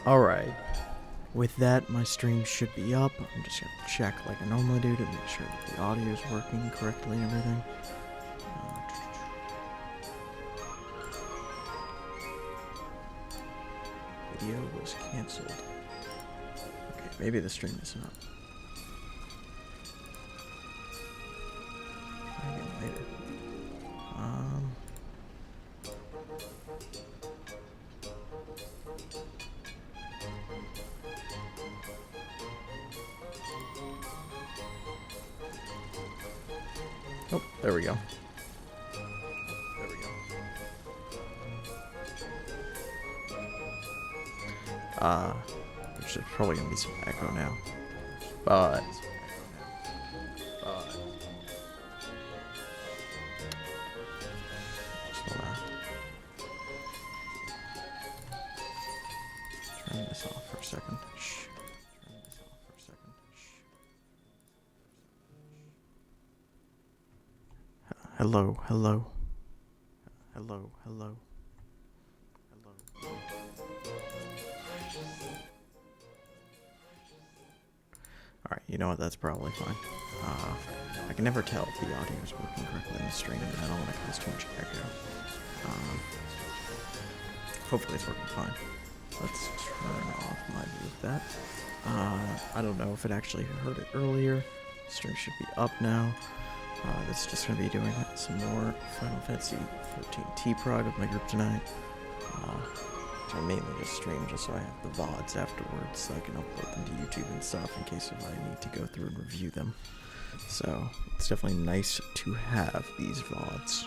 Alright. With that, my stream should be up. I'm just gonna check like I normally do to make sure that the audio is working correctly and everything. Video was cancelled. Okay, maybe the stream isn't up. Try again later. Oh, there we go. There we go. There's probably gonna be some echo now. But just wanna turn this off for a second. Shh. Turn this off for a second. Shh. Hello, hello. Hello, hello. Hello. Alright, you know what, that's probably fine. I can never tell if the audio is working correctly in the stream, and I don't want to cause too much echo. Hopefully it's working fine. Let's turn off my view of that. I don't know if it actually heard it earlier. The stream should be up now. This is just going to be doing some more Final Fantasy 14 Prog with my group tonight. So I mainly just stream just so I have the VODs afterwards so I can upload them to YouTube and stuff in case if I need to go through and review them. So it's definitely nice to have these VODs.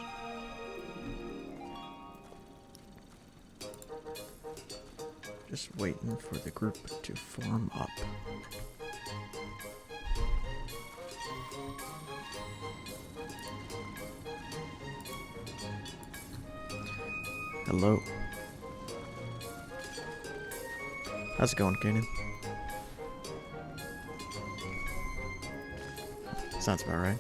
Just waiting for the group to form up. Hello. How's it going, Kanan? Sounds about right.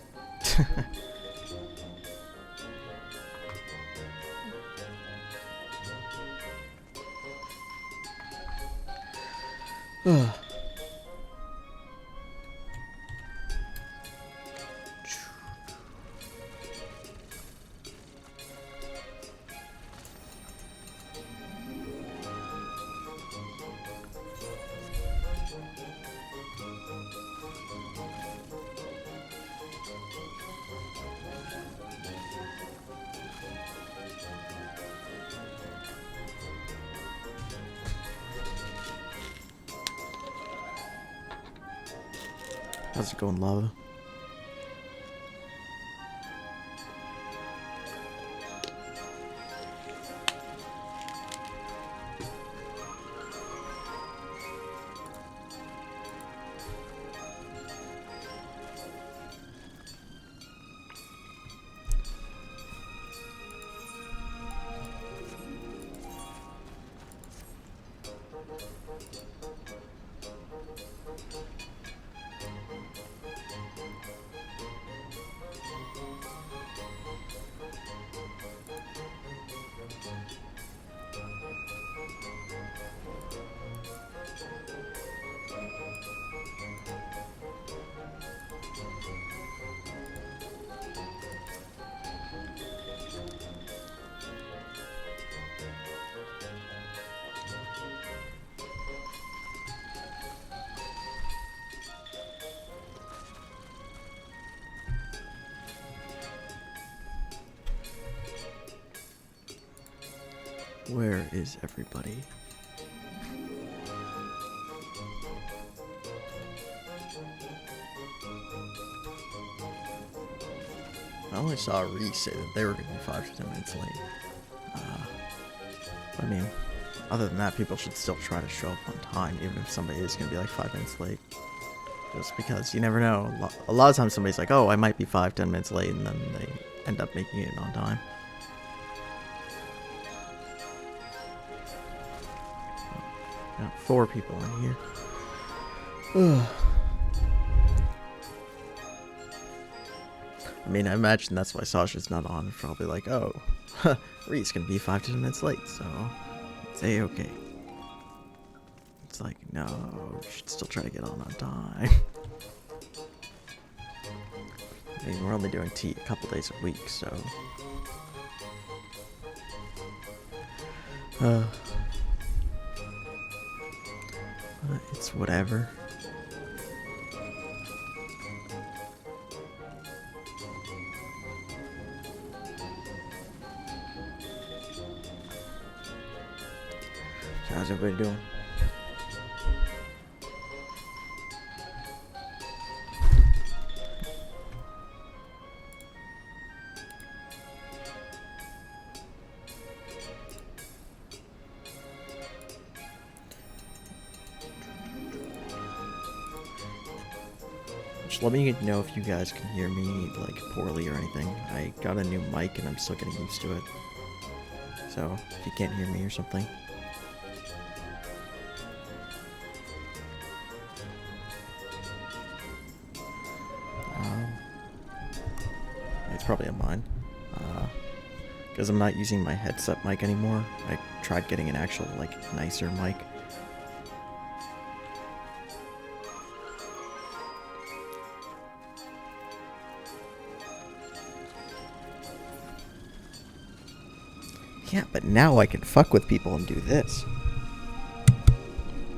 How's it going, Lava? Where is everybody? I only saw Reese say that they were going to be 5 to 10 minutes late. I mean, other than that, people should still try to show up on time, even if somebody is going to be like 5 minutes late. Just because you never know. A lot of times somebody's like, oh, I might be 5-10 minutes late, and then they end up making it on time. Got 4 people in here. Ugh. I mean, I imagine that's why Sasha's not on. Probably like, oh, Ree's gonna be 5 to 10 minutes late, so it's A-okay. It's like, no, you should still try to get on time. I mean, we're only doing tea a couple days a week, so... it's whatever. So how's everybody doing? Just let me know if you guys can hear me, like, poorly or anything. I got a new mic and I'm still getting used to it. So, if you can't hear me or something. It's probably on mine. Because I'm not using my headset mic anymore. I tried getting an actual, like, nicer mic. Yeah, but now I can fuck with people and do this.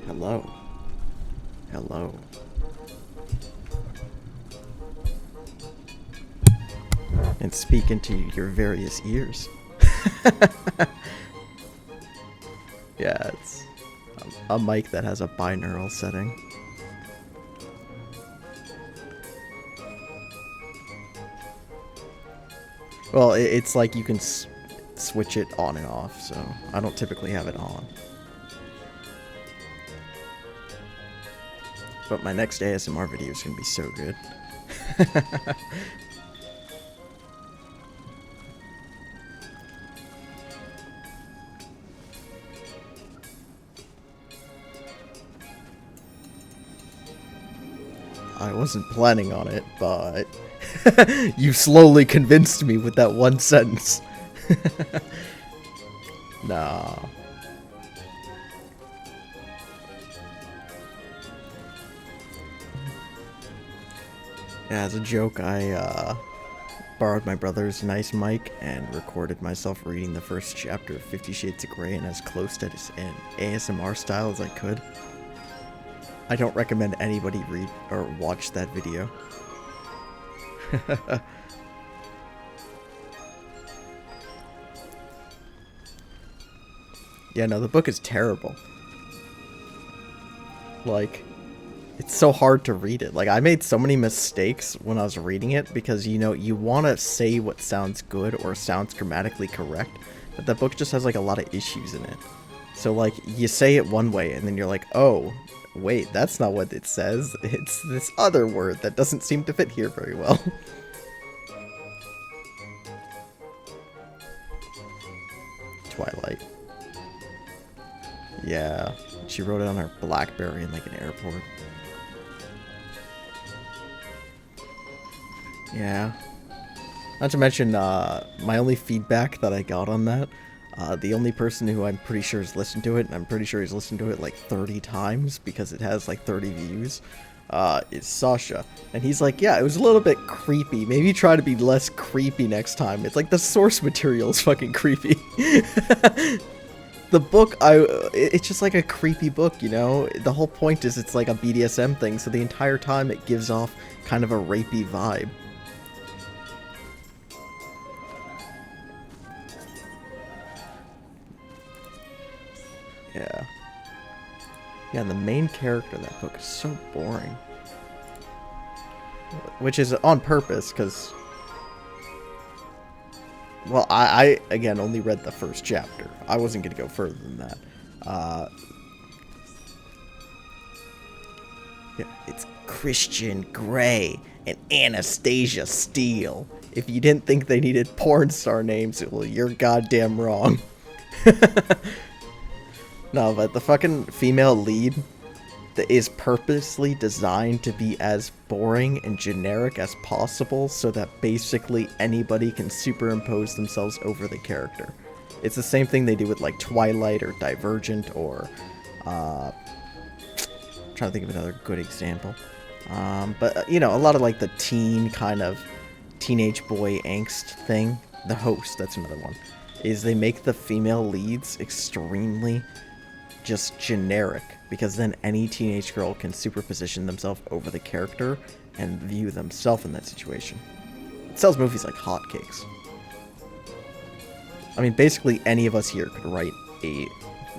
Hello. Hello. And speak into your various ears. Yeah, it's a mic that has a binaural setting. Well, it's like you can switch it on and off, so I don't typically have it on. But my next ASMR video is going to be so good. I wasn't planning on it, but you slowly convinced me with that one sentence. Nah. Yeah, as a joke, I borrowed my brother's nice mic and recorded myself reading the first chapter of 50 Shades of Grey in as close to an ASMR style as I could. I don't recommend anybody read or watch that video. Yeah, no, the book is terrible. Like, it's so hard to read it. Like, I made so many mistakes when I was reading it because, you know, you want to say what sounds good or sounds grammatically correct, but the book just has, like, a lot of issues in it. So, like, you say it one way, and then you're like, oh, wait, that's not what it says. It's this other word that doesn't seem to fit here very well. Twilight. Yeah, she wrote it on her BlackBerry in, like, an airport. Yeah. Not to mention, my only feedback that I got on that, the only person who I'm pretty sure has listened to it, and I'm pretty sure he's listened to it like 30 times because it has like 30 views, is Sasha. And he's like, yeah, it was a little bit creepy. Maybe try to be less creepy next time. It's like the source material is fucking creepy. The book, it's just like a creepy book, you know? The whole point is it's like a BDSM thing, so the entire time it gives off kind of a rapey vibe. Yeah. Yeah, and the main character of that book is so boring. Which is on purpose, because... Well, I again, only read the first chapter. I wasn't going to go further than that. Yeah, it's Christian Grey and Anastasia Steele. If you didn't think they needed porn star names, well, you're goddamn wrong. No, but the fucking female lead that is purposely designed to be as boring and generic as possible so that basically anybody can superimpose themselves over the character. It's the same thing they do with like Twilight or Divergent or trying to think of another good example. But you know, a lot of like the teen kind of teenage boy angst thing. The Host, that's another one. Is they make the female leads extremely just generic, because then any teenage girl can superposition themselves over the character and view themselves in that situation. It sells movies like hotcakes. I mean, basically any of us here could write a,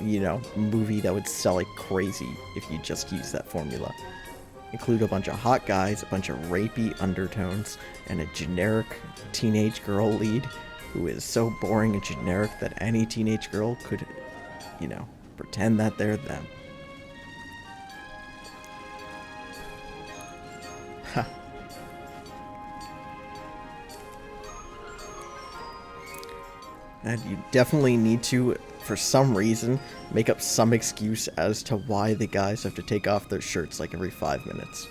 you know, movie that would sell like crazy if you just use that formula. Include a bunch of hot guys, a bunch of rapey undertones, and a generic teenage girl lead who is so boring and generic that any teenage girl could, you know, pretend that they're them. Ha. And you definitely need to, for some reason, make up some excuse as to why the guys have to take off their shirts like every 5 minutes.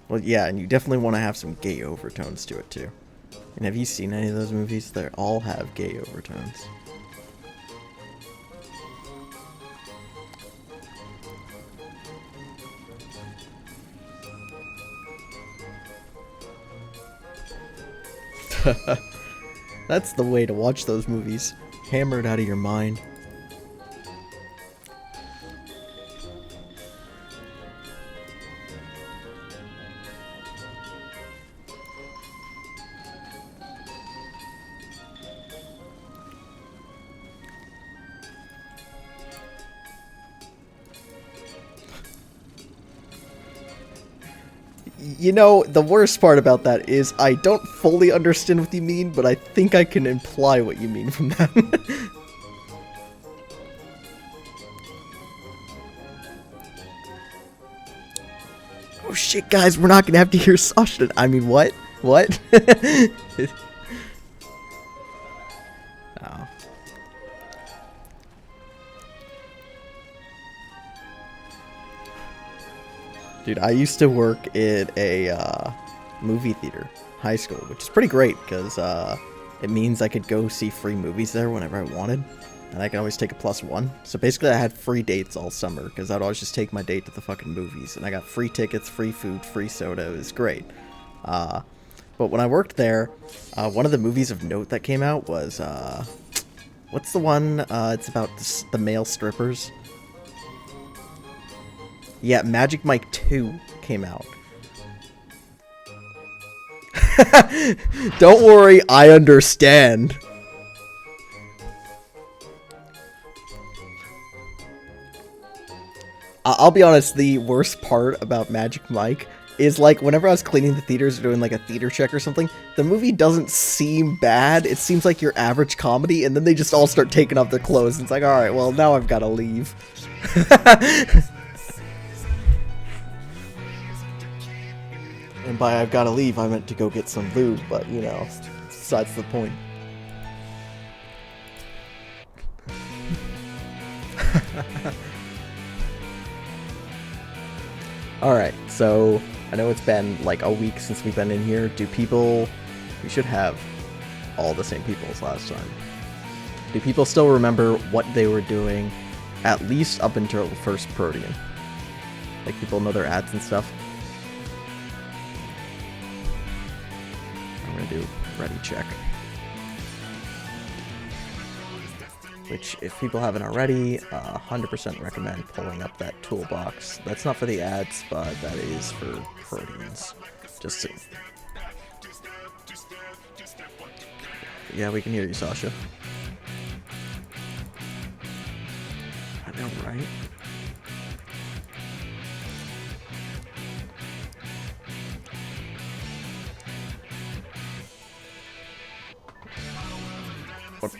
Well, yeah, and you definitely want to have some gay overtones to it, too. And have you seen any of those movies? They all have gay overtones. That's the way to watch those movies. Hammered out of your mind. You know, the worst part about that is I don't fully understand what you mean, but I think I can imply what you mean from that. Oh shit, guys, we're not gonna have to hear Sasha. I mean, what? What? Oh. Dude, I used to work at a movie theater, high school, which is pretty great because it means I could go see free movies there whenever I wanted, and I could always take a +1. So basically I had free dates all summer because I'd always just take my date to the fucking movies, and I got free tickets, free food, free soda. It was great. But when I worked there, one of the movies of note that came out was, what's the one, it's about the male strippers? Yeah, Magic Mike 2 came out. Don't worry, I understand. I'll be honest, the worst part about Magic Mike is, like, whenever I was cleaning the theaters or doing, like, a theater check or something, the movie doesn't seem bad. It seems like your average comedy, and then they just all start taking off their clothes, and it's like, alright, well, now I've got to leave. And by I've got to leave, I meant to go get some lube, but, you know, besides the point. Alright, so I know it's been like a week since we've been in here. We should have all the same people as last time. Do people still remember what they were doing, at least up until the first Protean? Like, people know their ads and stuff? I'm gonna do ready check. Which, if people haven't already, 100% recommend pulling up that toolbox. That's not for the ads, but that is for Proteans. Just to... Yeah, we can hear you, Sasha. I know, right? What?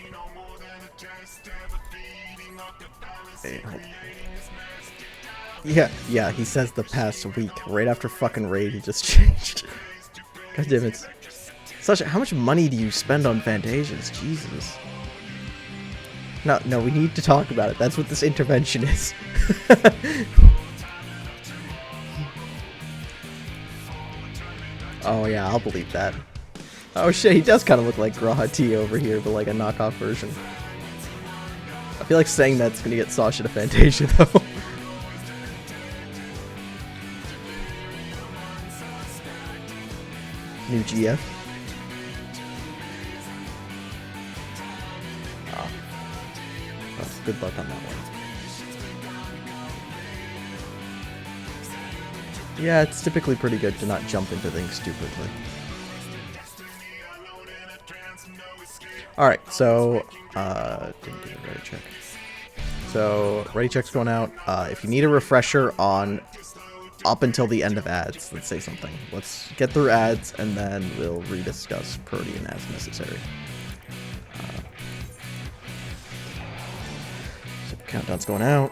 Hey, yeah, he says the past week. Right after fucking Raid, he just changed. God damn it. Sasha, how much money do you spend on Fantasias? Jesus. No, we need to talk about it. That's what this intervention is. Oh yeah, I'll believe that. Oh shit, he does kind of look like Graha T over here, but like a knockoff version. I feel like saying that's gonna get Sasha to Fantasia though. New GF. Oh. Well, good luck on that one. Yeah, it's typically pretty good to not jump into things stupidly. Alright, so, didn't do a ready check. So, ready check's going out. If you need a refresher on up until the end of ads, let's say something. Let's get through ads, and then we'll rediscuss Protean as necessary. So, countdown's going out.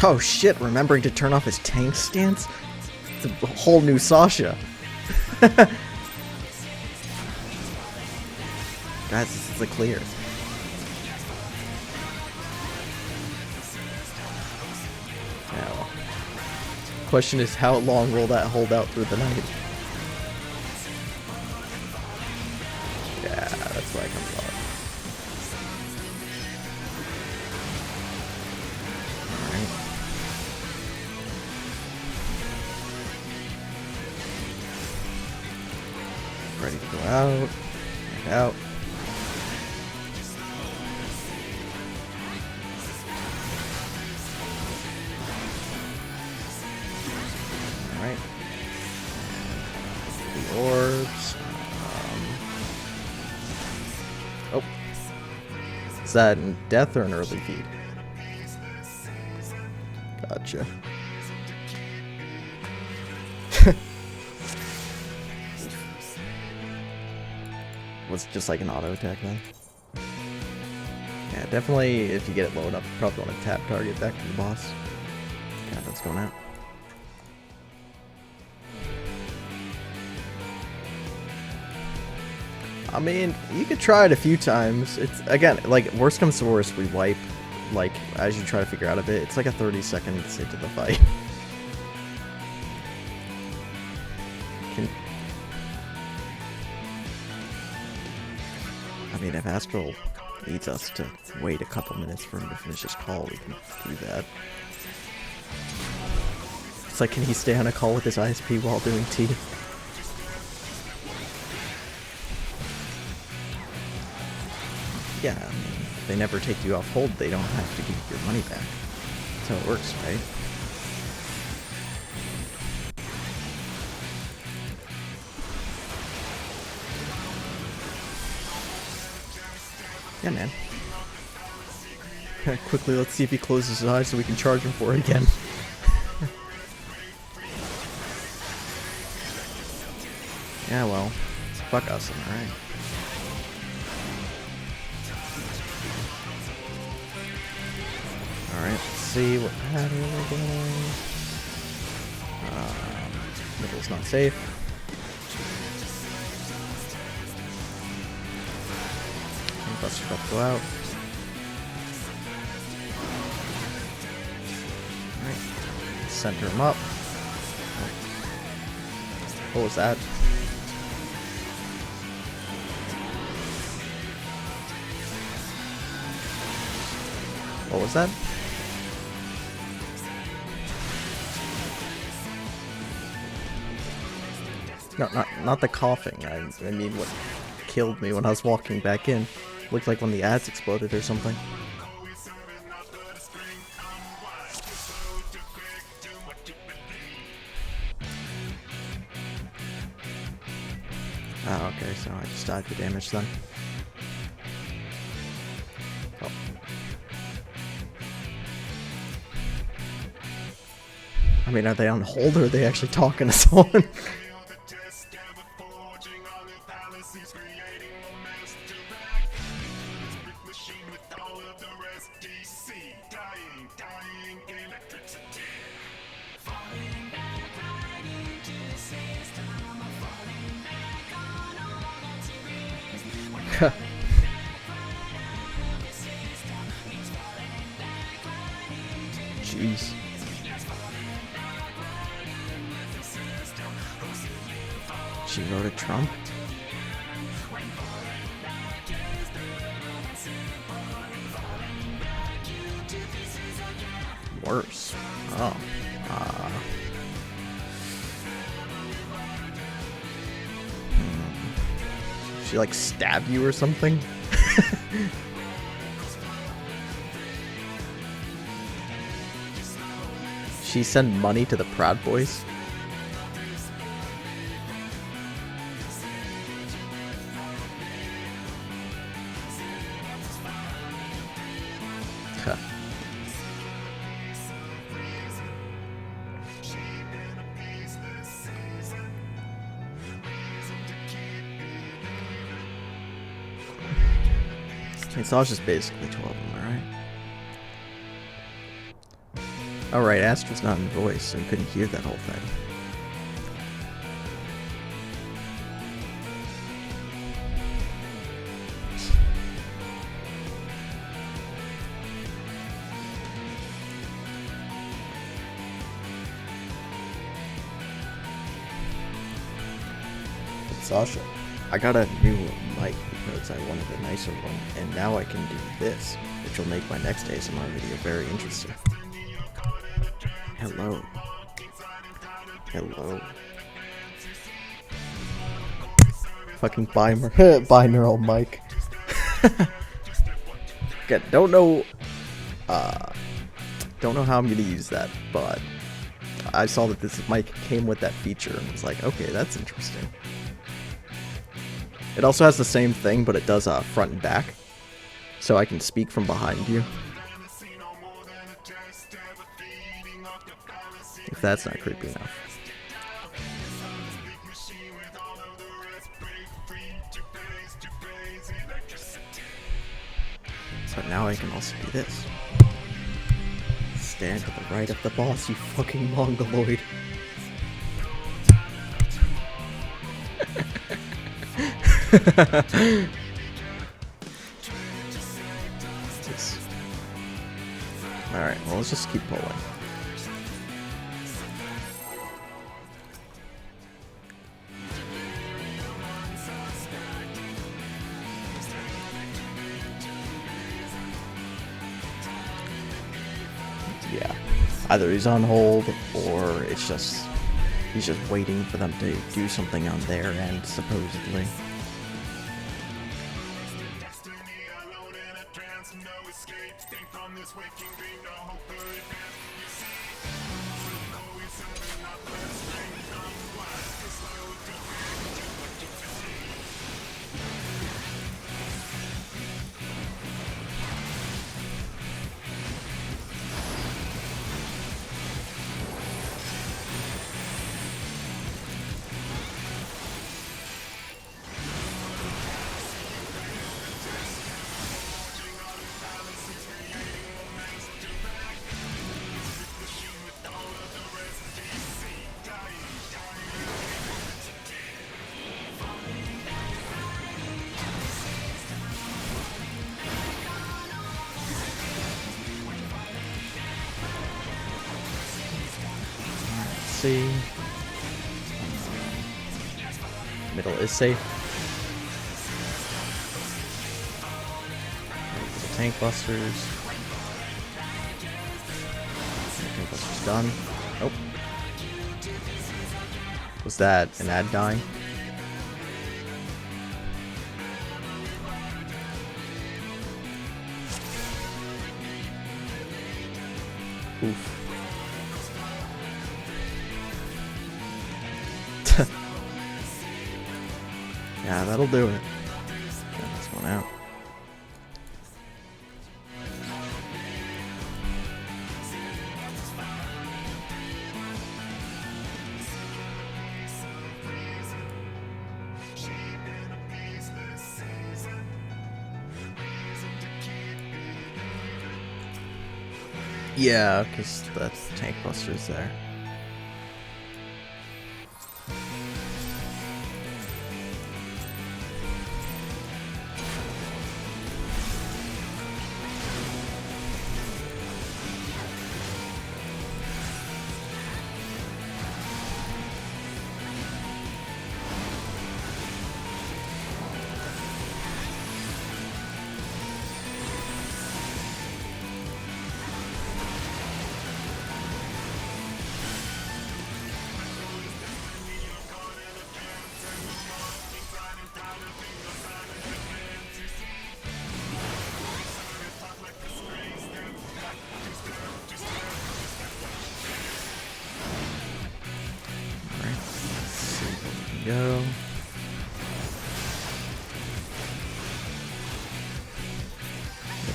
Oh shit, remembering to turn off his tank stance? It's a whole new Sasha. Guys, this is a clear. Yeah, well. Question is, how long will that hold out through the night? Yeah, that's why I come low. Ready to go out. Back out. Alright. The orbs. Oh. Is that in death or an early feed? Gotcha. Was it just like an auto attack then? Yeah, definitely if you get it low enough, you probably want to tap target back to the boss. Yeah, that's going out. I mean, you could try it a few times. It's, again, like, worst comes to worst, we wipe, like, as you try to figure out a bit. It's like a 30-second into the fight. I mean, if Astral needs us to wait a couple minutes for him to finish his call, we can do that. It's like, can he stay on a call with his ISP while doing T? Yeah, I mean, if they never take you off hold, they don't have to give you your money back. That's how it works, right? Yeah, man. Quickly, let's see if he closes his eyes so we can charge him for it again. Yeah, well, fuck us, alright. Alright, let's see what Hada we're getting. Middle's not safe. Buster's about to go out. Alright. Center him up. What was that? What was that? No, not the coughing. I mean what killed me when I was walking back in. Looked like when the ads exploded or something. Oh, okay, so I just died to damage then. Oh. I mean, are they on hold or are they actually talking to someone? Jeez. She voted Trump? Worse. Oh. She like stabbed you or something? She sent money to the Proud Boys? Huh. It's all just basically 12 of them, right? Alright, Astra's not in voice, so you couldn't hear that whole thing. But Sasha, I got a new mic because I wanted a nicer one, and now I can do this, which will make my next ASMR video very interesting. Hello. Hello. Fucking binaural mic. Okay, don't know how I'm gonna use that, but I saw that this mic came with that feature and was like, okay, that's interesting. It also has the same thing, but it does front and back, so I can speak from behind you. If that's not creepy enough. So now I can also do this. Stand to the right of the boss, you fucking mongoloid. Alright, well, let's just keep pulling. Yeah, either he's on hold or it's just he's just waiting for them to do something on their end, supposedly. See. Middle is safe. The tank busters. Tank busters done. Nope. Was that an ad dying? Oof. Yeah, that'll do it. Get this one out. Yeah, because that's tank busters there.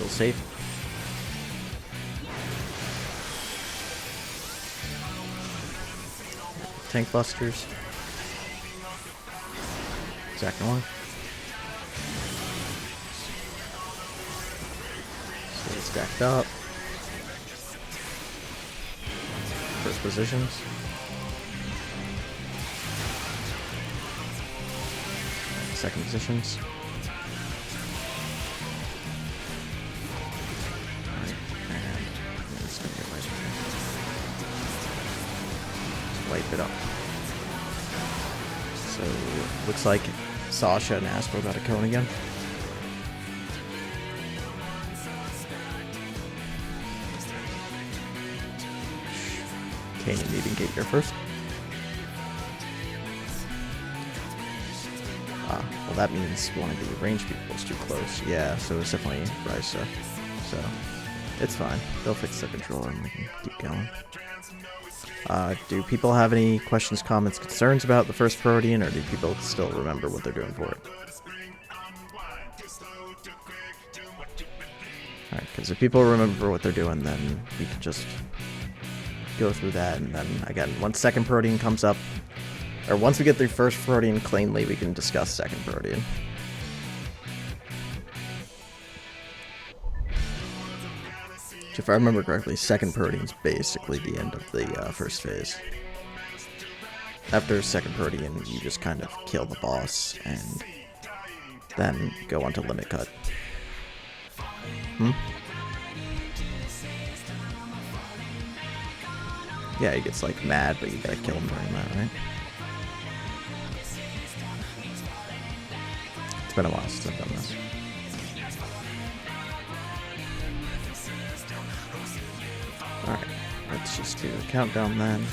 Feel safe. Tank busters. Second one. Stay stacked up. First positions. Second positions. Alright, and I'm just gonna get right in there. Just wipe it up. So, looks like Sasha and Astro got a cone again. Okay, you need to get your first. Well, that means one of the range people was too close. Yeah, so it's definitely Risa. So, it's fine. They'll fix the controller and we can keep going. Do people have any questions, comments, concerns about the first Protean, or do people still remember what they're doing for it? Alright, because if people remember what they're doing, then we can just go through that, and then, again, once second Protean comes up, or once we get through first Protean cleanly, we can discuss second Protean. If I remember correctly, second Protean is basically the end of the first phase. After second Protean, you just kind of kill the boss, and then go on to limit cut. Yeah, he gets like mad, but you gotta kill him during that, right? It's been a while since I've done this. Alright, let's just do a countdown then.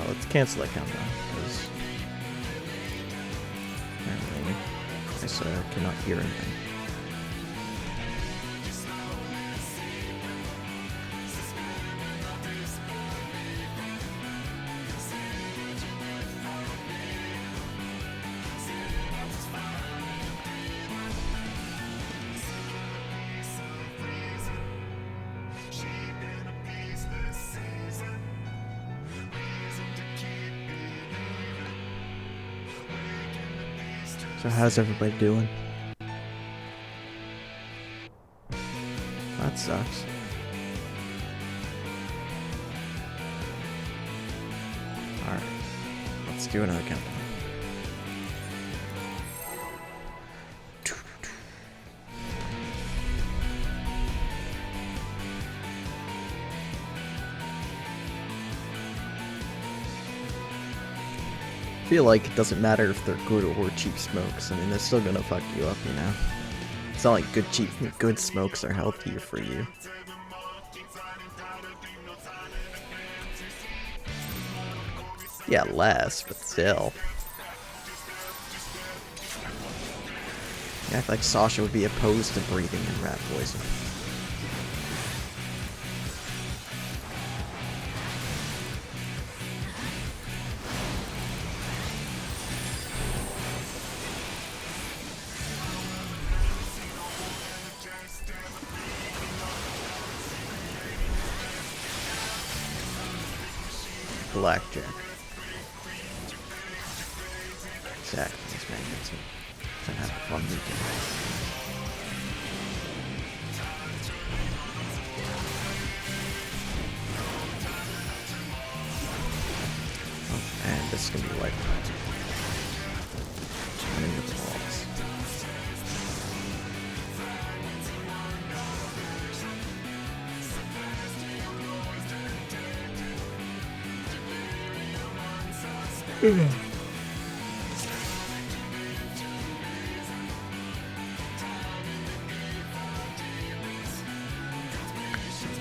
Let's cancel that countdown, because apparently I cannot hear anything. So how's everybody doing? That sucks. Alright, let's do another countdown. I feel like it doesn't matter if they're good or cheap smokes. I mean, they're still gonna fuck you up, you know? It's not like good smokes are healthier for you. Yeah, less, but still. Yeah, I feel like Sasha would be opposed to breathing in rat poison. Blackjack. Exactly, this man gets me. Gonna have a fun weekend. Oh, and this is gonna be like running with the walls.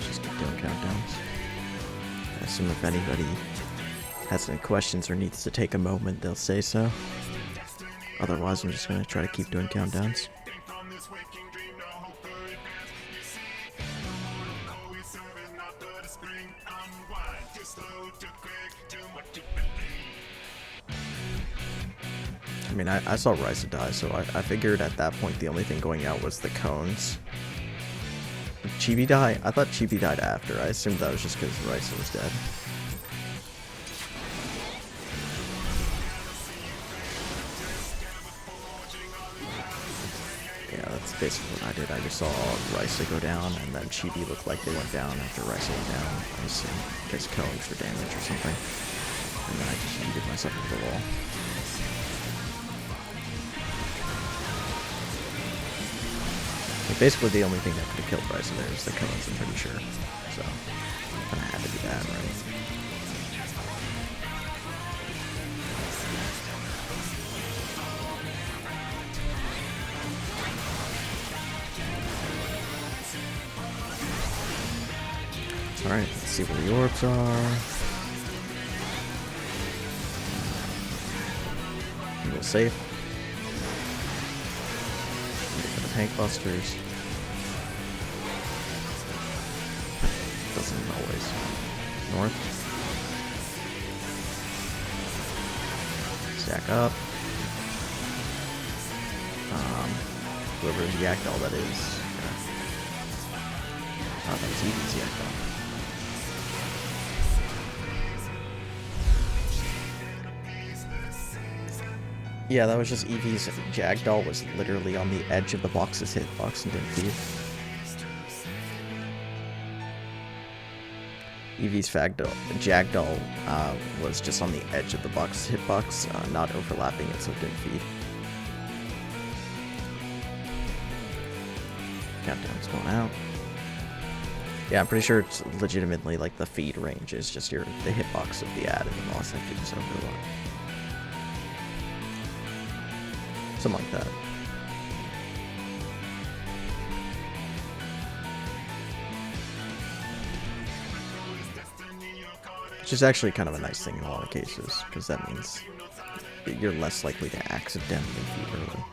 Just keep doing countdowns. I assume if anybody has any questions or needs to take a moment, they'll say so. Otherwise, I'm just going to try to keep doing countdowns. I mean, I saw Risa die, so I figured at that point the only thing going out was the cones. Did Chibi die? I thought Chibi died after. I assumed that was just because Risa was dead. Yeah, that's basically what I did. I just saw Risa go down, and then Chibi looked like they went down after Risa went down. I assumed because cones for damage or something. And then I just yeeted myself into the wall. Like basically the only thing that could have killed Risa there is the cones, I'm pretty sure. So, I kinda had to do that, right? Alright, let's see where the orbs are. Go safe. Tank busters. Doesn't always. North. Stack up. Whoever's Yakdal that is. Oh, that was Eevee's Yakdal. Yeah, that was just Eevee's Jagdoll was literally on the edge of the box's hitbox and didn't feed. Eevee's Jagdoll was just on the edge of the box's hitbox, not overlapping it, so it didn't feed. Countdown's going out. Yeah, I'm pretty sure it's legitimately like the feed range is just the hitbox of the ad and the boss that feeds overlap. Something like that. Which is actually kind of a nice thing in a lot of cases, because that means you're less likely to accidentally feed early.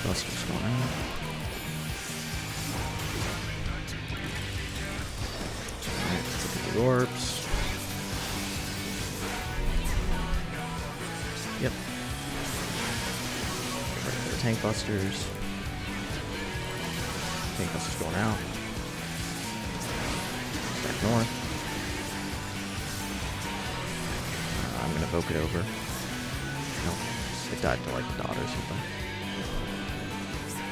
Buster's going out. Alright, let's look at the orbs. Yep. Right there, tank busters. Tank busters going out. Back north. I'm gonna evoke it over. Nope. It died to like a dot or something.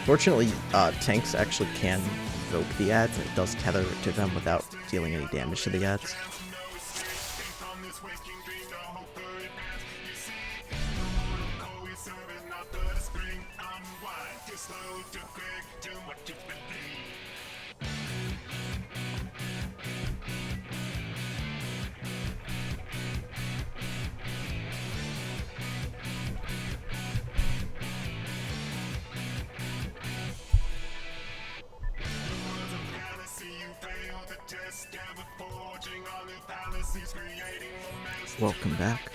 Fortunately, tanks actually can evoke the ads, and it does tether to them without dealing any damage to the ads. Welcome back.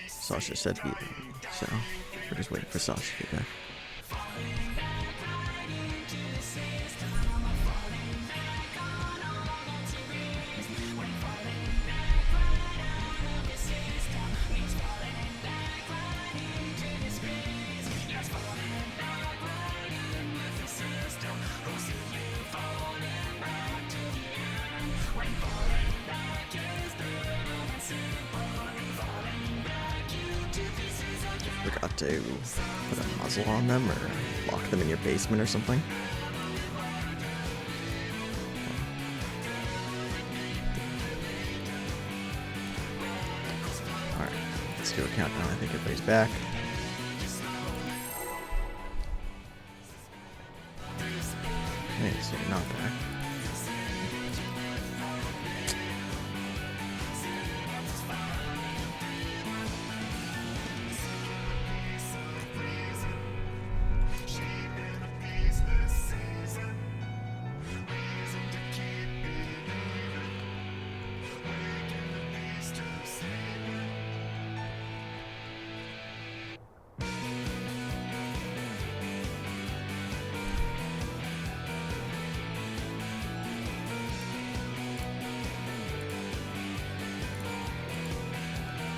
Sasha said be there, so we're just waiting for Sasha to get back. Forgot to put a muzzle on them or lock them in your basement or something. do a countdown. I think everybody's back. Wait, so you're not back.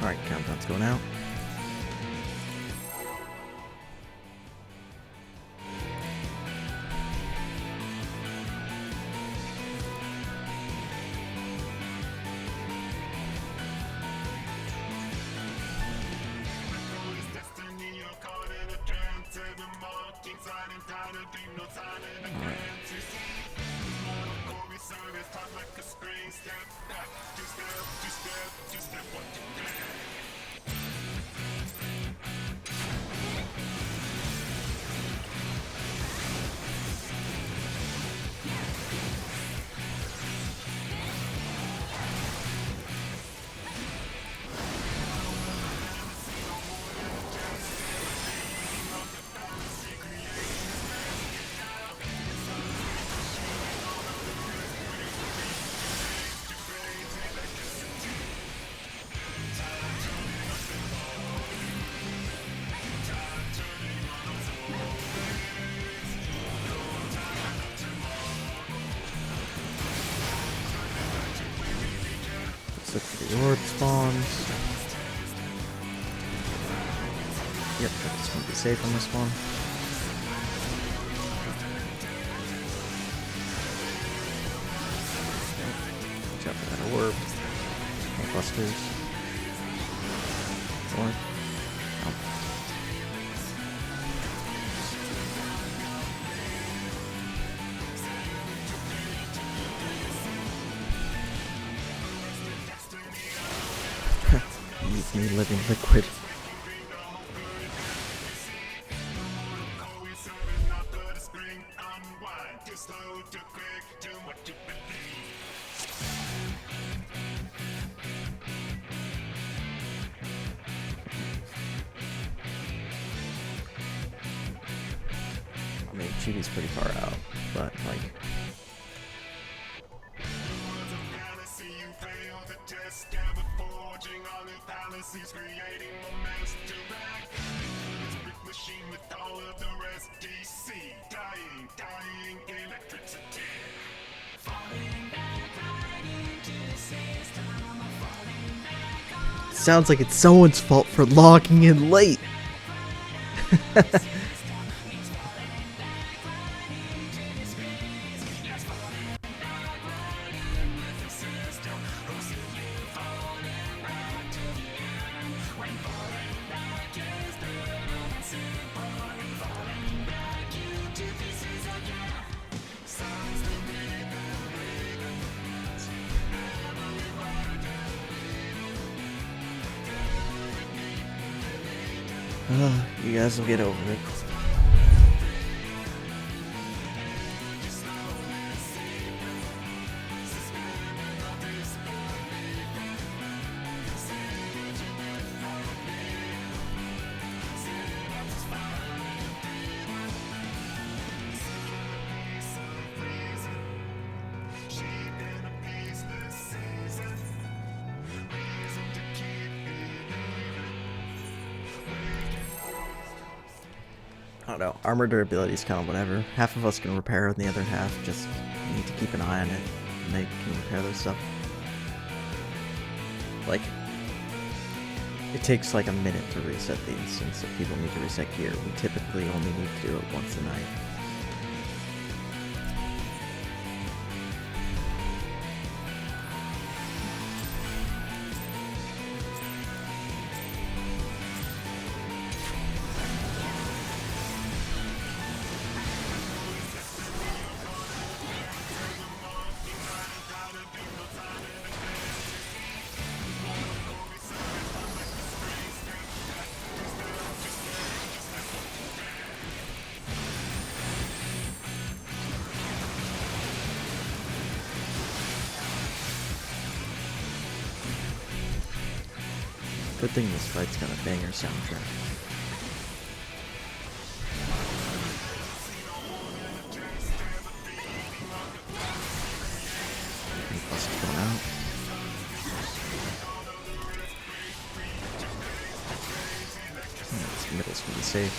Alright, countdown's going out. Let's look for the orb spawns. Yep, that's gonna be safe on this one. Watch out for that orb. No busters. Orb. Oh. Eat me, living liquid. I mean, Chibi's pretty far out, but like. Sounds like it's someone's fault for logging in late. You guys will get over it. I don't know, armor durability is kind of whatever. Half of us can repair and the other half just need to keep an eye on it and they can repair their stuff. Like, it takes like a minute to reset the instance if people need to reset gear. We typically only need to do it once a night. Good thing this fight's got a banger soundtrack. Plus it's going out. This middle's gonna be safe.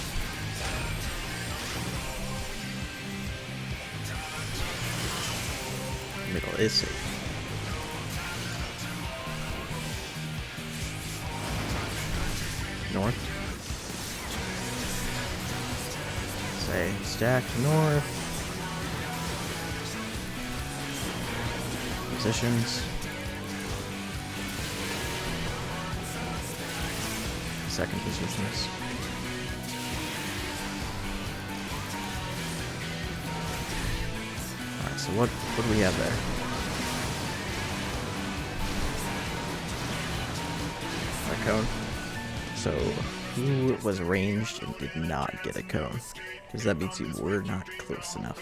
Middle is safe. North. Say, stack north. Positions. Second positions. Alright, so what do we have there? A cone. So, who was ranged and did not get a cone? Because that means you were not close enough.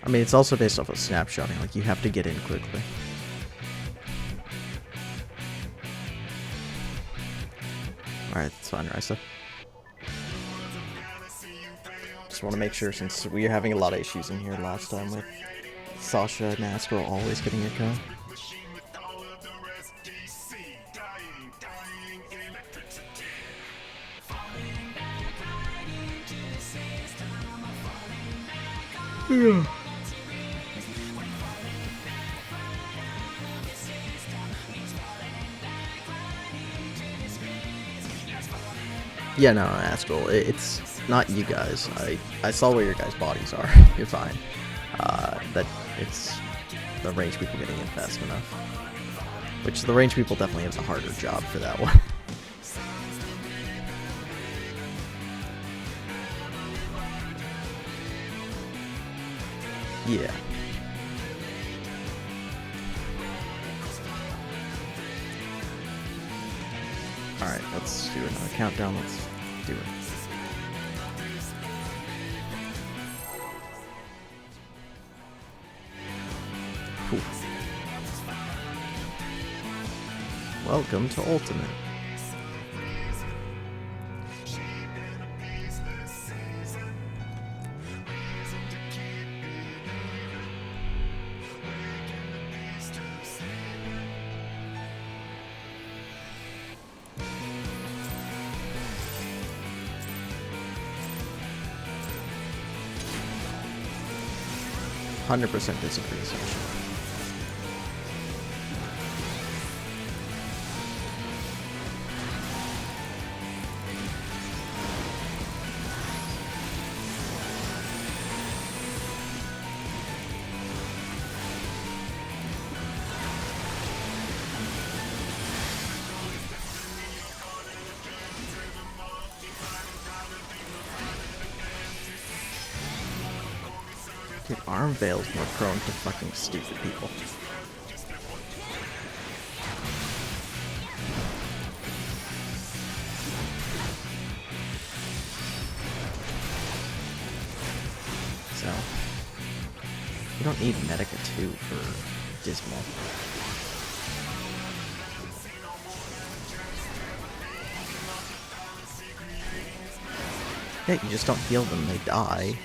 I mean, it's also based off of snapshotting. Like, you have to get in quickly. Alright, that's fine, Risa. Just want to make sure, since we were having a lot of issues in here last time with Sasha and Astro always getting a cone. Yeah. Yeah, no, Astral, it's not you guys. I saw where your guys' bodies are. You're fine. That it's the range people getting in fast enough. Which the range people definitely have the harder job for that one. Yeah. Alright, let's do another countdown. Let's do it. Whew. Welcome to Ultimate. $100% disagree, Sasha. Dude, Arm Veil's more prone to fucking stupid people. So, you don't need Medica 2 for Dismal. Yeah, you just don't heal them, they die.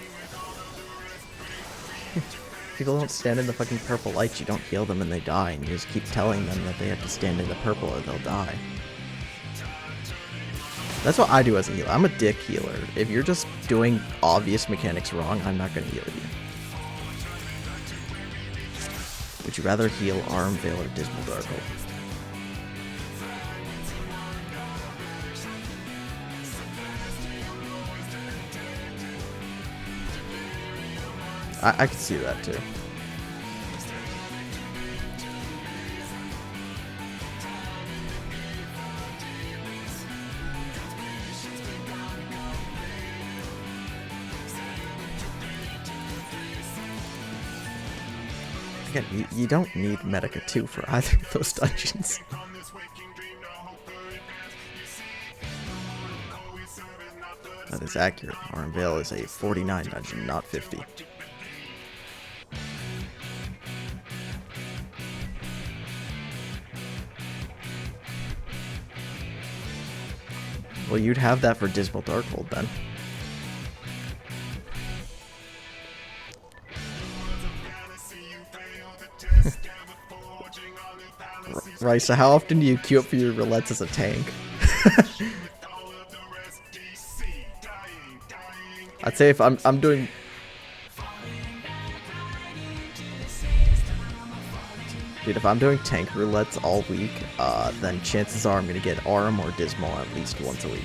People don't stand in the fucking purple lights, you don't heal them and they die, and you just keep telling them that they have to stand in the purple or they'll die. That's what I do as a healer. I'm a dick healer. If you're just doing obvious mechanics wrong, I'm not gonna heal you. Would you rather heal Arm Veil or Dismal Darkhold? I can see that too. Again, you don't need Medica 2 for either of those dungeons. that is accurate. Arm Vale is a 49 dungeon, not 50. Well, you'd have that for Dismal Darkhold then. Right, so how often do you queue up for your roulettes as a tank? I'd say if I'm doing... Dude, if I'm doing tank roulettes all week, then chances are I'm gonna get Arm or Dismal at least once a week.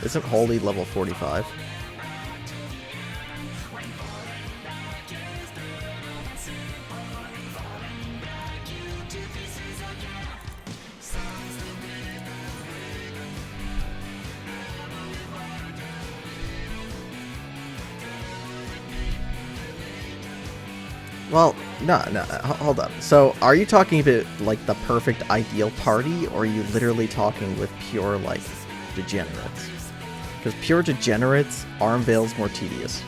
Isn't Holy level 45? Well, no, hold up. So, are you talking about, like, the perfect ideal party, or are you literally talking with pure, like, degenerates? Because pure degenerates, Arm Vale's more tedious.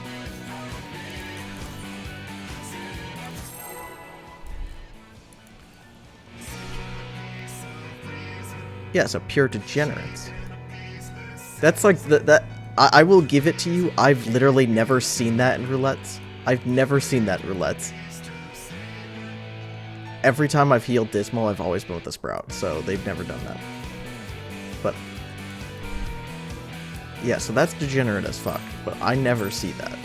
Yeah, so pure degenerates. That's like, I will give it to you, I've literally never seen that in roulettes. I've never seen that in roulettes. Every time I've healed Dismal, I've always been with the Sprout, so they've never done that. But yeah, so that's degenerate as fuck, but I never see that.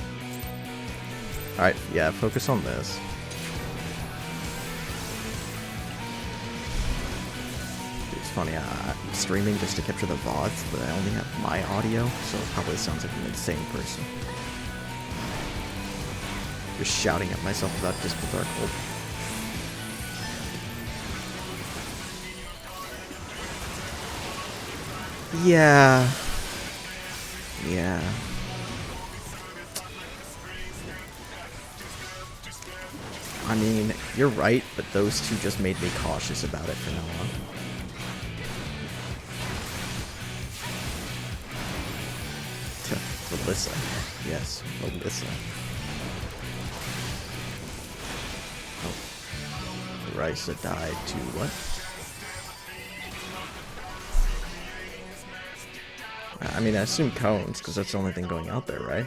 Alright, yeah, focus on this. It's funny, I'm streaming just to capture the VODs, but I only have my audio, so it probably sounds like an insane person. Just shouting at myself about Dismal Darkhold. Yeah. Yeah. I mean, you're right, but those two just made me cautious about it from now on. Melissa. Yes, Melissa. Oh. Risa died to what? I mean, I assume cones, because that's the only thing going out there, right?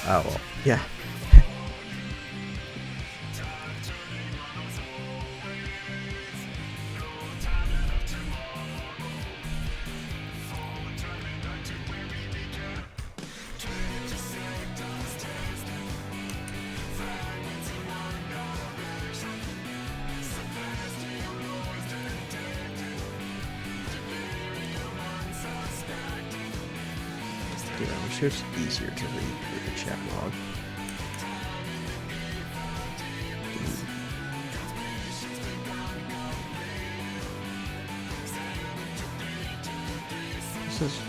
Oh, well, yeah. Dude, I'm sure it's easier to read with the chat log.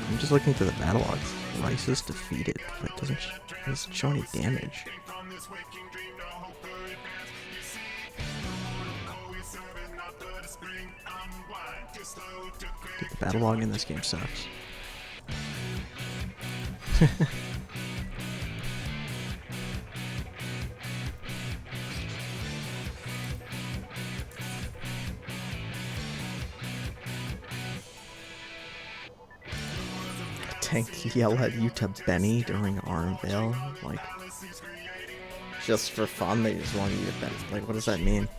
I'm just looking through the battle logs. Rice is defeated, but it doesn't show any damage. Dude, the battle log in this game sucks. Tank yell at you to Benny during Arm Vale? Like, just for fun, they just want you to Benny. Like, what does that mean?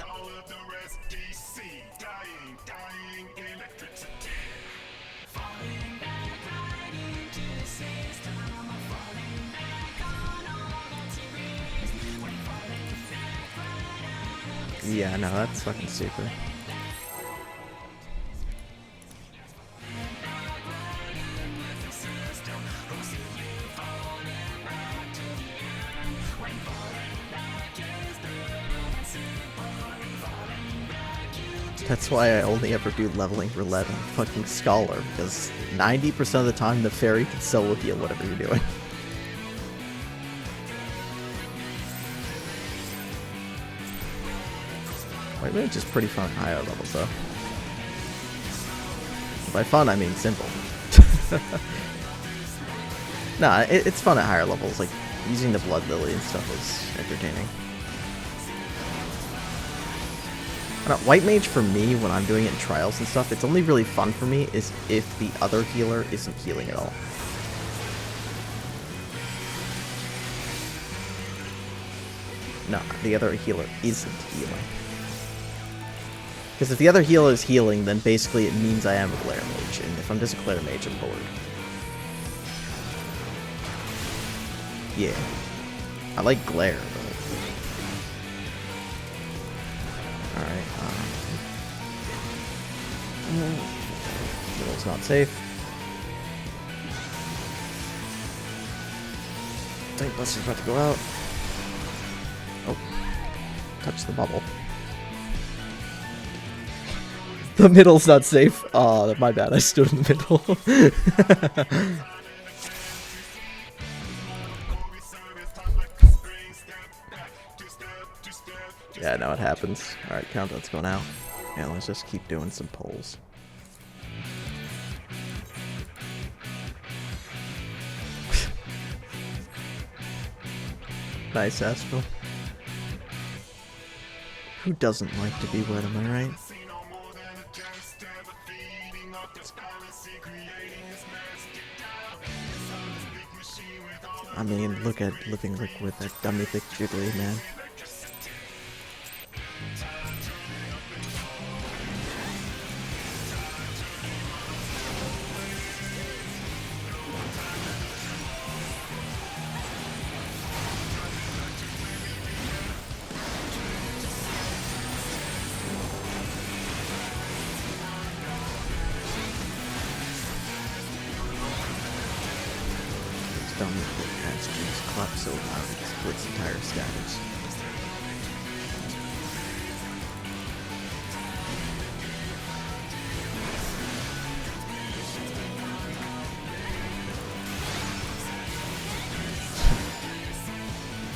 Yeah, no, that's fucking stupid. That's why I only ever do leveling roulette on fucking Scholar, because 90% of the time the fairy can solo heal whatever you're doing. mage is pretty fun at higher levels, though. By fun, I mean simple. Nah, it's fun at higher levels. Like, using the Blood Lily and stuff is entertaining. White Mage, for me, when I'm doing it in trials and stuff, it's only really fun for me is if the other healer isn't healing at all. No, the other healer isn't healing. Because if the other healer is healing, then basically it means I am a Glare Mage, and if I'm just a Glare Mage, I'm bored. Yeah. I like Glare, but... Alright, Middle's not safe. Tank Buster's about to go out. Oh. Touch the bubble. The middle's not safe. Oh, my bad. I stood in the middle. Yeah, now it happens. Alright, countdown's going out. Yeah, let's just keep doing some polls. Nice, Astral. Who doesn't like to be wet, am I right? I mean, look at Living Liquid, that dummy thick jiggly, man. Clap so loud it splits entire status.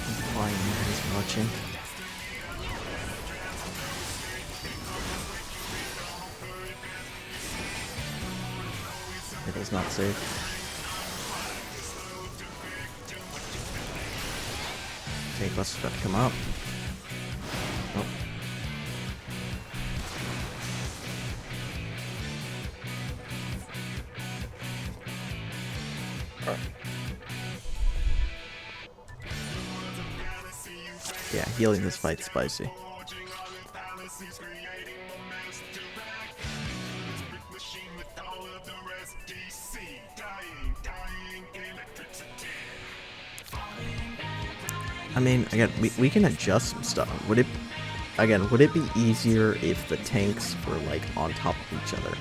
Implying that is watching. Middle's not safe. Tank Buster's about to come up. Oh. Right. Yeah, healing this fight's spicy. I mean, again, we can adjust some stuff. Would it be easier if the tanks were, like, on top of each other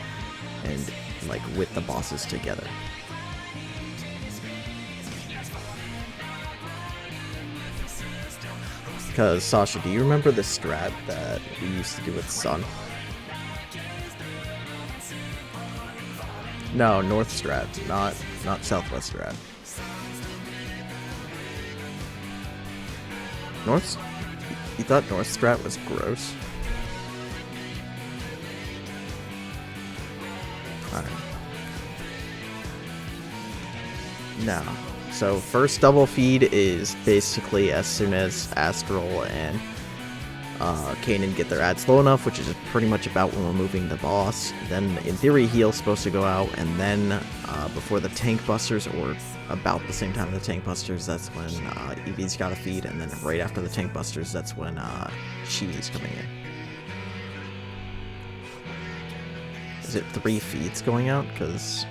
and, like, with the bosses together? Because, Sasha, do you remember the strat that we used to do with Sun? No, North strat, not Southwest strat. North? You thought North strat was gross? Alright. No. So first double feed is basically as soon as Astral and Kanan get their ads low enough, which is pretty much about when we're moving the boss. Then in theory heal's supposed to go out, and then before the tank busters, or about the same time the tank busters, that's when Eevee's got a feed, and then right after the tank busters, that's when Shivi's coming in. Is it 3 feeds going out? Because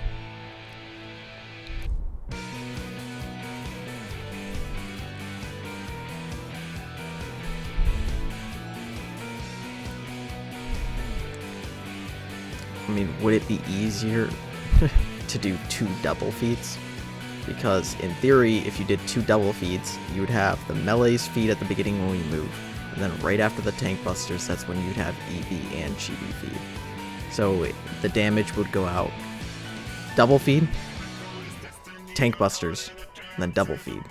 I mean, would it be easier to do 2 double feeds? Because in theory, if you did 2 double feeds, you would have the melee's feed at the beginning when we move, and then right after the tank busters, that's when you'd have Eevee and Chibi feed. So the damage would go out double feed, tank busters, and then double feed.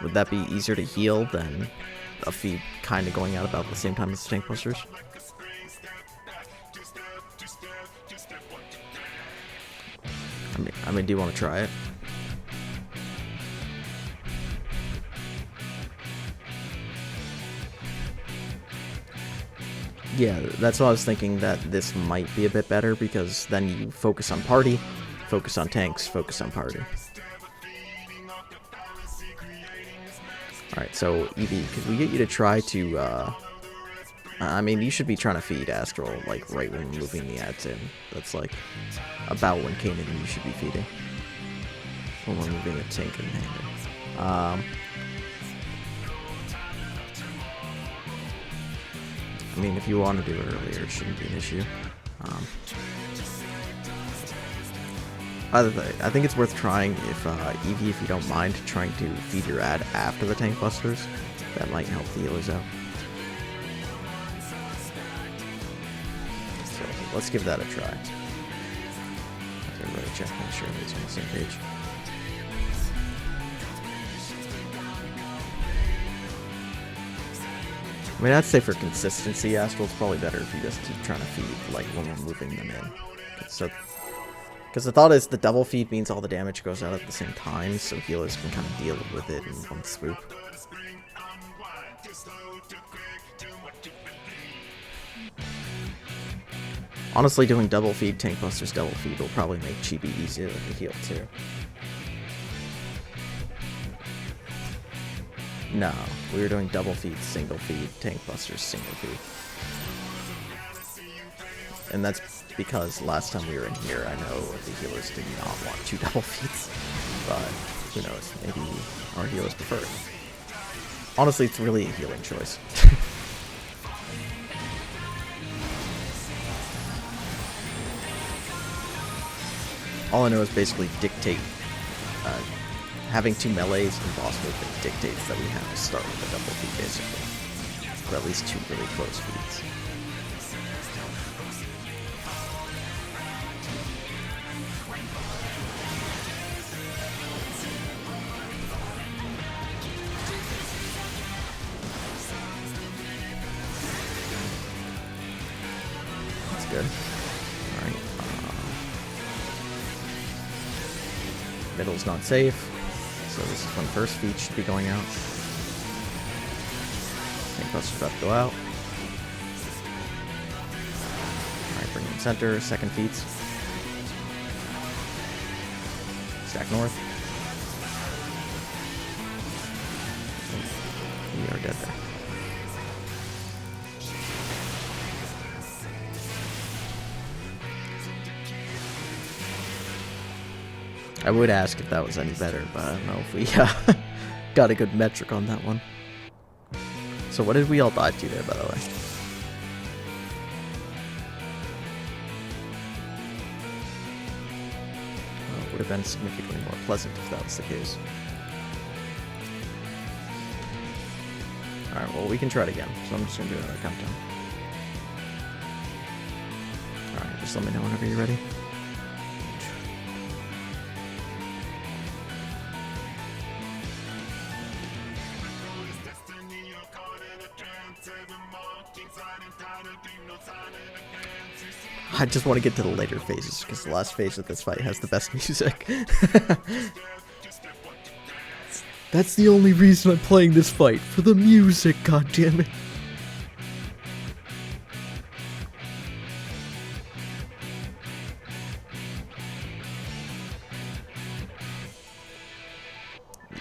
Would that be easier to heal than a feed kind of going out about the same time as the tank busters? I mean, do you want to try it? Yeah, that's what I was thinking, that this might be a bit better, because then you focus on party, focus on tanks, focus on party. Alright, so Evie, could we get you to try to, I mean, you should be trying to feed Astral, like, right when moving the ads in. That's, like, about when Kanan and you should be feeding. When we're moving a tank and Hada. I mean, if you want to do it earlier, it shouldn't be an issue. I think it's worth trying if, Evie, if you don't mind, trying to feed your ad after the tank busters. That might help the healers out. So, let's give that a try. Everybody check, make sure everybody's on the same page. I mean, I'd say for consistency, Astral, it's probably better if you just keep trying to feed, like, when we're moving them in. Because the thought is the double feed means all the damage goes out at the same time, so healers can kind of deal with it in one swoop. Honestly, doing double feed, tank busters double feed will probably make Chibi easier to heal, too. No, we were doing double feed, single feed, tank busters, single feed. And that's because last time we were in here, I know the healers did not want 2 double feeds. But, who knows, maybe our healers prefer it. Honestly, it's really a healing choice. All I know is basically dictate, having 2 melees and boss movement dictates that we have to start with a double feed, basically. Or at least 2 really close feeds. That's good. Alright. Middle's not safe, so this is when first feed should be going out. Tank Buster's about to go out. Alright, bring in center, second feeds. Stack north. We are dead there. I would ask if that was any better, but I don't know if we got a good metric on that one. So what did we all die to there, by the way? Well, it would have been significantly more pleasant if that was the case. Alright, well, we can try it again, so I'm just going to do another countdown. Alright, just let me know whenever you're ready. I just want to get to the later phases, because the last phase of this fight has the best music. That's the only reason I'm playing this fight, for the music, goddammit.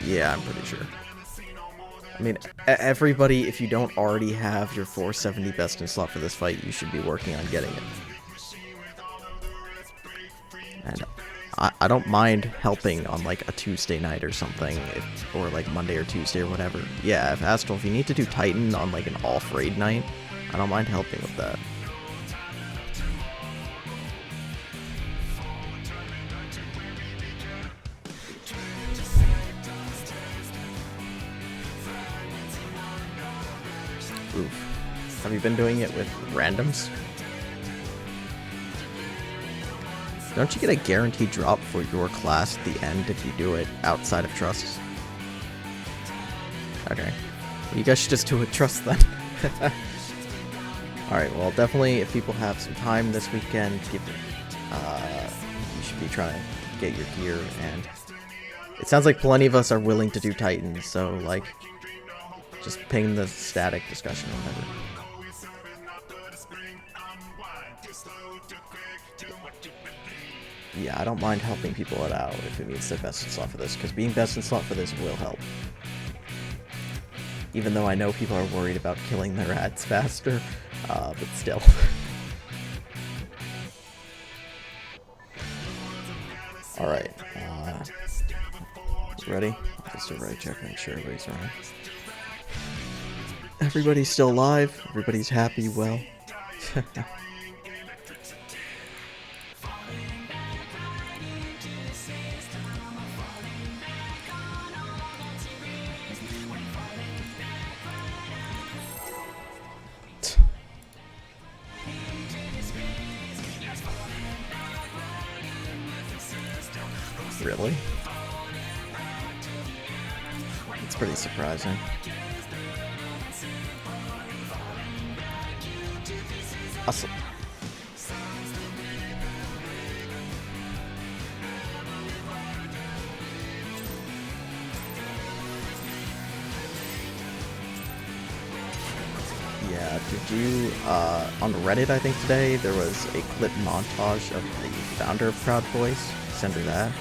Yeah, I'm pretty sure. I mean, everybody, if you don't already have your 470 best in slot for this fight, you should be working on getting it. And I don't mind helping on, like, a Tuesday night or something, or, like, Monday or Tuesday or whatever. Yeah, if Astral, if you need to do Titan on, like, an off-raid night, I don't mind helping with that. Oof. Have you been doing it with randoms? Don't you get a guaranteed drop for your class at the end if you do it outside of trusts? Okay. Well, you guys should just do it trust then. Alright, well, definitely, if people have some time this weekend, you should be trying to get your gear, and it sounds like plenty of us are willing to do Titans, so, like, just ping the static discussion or whatever. Yeah, I don't mind helping people out if it means they're best in slot for this, because being best in slot for this will help. Even though I know people are worried about killing their ads faster, but still. Alright, ready? Just a ready check, make sure everybody's around. Everybody's still alive, everybody's happy, well. Really? It's pretty surprising. Awesome. Yeah, did you, on Reddit, I think today, there was a clip montage of the founder of Proud Boys. Send her that.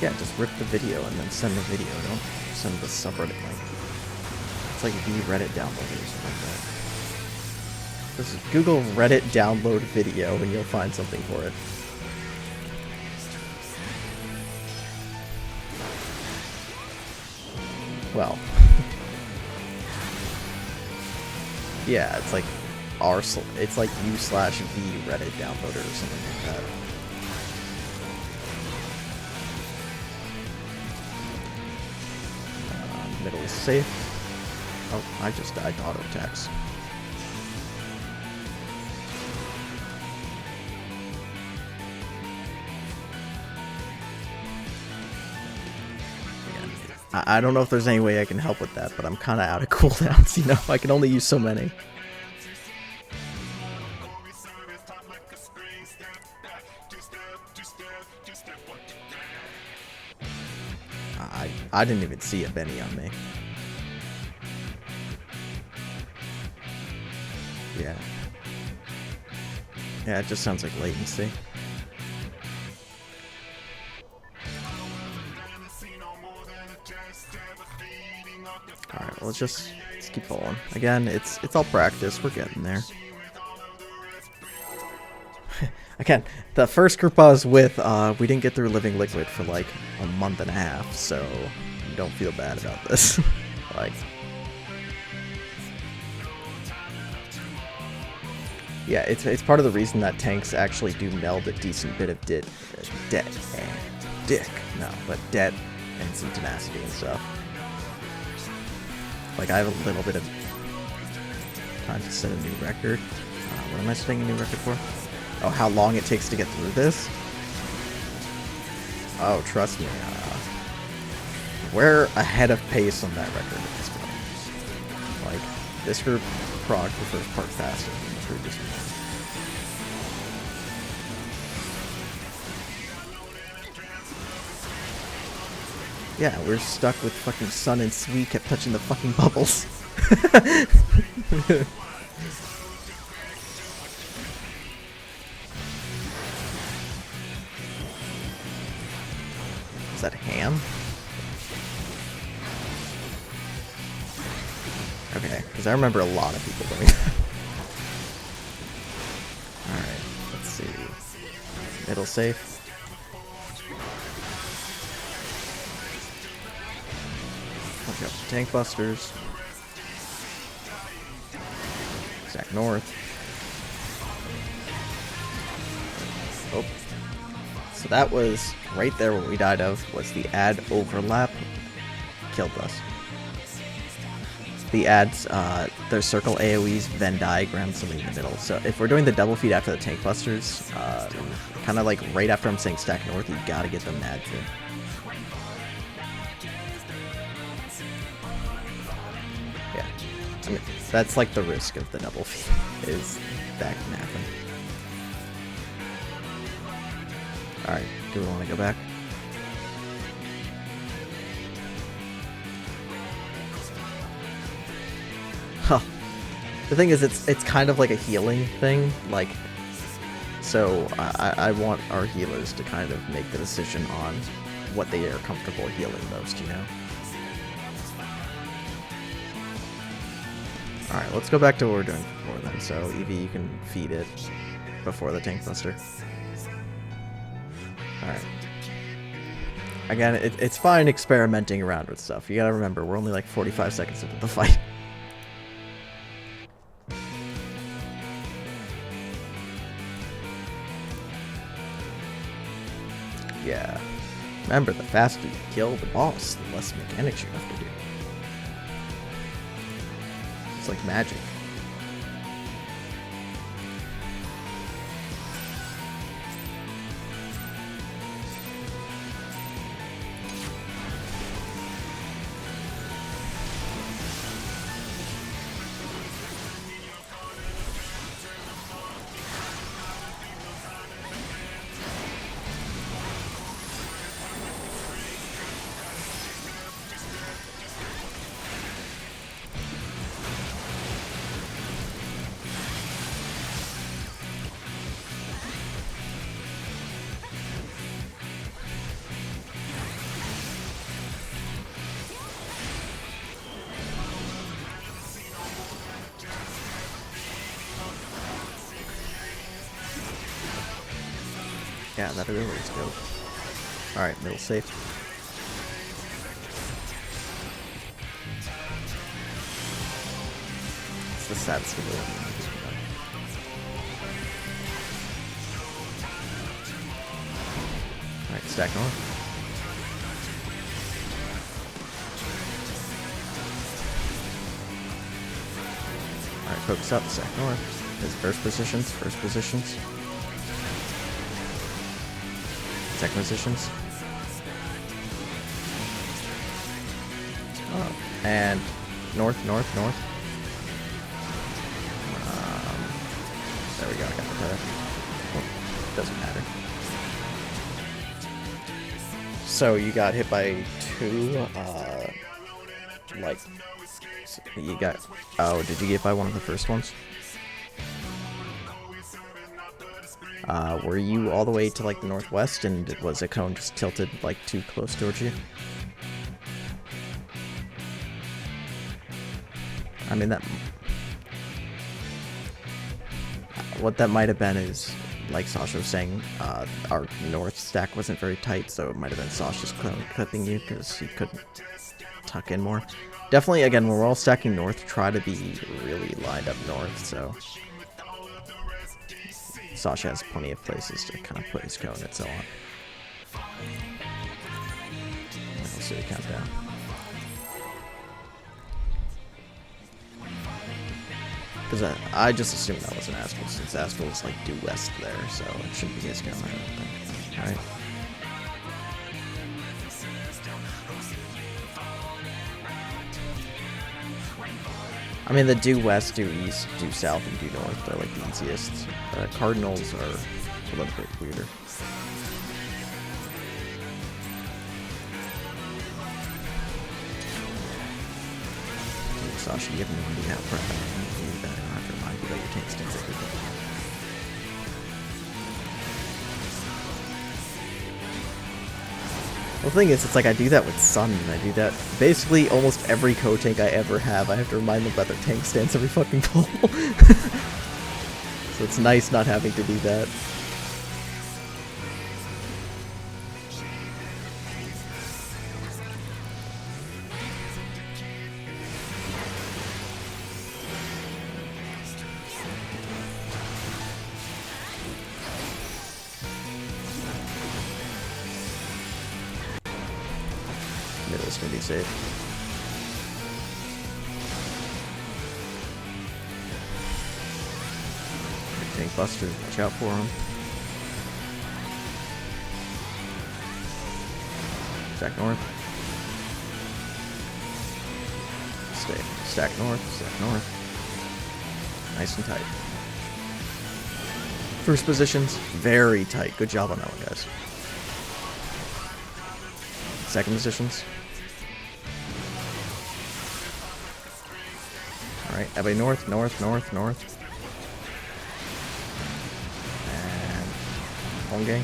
Yeah, just rip the video and then send the video. Don't send the subreddit link. It's like the Reddit download or something like that. Just Google Reddit download video and you'll find something for it. Well. Yeah, it's like it's like u/v Reddit downloader or something like that. Middle is safe. Oh, I just died to auto attacks. I don't know if there's any way I can help with that, but I'm kind of out of cooldowns, you know? I can only use so many. I didn't even see a Benny on me. Yeah. Yeah, it just sounds like latency. Alright, well, let's keep going. Again, it's all practice. We're getting there. Again, the first group I was with, we didn't get through Living Liquid for like a month and a half, so don't feel bad about this. Like, yeah, it's part of the reason that tanks actually do meld a decent bit of debt and some tenacity and stuff. Like, I have a little bit of time to set a new record. What am I setting a new record for? Oh, how long it takes to get through this? Oh, trust me. We're ahead of pace on that record at this point. Like, this group progged the first part faster than the previous one. Yeah, we're stuck with fucking Sun and Sweet kept touching the fucking bubbles. Is that ham? Okay, because I remember a lot of people doing that. Alright, let's see. Middle safe. Watch out for tank busters. Stack north. Oh. So that was right there what we died of, was the ad overlap. Killed us. The ads, there's circle AoEs, Venn diagram, something in the middle. So if we're doing the double feed after the tank busters, kind of like right after I'm saying stack north, you gotta get them ads in. Yeah. I mean, that's like the risk of the double feed, is that can happen. Alright, do we want to go back? Huh. The thing is, it's kind of like a healing thing, like, so I want our healers to kind of make the decision on what they are comfortable healing most, you know? Alright, let's go back to what we're doing before then. So, Eevee, you can feed it before the Tank Buster. Alright. Again, it's fine experimenting around with stuff. You gotta remember, we're only like 45 seconds into the fight. Yeah. Remember, the faster you kill the boss, the less mechanics you have to do. It's like magic. Yeah, that really is dope. Alright, middle safe. It's the saddest of it. Alright, stack north. Alright, focus up, stack north. His first positions, second positions. Oh, and north. There we go, I got the better. Oh, doesn't matter. So you got hit by two, like, you got, oh, did you get by one of the first ones? Were you all the way to, like, the northwest, and was a cone just tilted, like, too close towards you? I mean, that... What that might have been is, like Sasha was saying, our north stack wasn't very tight, so it might have been Sasha's cone clipping you, because he couldn't tuck in more. Definitely, again, when we're all stacking north, try to be really lined up north, so... Sasha has plenty of places to kind of put his cone and so on. Let's see the countdown. Because I just assumed that was an Astral, since Astral is like due west there, so it shouldn't be his cone, I don't think. Alright. I mean, the due west, due east, due south, and due north are like the easiest. Cardinals are a little bit weirder. Sasha, you have no idea how prep I need that. I don't have to remind you about your tank stance everything. Well, the thing is, it's like I do that with Sun, and I do that basically almost every co-tank I ever have. I have to remind them about their tank stance every fucking pull. So it's nice not having to do that. Middle's gonna be safe. Tank busters, watch out for them. Stack north. Stay stack north, stack north. Nice and tight. First positions, very tight. Good job on that one, guys. Second positions. Alright, everybody north, north, north, north. And home game.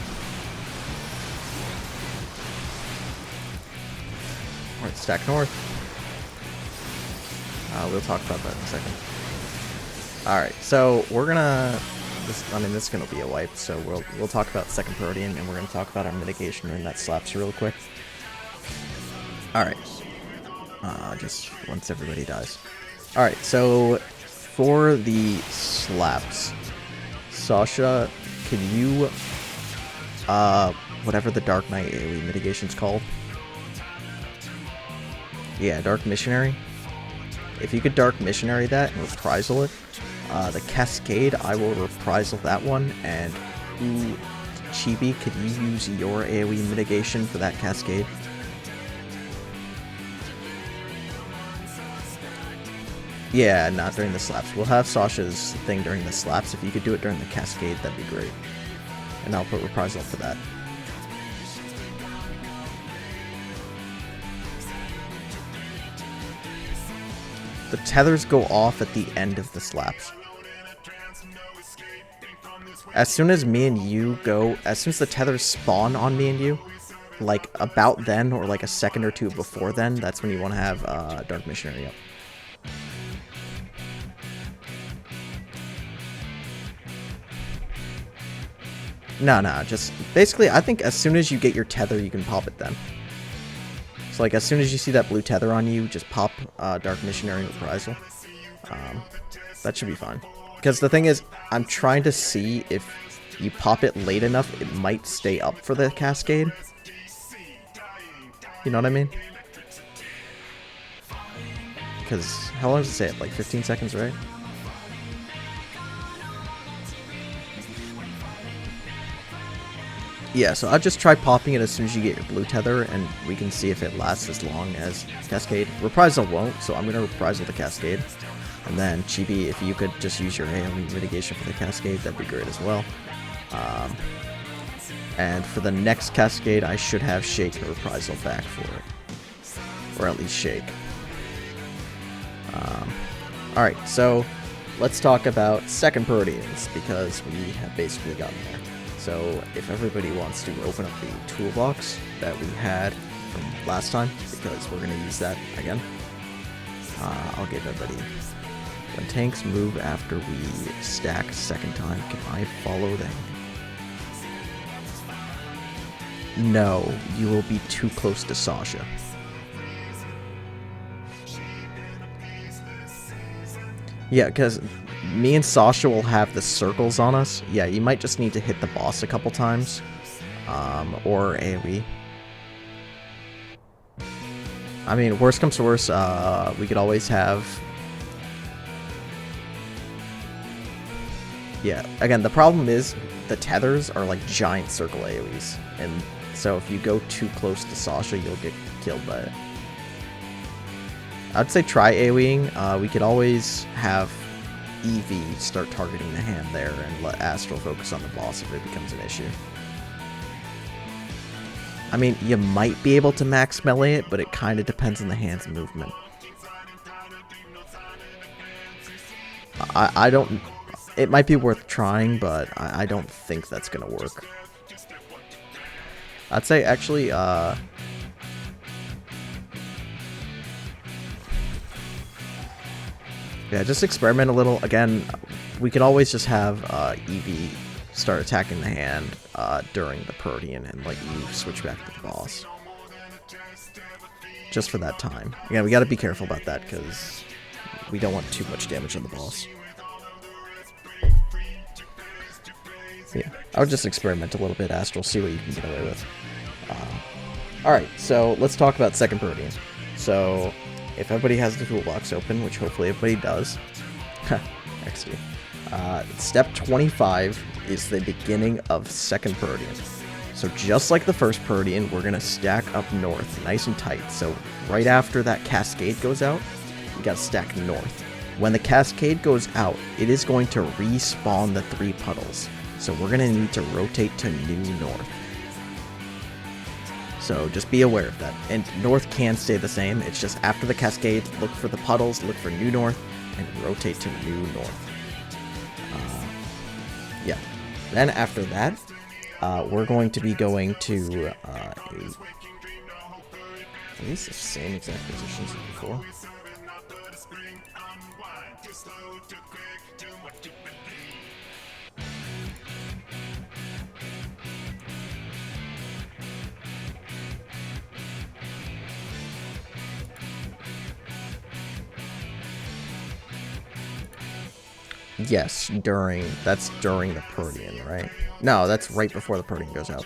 Alright, stack north. We'll talk about that in a second. Alright, so we're gonna... this is gonna be a wipe, so we'll talk about second Protean, and we're gonna talk about our mitigation and that slaps real quick. Alright. Just once everybody dies. Alright, so for the slaps, Sasha, can you whatever the Dark Knight AoE mitigation's called? Yeah, Dark Missionary. If you could Dark Missionary that and reprisal it, the Cascade, I will reprisal that one, and ooh, Chibi, could you use your AoE mitigation for that Cascade? Yeah, not during the slaps. We'll have Sasha's thing during the slaps. If you could do it during the Cascade, that'd be great. And I'll put reprisal for that. The tethers go off at the end of the slaps. As soon as me and you go, as soon as the tethers spawn on me and you, like about then or like a second or two before then, that's when you want to have Dark Missionary up. No, just basically I think as soon as you get your tether you can pop it then. So like as soon as you see that blue tether on you, just pop Dark Missionary reprisal. That should be fine. Because the thing is, I'm trying to see if you pop it late enough, it might stay up for the Cascade. You know what I mean? Because how long does it say it? Like 15 seconds, right? Yeah, so I'll just try popping it as soon as you get your blue tether, and we can see if it lasts as long as Cascade. Reprisal won't, so I'm going to reprisal the Cascade. And then, Chibi, if you could just use your AoE mitigation for the Cascade, that'd be great as well. And for the next Cascade, I should have Shake the reprisal back for it. Or at least Shake. Alright, so let's talk about second Proteans, because we have basically gotten there. So if everybody wants to open up the toolbox that we had from last time, because we're going to use that again, I'll give everybody... When tanks move after we stack second time, can I follow them? No, you will be too close to Sasha. Yeah, because me and Sasha will have the circles on us. Yeah, you might just need to hit the boss a couple times. Or AoE. I mean, worst comes to worst, we could always have... Yeah, again, the problem is the tethers are like giant circle AoEs, and so if you go too close to Sasha, you'll get killed by it. I'd say try AoEing. We could always have Eevee start targeting the hand there and let Astral focus on the boss if it becomes an issue. I mean, you might be able to max melee it, but it kind of depends on the hand's movement. I don't... It might be worth trying, but I don't think that's gonna work. I'd say, actually, yeah, just experiment a little. Again, we could always just have Eevee start attacking the hand during the Protean and let you switch back to the boss. Just for that time. Again, we gotta be careful about that, because we don't want too much damage on the boss. Yeah, I would just experiment a little bit, Astral, see what you can get away with. Alright, so let's talk about second Protean. So, if everybody has the toolbox open, which hopefully everybody does, XD. Step 25 is the beginning of second Protean. So just like the first Protean, we're going to stack up north, nice and tight. So right after that Cascade goes out, You gotta stack north. When the cascade goes out, it is going to respawn the 3 puddles. So we're gonna need to rotate to new north. So just be aware of that. And north can stay the same. It's just after the cascade, look for the puddles, look for new north, and rotate to new north. Yeah. Then after that, we're going to be going to at least the same exact positions as before. Yes, that's during the Protean, right? No, that's right before the Protean goes out.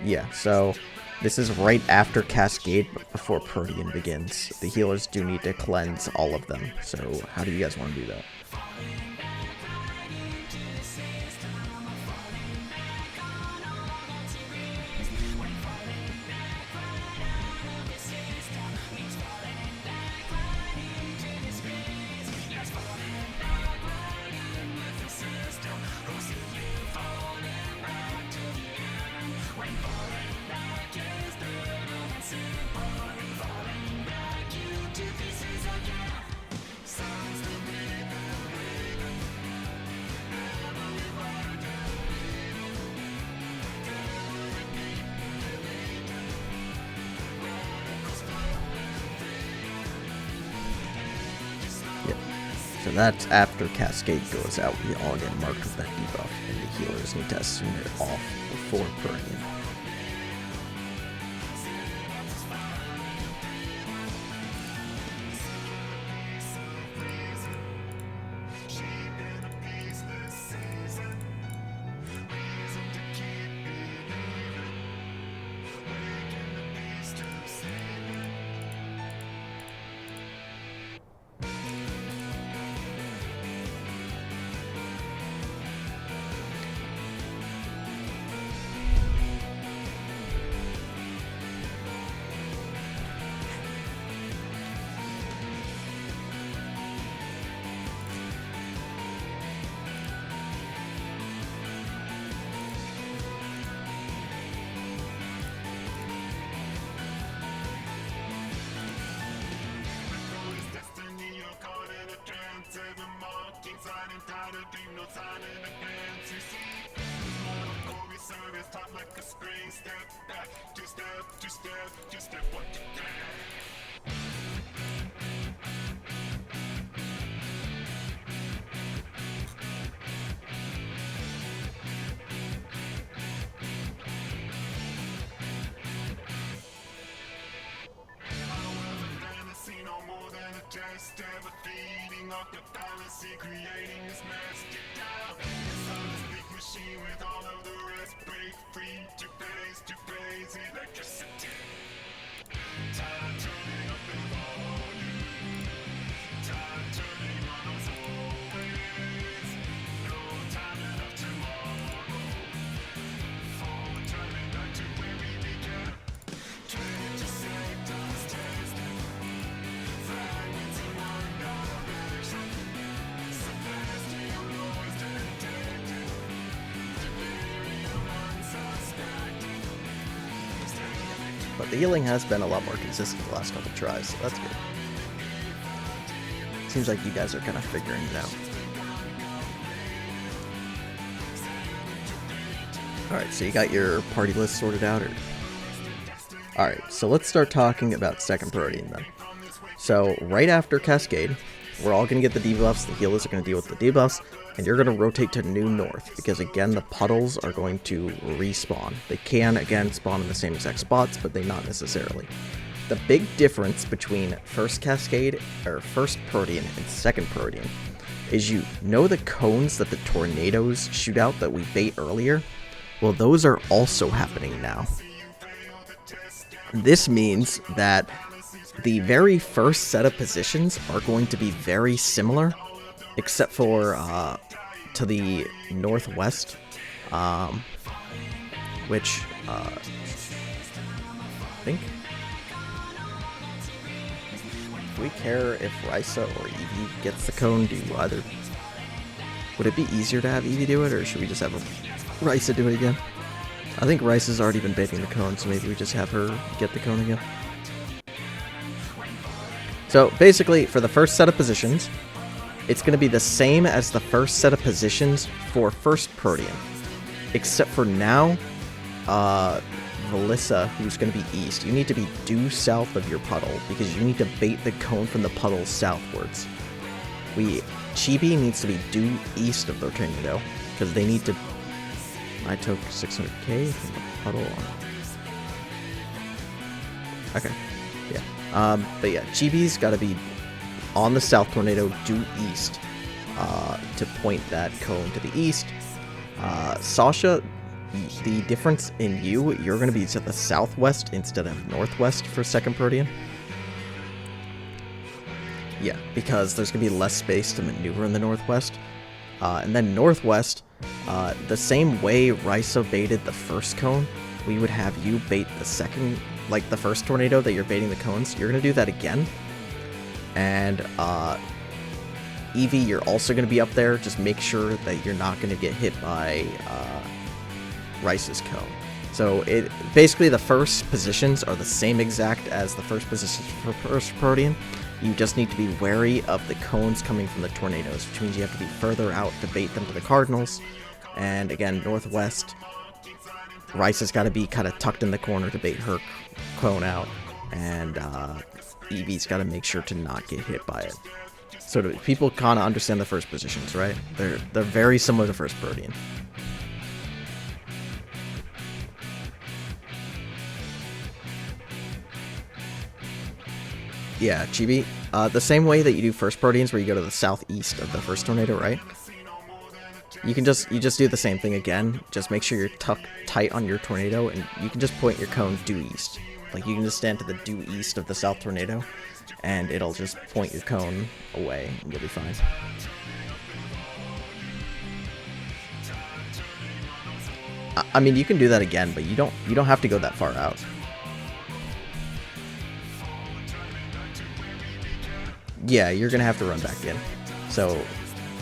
Yeah, so this is right after Cascade, but before Protean begins. The healers do need to cleanse all of them, so how do you guys want to do that? So that's after Cascade goes out, we all get marked with that debuff, and the healers need to assume it off before Protean. But the healing has been a lot more consistent the last couple tries, so that's good. Seems like you guys are kind of figuring it out. Alright, so you got your party list sorted out? Alright, so let's start talking about second Protean then. So, right after Cascade, we're all going to get the debuffs, the healers are going to deal with the debuffs, and you're going to rotate to New North, because again, the puddles are going to respawn. They can, again, spawn in the same exact spots, but they not necessarily. The big difference between first Cascade, or first Protean, and second Protean, is you know the cones that the tornadoes shoot out that we bait earlier? Well, those are also happening now. This means that the very first set of positions are going to be very similar, except for to the northwest, which I think we care if Risa or Eevee gets the cone? Would it be easier to have Eevee do it, or should we just have Risa do it again? I think Risa's already been baiting the cone, so maybe we just have her get the cone again. So basically, for the first set of positions, it's going to be the same as the first set of positions for first Protean. Except for now, Melissa, who's going to be east, you need to be due south of your puddle, because you need to bait the cone from the puddle southwards. Chibi needs to be due east of the tornado, because they need to... I took 600k from the puddle. Okay, yeah. But yeah, Chibi's got to be on the south tornado due east to point that cone to the east. Sasha, the difference in you're going to be to the southwest instead of northwest for second Protean. Yeah, because there's going to be less space to maneuver in the northwest. And then northwest, the same way Risa baited the first cone, we would have you bait the second, like the first tornado that you're baiting the cones. You're going to do that again. And Eevee, you're also going to be up there. Just make sure that you're not going to get hit by Rice's cone. So basically the first positions are the same exact as the first positions for first Protean. You just need to be wary of the cones coming from the tornadoes, which means you have to be further out to bait them to the cardinals. And again, northwest, Rice's got to be kind of tucked in the corner to bait her cone out, and Eevee's got to make sure to not get hit by it. So people kind of understand the first positions, right? They're very similar to first Protean. Yeah, Chibi. The same way that you do first Proteans, where you go to the southeast of the first tornado, right? You just do the same thing again. Just make sure you're tucked tight on your tornado, and you can just point your cone due east. Like, you can just stand to the due east of the south tornado, and it'll just point your cone away, and you'll be fine. I mean, you can do that again, but you don't have to go that far out. Yeah, you're gonna have to run back in. So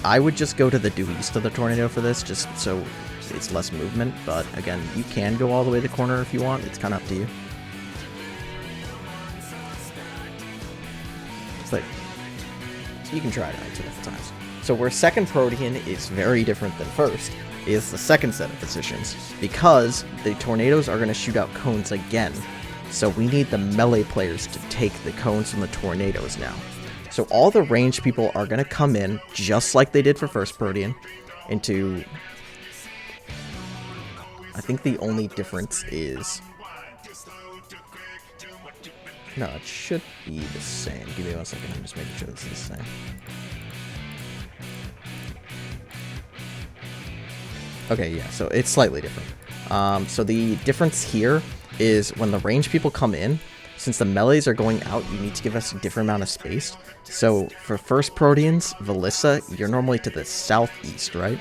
I would just go to the due east of the tornado for this, just so it's less movement. But again, you can go all the way to the corner if you want. It's kind of up to you. But you can try it out 2 different times. So where second Protean is very different than first is the second set of positions, because the tornadoes are going to shoot out cones again. So we need the melee players to take the cones from the tornadoes now. So all the ranged people are going to come in, just like they did for first Protean, into... I think the only difference is... No, it should be the same. Give me 1 second, I'm just making sure this is the same. Okay, yeah, so it's slightly different. So the difference here is when the ranged people come in, since the melees are going out, you need to give us a different amount of space. So for first Proteans, Velissa, you're normally to the southeast, right?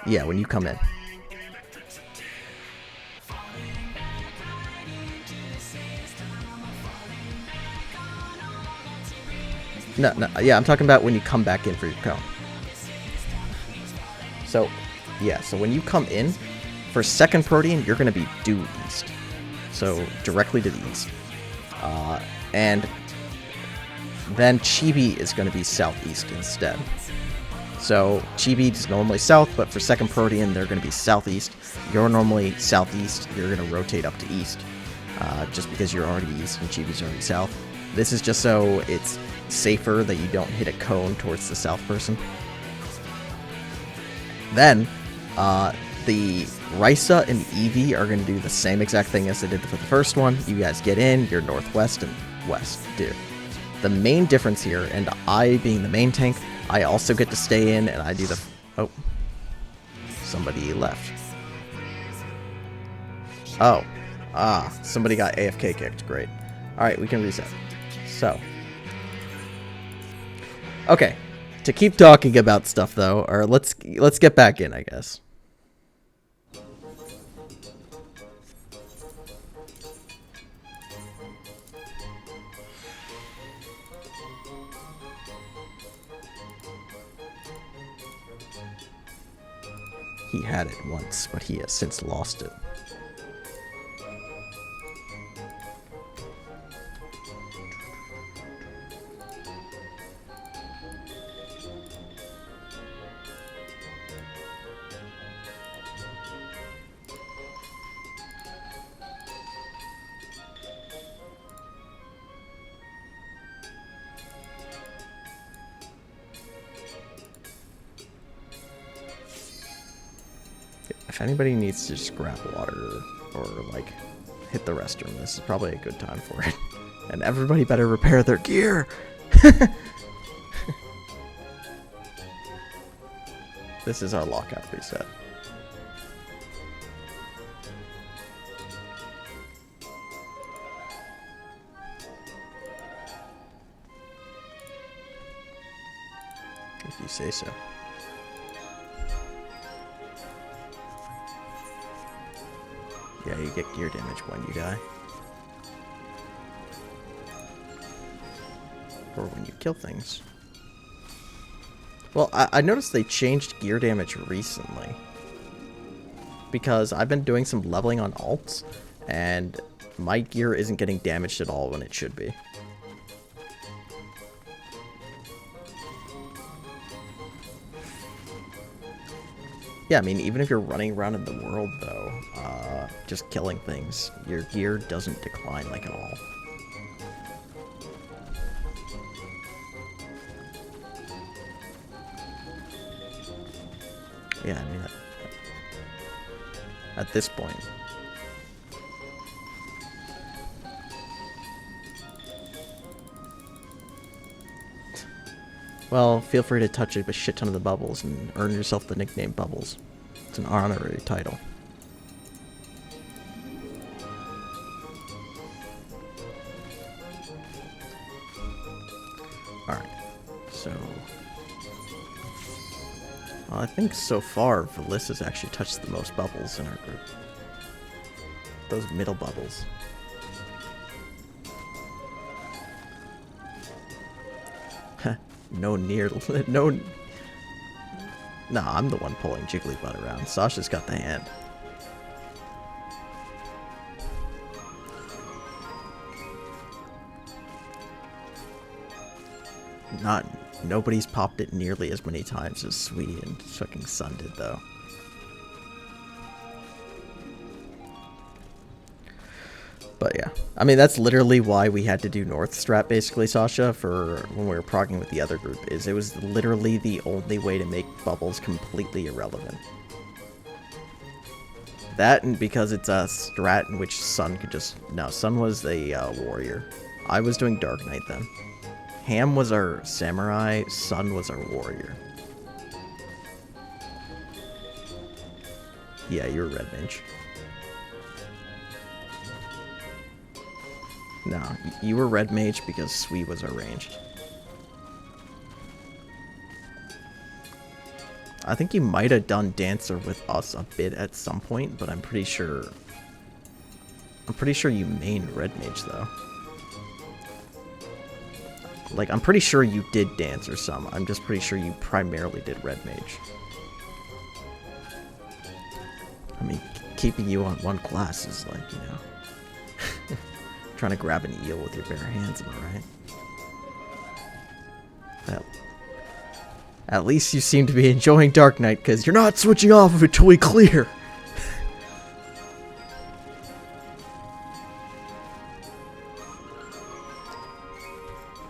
Yeah, when you come in. No, yeah, I'm talking about when you come back in for your cone. So, yeah, so when you come in, for second Protean, you're going to be due east. So, directly to the east. And then Chibi is going to be southeast instead. So, Chibi is normally south, but for second Protean, they're going to be southeast. You're normally southeast, you're going to rotate up to east. Just because you're already east and Chibi's already south. This is just so it's safer that you don't hit a cone towards the south person. Then, the Risa and Eevee are going to do the same exact thing as they did for the first one. You guys get in, you're northwest and west, dude. The main difference here, and I being the main tank, I also get to stay in and I do the... Oh. Somebody left. Oh. Somebody got AFK kicked. Great. Alright, we can reset. So. Okay. To keep talking about stuff, though, or let's get back in, I guess. He had it once, but he has since lost it. If anybody needs to just grab water or like hit the restroom, this is probably a good time for it. And everybody better repair their gear. This is our lockout reset. If you say so. Yeah, you get gear damage when you die. Or when you kill things. Well, I noticed they changed gear damage recently. Because I've been doing some leveling on alts, and my gear isn't getting damaged at all when it should be. Yeah, I mean, even if you're running around in the world, though, just killing things, your gear doesn't decline, like, at all. Yeah, I mean, at this point. Well, feel free to touch a shit ton of the bubbles and earn yourself the nickname Bubbles. It's an honorary title. Alright, so... Well, I think so far, Velissa's actually touched the most bubbles in our group. Those middle bubbles. No. Nah, I'm the one pulling Jigglypuff around. Sasha's got the hand. Nobody's popped it nearly as many times as Sweetie and fucking Sun did, though. But yeah, I mean, that's literally why we had to do North Strat, basically, Sasha, for when we were progging with the other group, is it was literally the only way to make bubbles completely irrelevant. That, and because it's a strat in which Sun could just... No, Sun was a warrior. I was doing Dark Knight then. Ham was our samurai, Sun was our warrior. Yeah, you're red mage. No, you were red mage because Sweet was our ranged. I think you might have done Dancer with us a bit at some point, but I'm pretty sure you mained red mage though. Like, I'm pretty sure you did Dancer some. I'm just pretty sure you primarily did red mage. I mean, keeping you on one class is like, you know... Trying to grab an eel with your bare hands, am I right? Well, at least you seem to be enjoying Dark Knight, because you're not switching off of it till we clear.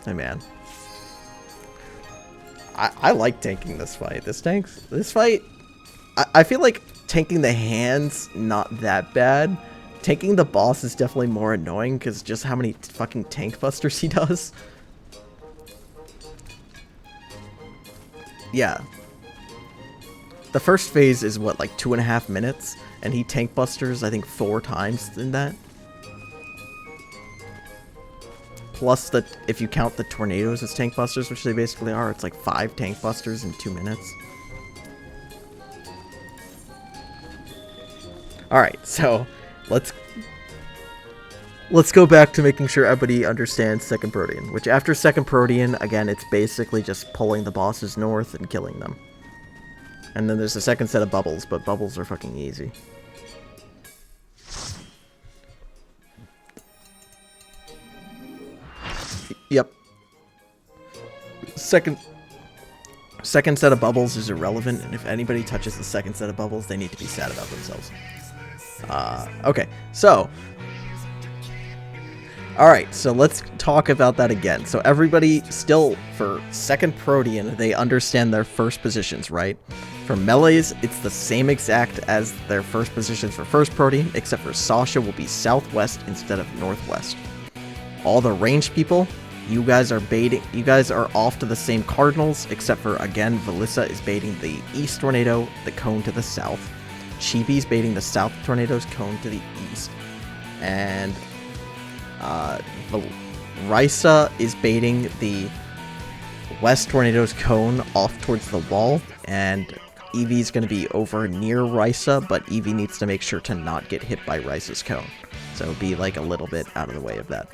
Hey man, I like tanking this fight. This fight, I feel like tanking the hands not that bad. Taking the boss is definitely more annoying because just how many fucking tank busters he does. Yeah. The first phase is what, like 2.5 minutes? And he tank busters, I think, 4 times in that. Plus, if you count the tornadoes as tank busters, which they basically are, it's like 5 tank busters in 2 minutes. Alright, so... Let's go back to making sure everybody understands Second Protean, which after Second Protean, again, it's basically just pulling the bosses north and killing them. And then there's a second set of bubbles, but bubbles are fucking easy. Yep. Second set of bubbles is irrelevant, and if anybody touches the second set of bubbles, they need to be sad about themselves. Okay, so... Alright, so let's talk about that again. So everybody still, for second Protean, they understand their first positions, right? For melees, it's the same exact as their first positions for first Protean, except for Sasha will be southwest instead of northwest. All the ranged people, you guys are off to the same cardinals, except for, again, Velissa is baiting the east tornado, the cone to the south. Chibi's baiting the south tornado's cone to the east. And Risa is baiting the west tornado's cone off towards the wall, and Eevee's going to be over near Risa, but Eevee needs to make sure to not get hit by Risa's cone. So be like a little bit out of the way of that.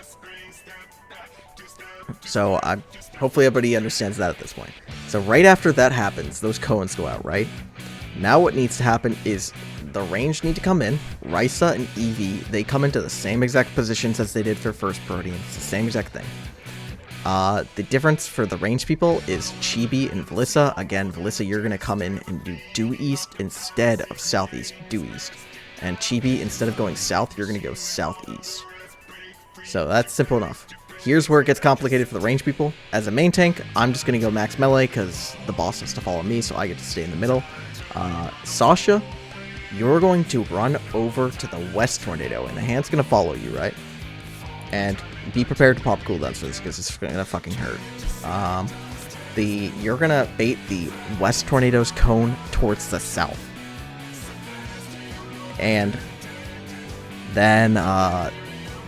So hopefully everybody understands that at this point. So right after that happens, those cones go out, right? Now what needs to happen is the range need to come in. Risa and Eevee, they come into the same exact positions as they did for first Protean. It's the same exact thing. The difference for the range people is Chibi and Velissa. Again, Velissa, you're going to come in and do due east instead of southeast, due east. And Chibi, instead of going south, you're going to go southeast. So that's simple enough. Here's where it gets complicated for the range people. As a main tank, I'm just going to go max melee because the boss has to follow me, so I get to stay in the middle. Sasha, you're going to run over to the west tornado, and the hand's going to follow you, right? And be prepared to pop cooldowns for this, because it's going to fucking hurt. You're going to bait the west tornado's cone towards the south. And then,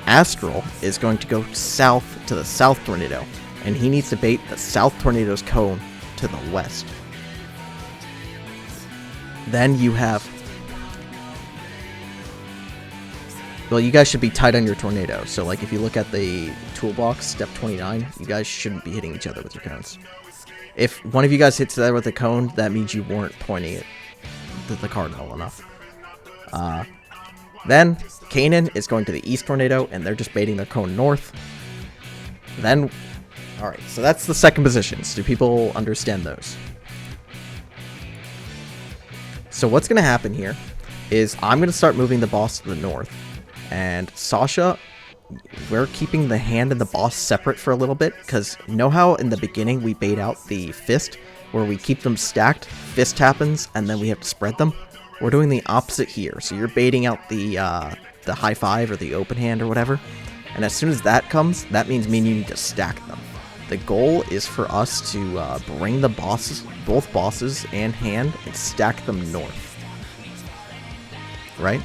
Astral is going to go south to the south tornado, and he needs to bait the south tornado's cone to the west. Then you have... Well, you guys should be tight on your tornado, so like if you look at the toolbox, step 29, you guys shouldn't be hitting each other with your cones. If one of you guys hits that with a cone, that means you weren't pointing it to the cardinal enough. Then, Kanan is going to the east tornado, and they're just baiting their cone north. Then, alright, so that's the second positions. Do people understand those? So what's going to happen here is I'm going to start moving the boss to the north. And Sasha, we're keeping the hand and the boss separate for a little bit, because know how in the beginning we bait out the fist, where we keep them stacked, fist happens, and then we have to spread them? We're doing the opposite here. So you're baiting out the high five or the open hand or whatever. And as soon as that comes, that means me and you need to stack them. The goal is for us to bring the bosses, both bosses and hand, and stack them north. Right?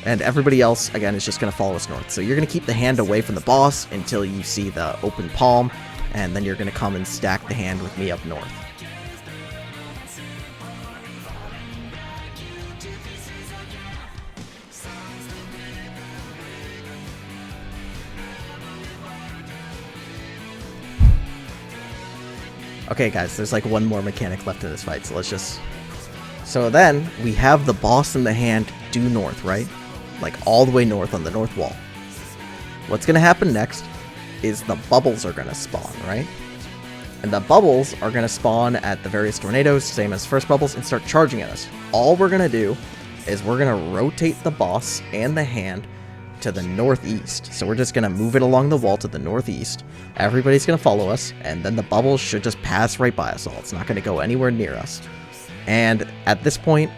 And everybody else, again, is just going to follow us north. So you're going to keep the hand away from the boss until you see the open palm. And then you're going to come and stack the hand with me up north. Okay, guys, there's like one more mechanic left in this fight, so let's just... So then, we have the boss in the hand due north, right? Like, all the way north on the north wall. What's going to happen next is the bubbles are going to spawn, right? And the bubbles are going to spawn at the various tornadoes, same as first bubbles, and start charging at us. All we're going to do is we're going to rotate the boss and the hand to the northeast. So we're just going to move it along the wall to the northeast. Everybody's going to follow us, and then the bubbles should just pass right by us all. It's not going to go anywhere near us. And at this point,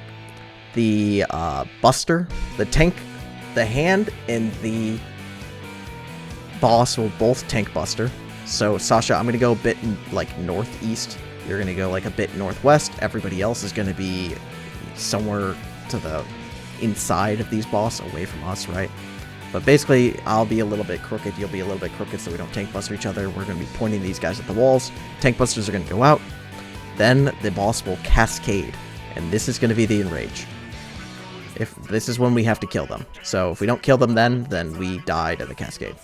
the Buster, the tank, the hand, and the boss will both tank Buster. So Sasha, I'm going to go a bit like northeast. You're going to go like a bit northwest. Everybody else is going to be somewhere to the inside of these boss, away from us, right? But basically, I'll be a little bit crooked, you'll be a little bit crooked, so we don't tank buster each other. We're going to be pointing these guys at the walls. Tank busters are going to go out. Then the boss will cascade, and this is going to be the enrage. This is when we have to kill them. So if we don't kill them then we die to the cascade.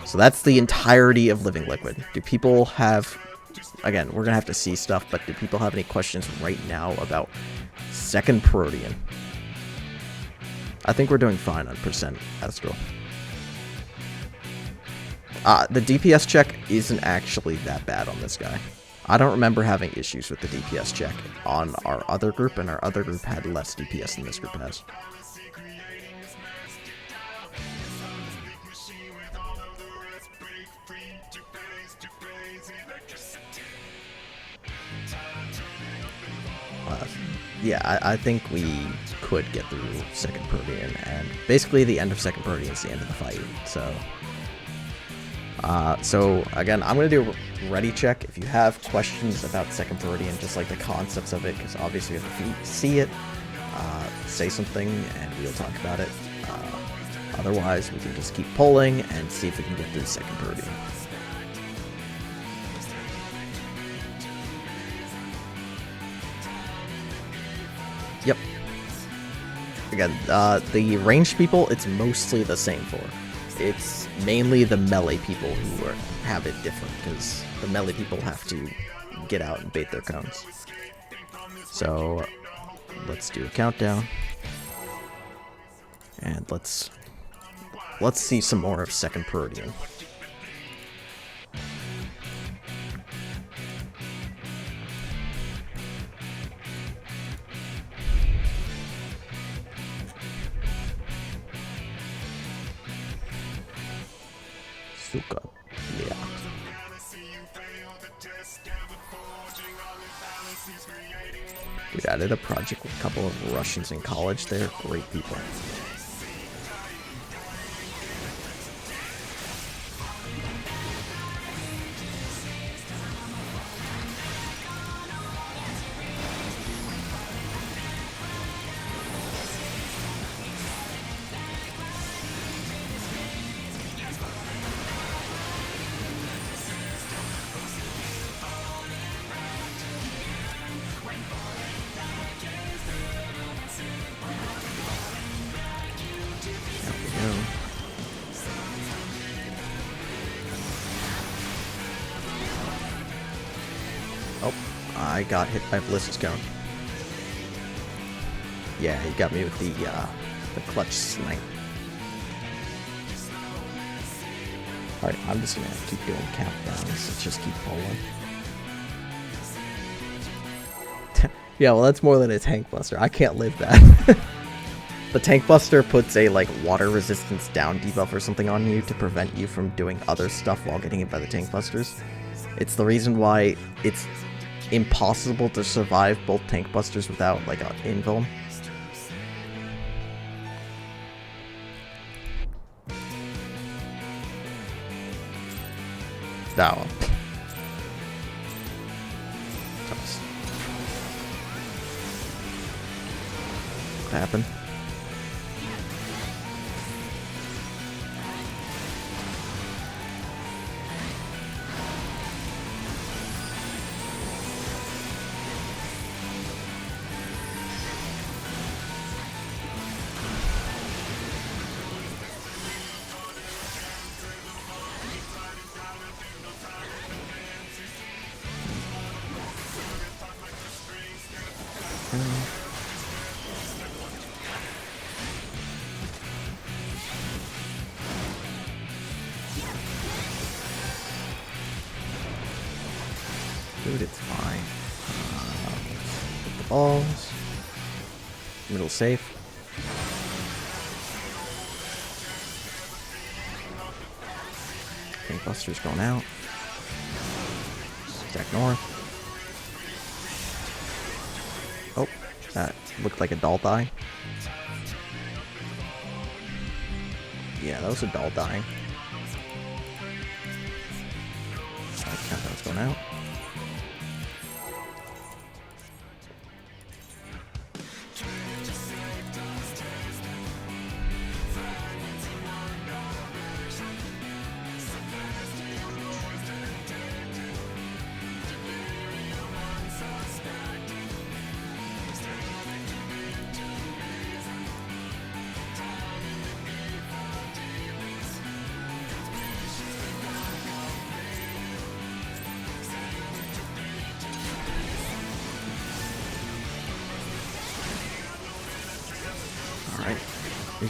So that's the entirety of Living Liquid. Do people have again, we're gonna have to see stuff, but do people have any questions right now about second Protean? I think we're doing fine on percent Astral. The DPS check isn't actually that bad on this guy. I don't remember having issues with the DPS check on our other group, and our other group had less DPS than this group has. Yeah, I think we could get through second Protean, and basically the end of second Protean is the end of the fight, so... So again, I'm going to do a ready check. If you have questions about second Protean, just like the concepts of it, because obviously if you see it, say something and we'll talk about it. Otherwise, we can just keep polling and see if we can get through second Protean. Yep. Again, the ranged people, it's mostly the same for. It's mainly the melee people who have it different, because the melee people have to get out and bait their cones. So, let's do a countdown. And let's see some more of second Protean. Suka. Yeah. Dude, I did a project with a couple of Russians in college. They're great people. Oh, I got hit by Bliss's cone. Yeah, he got me with the clutch snipe. Alright, I'm just gonna keep doing countdowns. Let's just keep pulling. Yeah, well, that's more than a tank buster. I can't live that. The tank buster puts a like water resistance down debuff or something on you to prevent you from doing other stuff while getting hit by the tank busters. It's the reason why it's impossible to survive both tank busters without like an invuln. That one. What happened? Dude, it's fine. Get the balls. Middle safe. Tank buster's going out. Stack north. Oh, that looked like a doll die. Yeah, that was a doll dying. Countdown's going out.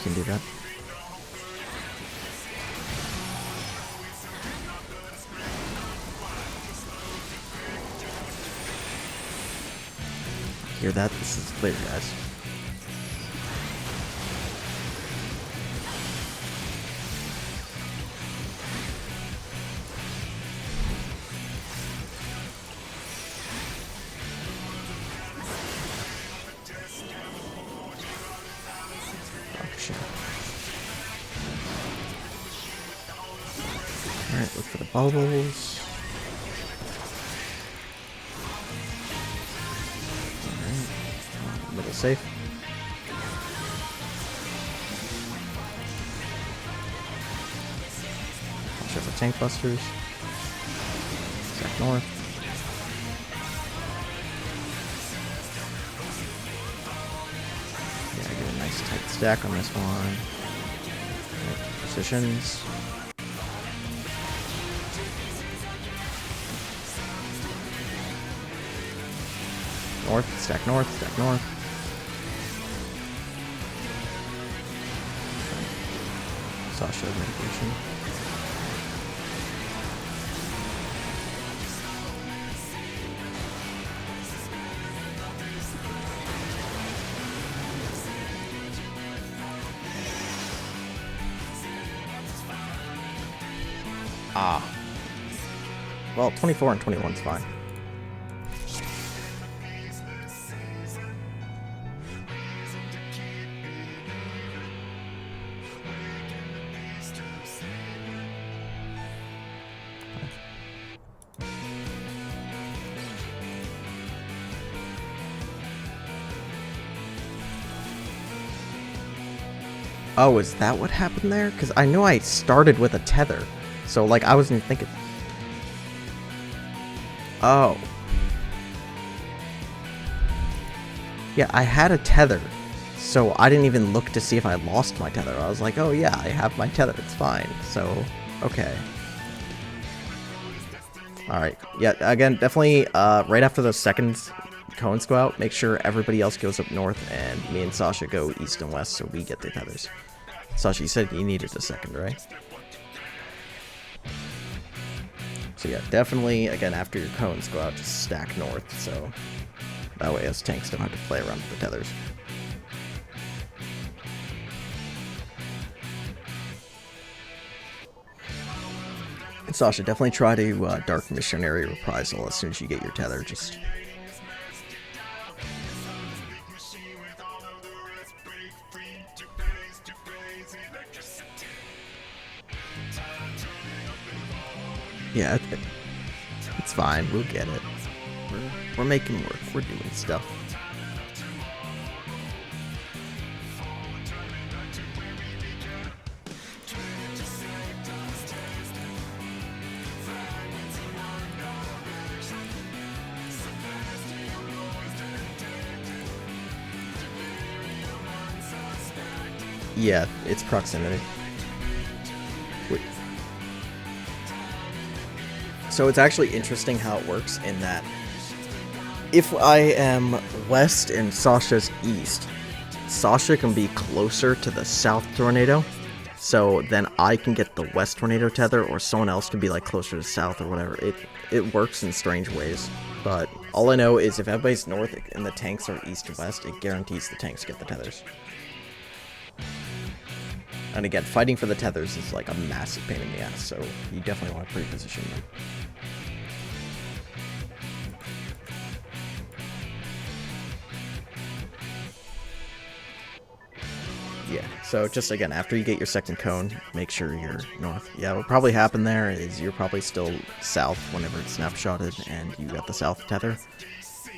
can do that. Hear that? This is clear, guys. Alright, look for the bubbles. Alright, middle safe. Watch out for tank busters. Back north. Yeah, get a nice tight stack on this one. Right, positions. North, stack north, stack north. Sasha mitigation. Ah. Well, 24 and 21 is fine. Oh, is that what happened there? Because I know I started with a tether. So, like, I wasn't thinking... Oh. Yeah, I had a tether. So, I didn't even look to see if I lost my tether. I was like, oh yeah, I have my tether. It's fine. So, okay. Alright. Yeah, again, definitely, right after the second cones go out, make sure everybody else goes up north, and me and Sasha go east and west so we get the tethers. Sasha, you said you needed a second, right? So yeah, definitely, again, after your cones go out, just stack north, so that way us tanks don't have to play around with the tethers. And Sasha, definitely try to Dark Missionary Reprisal as soon as you get your tether, just... Yeah, it's fine. We'll get it. We're making work. We're doing stuff. Yeah, it's proximity. So it's actually interesting how it works in that if I am west and Sasha's east, Sasha can be closer to the south tornado, so then I can get the west tornado tether, or someone else can be like closer to south or whatever. It works in strange ways, but all I know is if everybody's north and the tanks are east or west, it guarantees the tanks get the tethers. And again, fighting for the tethers is like a massive pain in the ass, so you definitely want to pre-position them. Yeah, so just again, after you get your second cone, make sure you're north. Yeah, what will probably happen there is you're probably still south whenever it's snapshotted, and you got the south tether.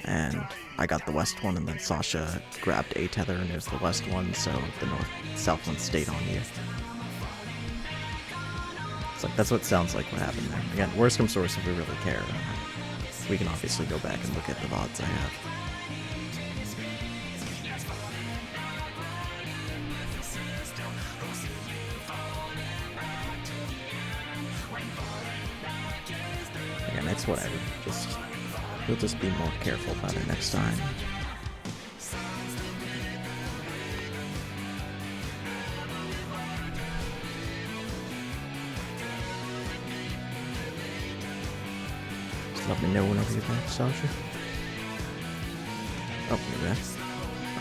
And I got the west one, and then Sasha grabbed a tether, and there's the west one, so the south one stayed on you. It's like, that's what sounds like what happened there. Again, worst comes to worst, if we really care, we can obviously go back and look at the VODs I have. Again, it's whatever, we'll just be more careful about it next time. Let me know whenever you're back, Sasha. Oh, you're back.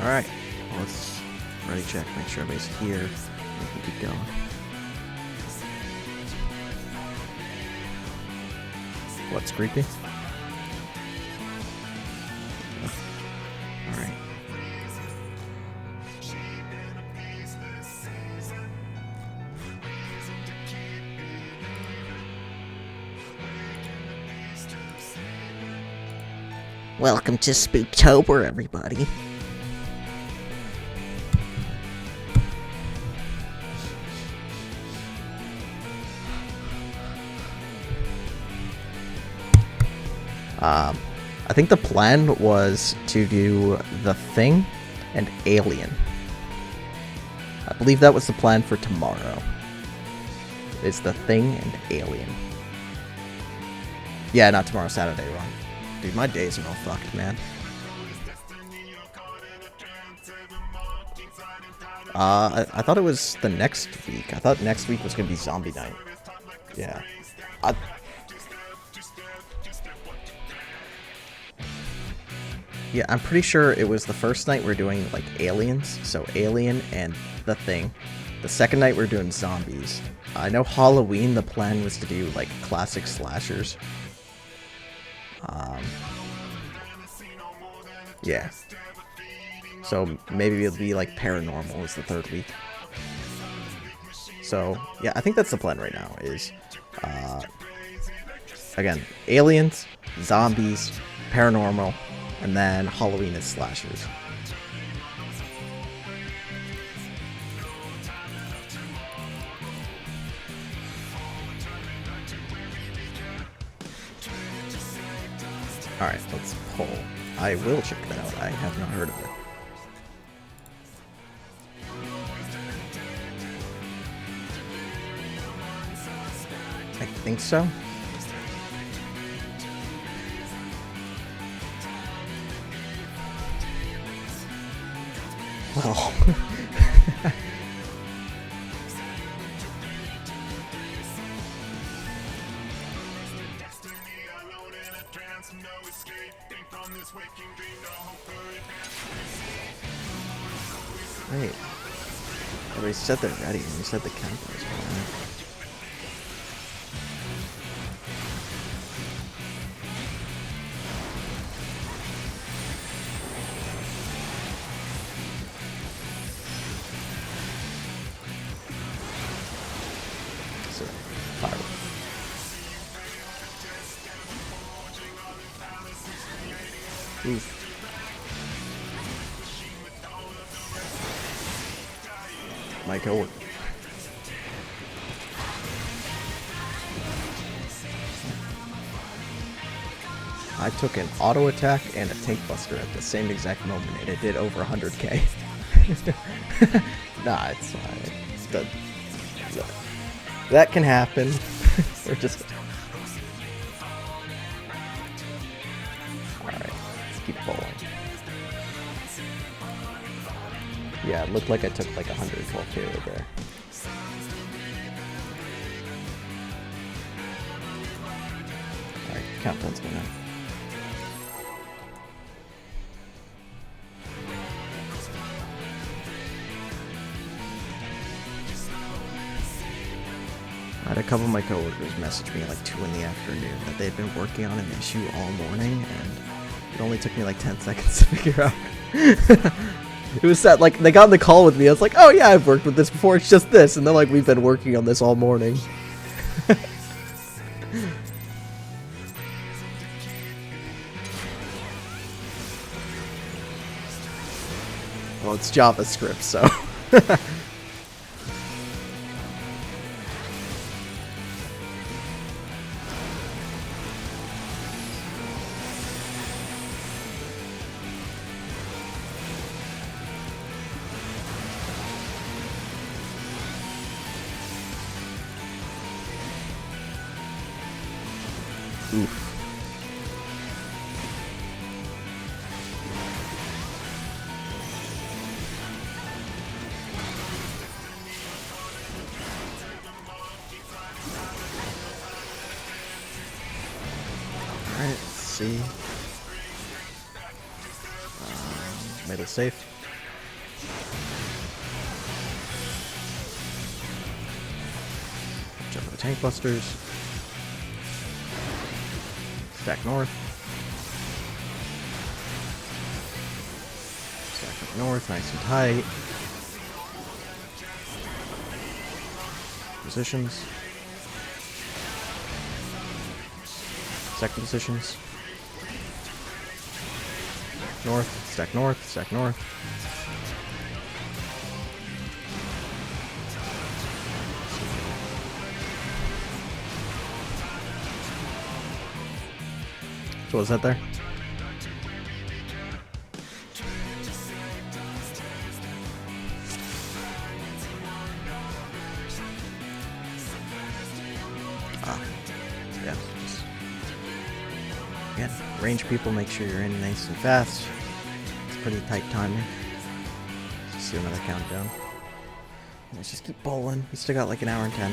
Alright. Well, let's ready check, make sure everybody's here. We can keep going. What's creepy? Alright. Welcome to Spooktober, everybody. I think the plan was to do The Thing and Alien. I believe that was the plan for tomorrow. It's The Thing and Alien. Yeah, not tomorrow, Saturday, wrong. Dude, my days are all fucked, man. I thought it was the next week. I thought next week was gonna be Zombie Night. Yeah. Yeah, I'm pretty sure it was the first night we're doing, like, aliens. So, Alien and The Thing. The second night we're doing zombies. I know Halloween, the plan was to do, like, classic slashers. Yeah. So, maybe it'll be, like, Paranormal is the third week. So, yeah, I think that's the plan right now, is, again, aliens, zombies, Paranormal, and then Halloween is slashers. Alright, let's pull. I will check that out. I have not heard of it. I think so. Well. Wait. Everybody said they're ready, and you said the countdown's going. Oof. My coworker. I took an auto attack and a tank buster at the same exact moment, and it did over 100k. Nah, it's fine. That can happen. We're just... Alright, let's keep bowling. Yeah, it looked like I took like 112k right there. Alright, countdown's going on. I had a couple of my coworkers message me at like 2 in the afternoon that they'd been working on an issue all morning, and it only took me like 10 seconds to figure out. It was that, like, they got on the call with me, I was like, oh yeah, I've worked with this before, it's just this, and they're like, we've been working on this all morning. Well, it's JavaScript, so... Oof. Alright, let's see. Middle safe. Jump the tank busters. Stack north. Stack up north, nice and tight. Positions. Second positions. North, stack north, stack north. So was that there? Yeah. Again, range people, make sure you're in nice and fast. It's pretty tight timing. Let's do another countdown. Let's just keep bowling. We still got like an hour and 10.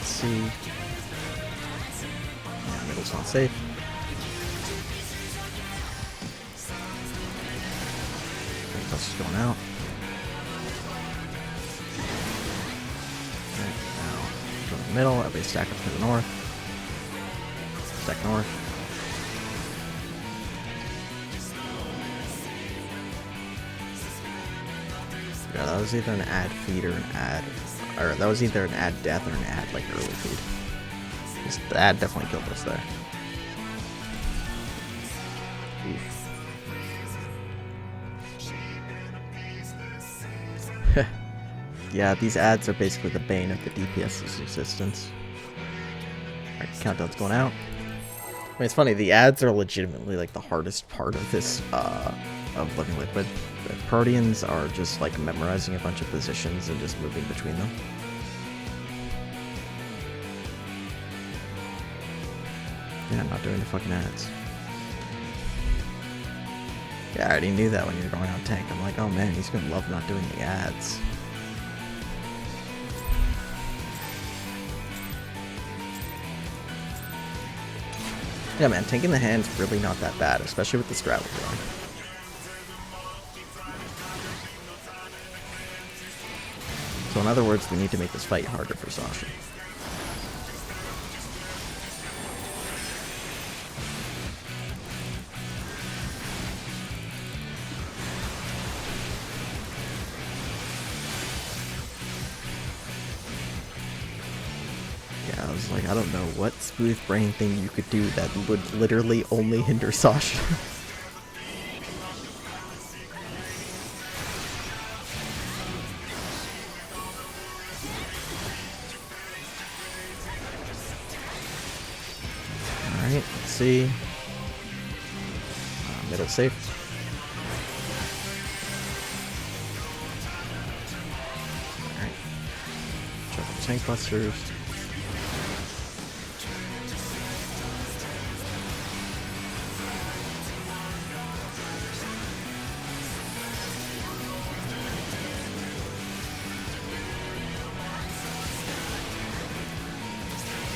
See. Yeah, middle's not safe. That's just going out. Right, now go to the middle, everybody stack up to the north. Stack north. Yeah, that was either an ad feed or an ad. Or that was either an ad death or an ad like early feed. The ad definitely killed us there. Oof. Yeah, these ads are basically the bane of the DPS's existence. Alright, countdown's going out. I mean, it's funny, the ads are legitimately like the hardest part of this, of Living Liquid. The Proteans are just like memorizing a bunch of positions and just moving between them. Yeah, I'm not doing the fucking ads. Yeah, I already knew that when you were going on tank. I'm like, oh man, he's gonna love not doing the ads. Yeah, man, tanking the hand's really not that bad, especially with the straddle going. So in other words, we need to make this fight harder for Sasha. Yeah, I was like, I don't know what smooth brain thing you could do that would literally only hinder Sasha. Alright, let's see. Middle safe. Alright. Check the tank busters.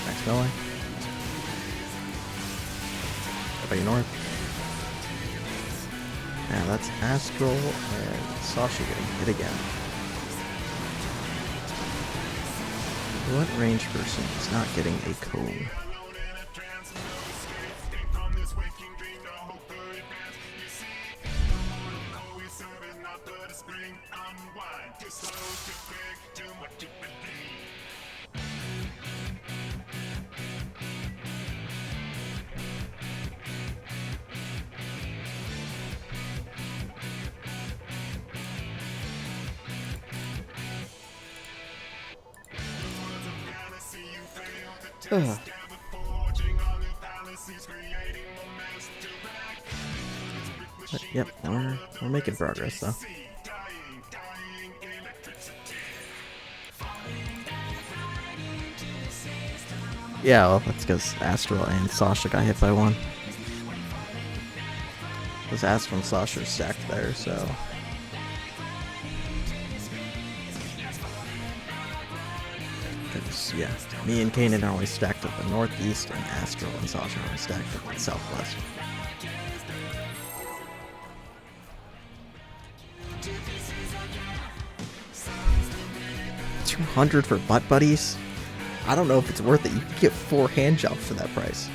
Next melee. Everybody north. Yeah, that's Astral and Sasha getting hit again. What range person is not getting a cone? But, yep, we're making progress though. Yeah, well, that's because Astral and Sasha got hit by one. Because Astral and Sasha are stacked there, so. Because, yeah, me and Kanan are always stacked up in the northeast, and Astral and Sasha are always stacked up in the southwest. $200 for butt buddies? I don't know if it's worth it. You can get 4 hand jobs for that price.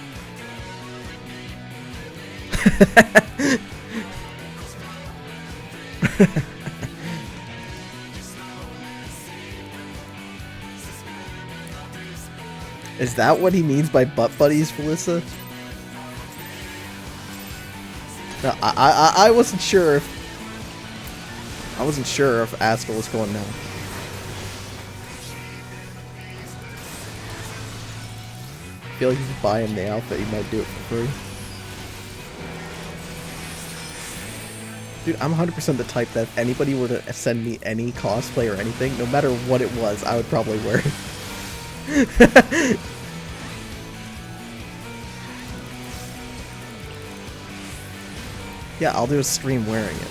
Is that what he means by butt buddies, Felissa? No, I wasn't sure if Astral was going now. I feel like if you buy him the outfit, you might do it for free. Dude, I'm 100% the type that if anybody were to send me any cosplay or anything, no matter what it was, I would probably wear it. Yeah, I'll do a stream wearing it.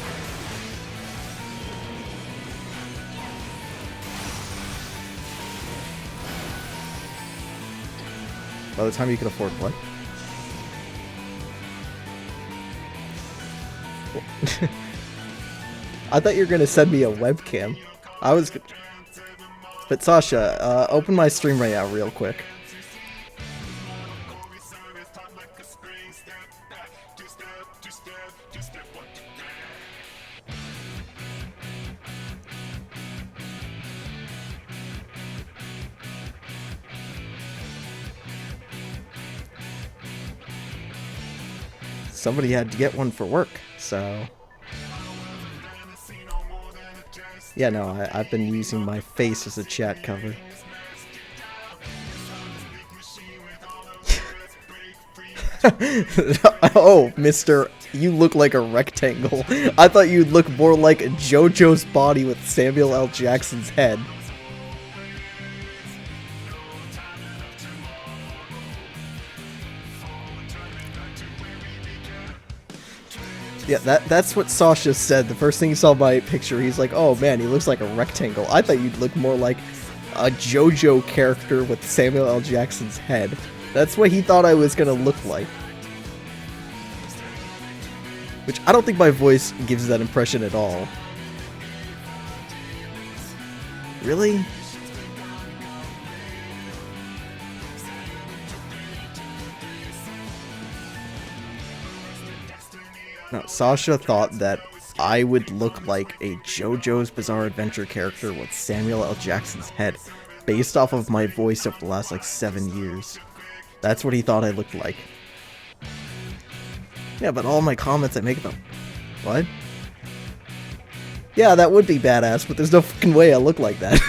By the time you can afford what? I thought you were gonna send me a webcam. I was. But Sasha, open my stream right now, real quick. Somebody had to get one for work, so. Yeah, no, I've been using my face as a chat cover. Oh, mister, you look like a rectangle. I thought you'd look more like JoJo's body with Samuel L. Jackson's head. Yeah, that's what Sasha said. The first thing he saw my picture, he's like, oh man, he looks like a rectangle. I thought you'd look more like a JoJo character with Samuel L. Jackson's head. That's what he thought I was gonna look like. Which I don't think my voice gives that impression at all. Really? No, Sasha thought that I would look like a JoJo's Bizarre Adventure character with Samuel L. Jackson's head, based off of my voice over the last, like, 7 years. That's what he thought I looked like. Yeah, but all my comments I make about... What? Yeah, that would be badass, but there's no fucking way I look like that.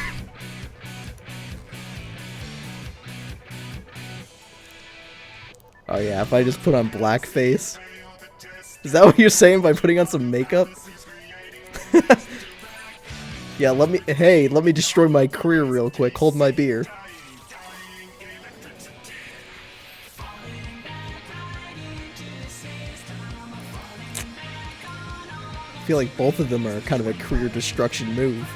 Oh yeah, if I just put on blackface... Is that what you're saying by putting on some makeup? Yeah, let me destroy my career real quick. Hold my beer. I feel like both of them are kind of a career destruction move.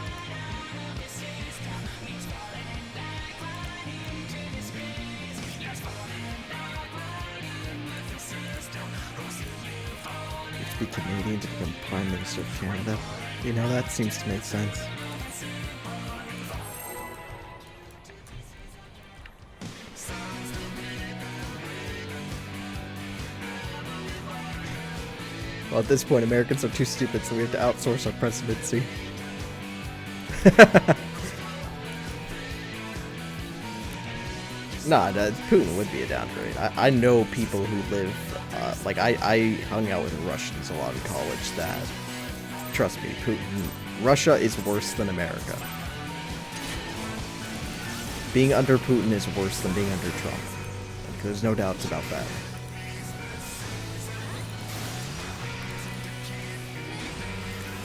be Canadian to become Prime Minister of Canada. You know, that seems to make sense. Well, at this point, Americans are too stupid, so we have to outsource our presidency. Nah, Putin would be a downgrade. I know people who live, like, I hung out with Russians a lot in college that, trust me, Russia is worse than America. Being under Putin is worse than being under Trump. Like, there's no doubts about that.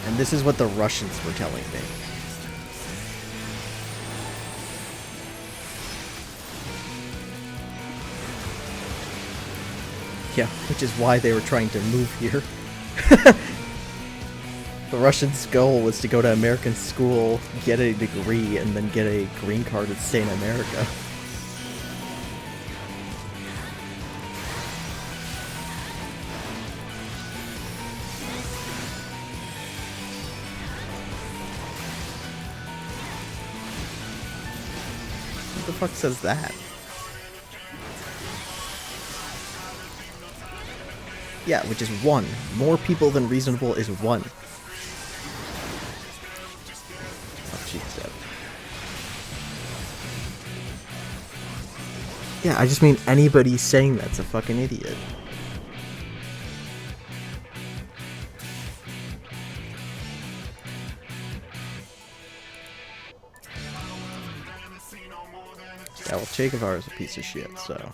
And this is what the Russians were telling me. Yeah, which is why they were trying to move here. The Russians' goal was to go to American school, get a degree, and then get a green card and stay in America. What the fuck says that? Yeah, which is 1. More people than reasonable is 1. Oh, jeez. Yeah, I just mean anybody saying that's a fucking idiot. Yeah, well, Che Guevara is a piece of shit, so...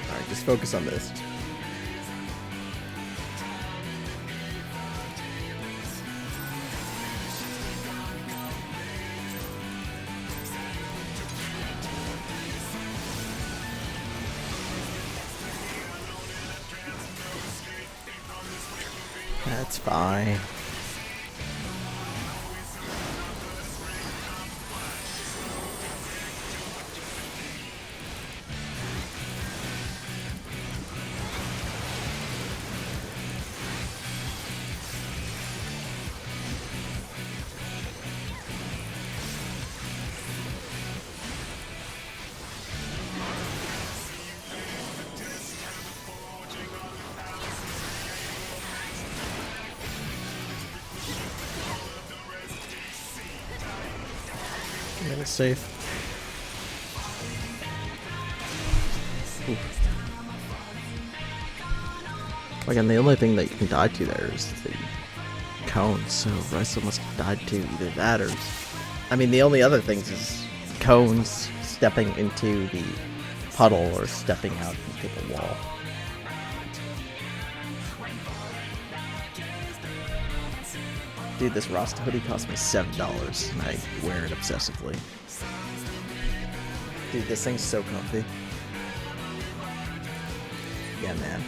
Alright, just focus on this. That's fine. It's safe. Oof. Again, the only thing that you can die to there is the cones, so Ryso must have died to either that or... I mean, the only other things is cones, stepping into the puddle, or stepping out into the wall. Dude, this Rasta hoodie cost me $7, and I wear it obsessively. Dude, this thing's so comfy. Yeah, man.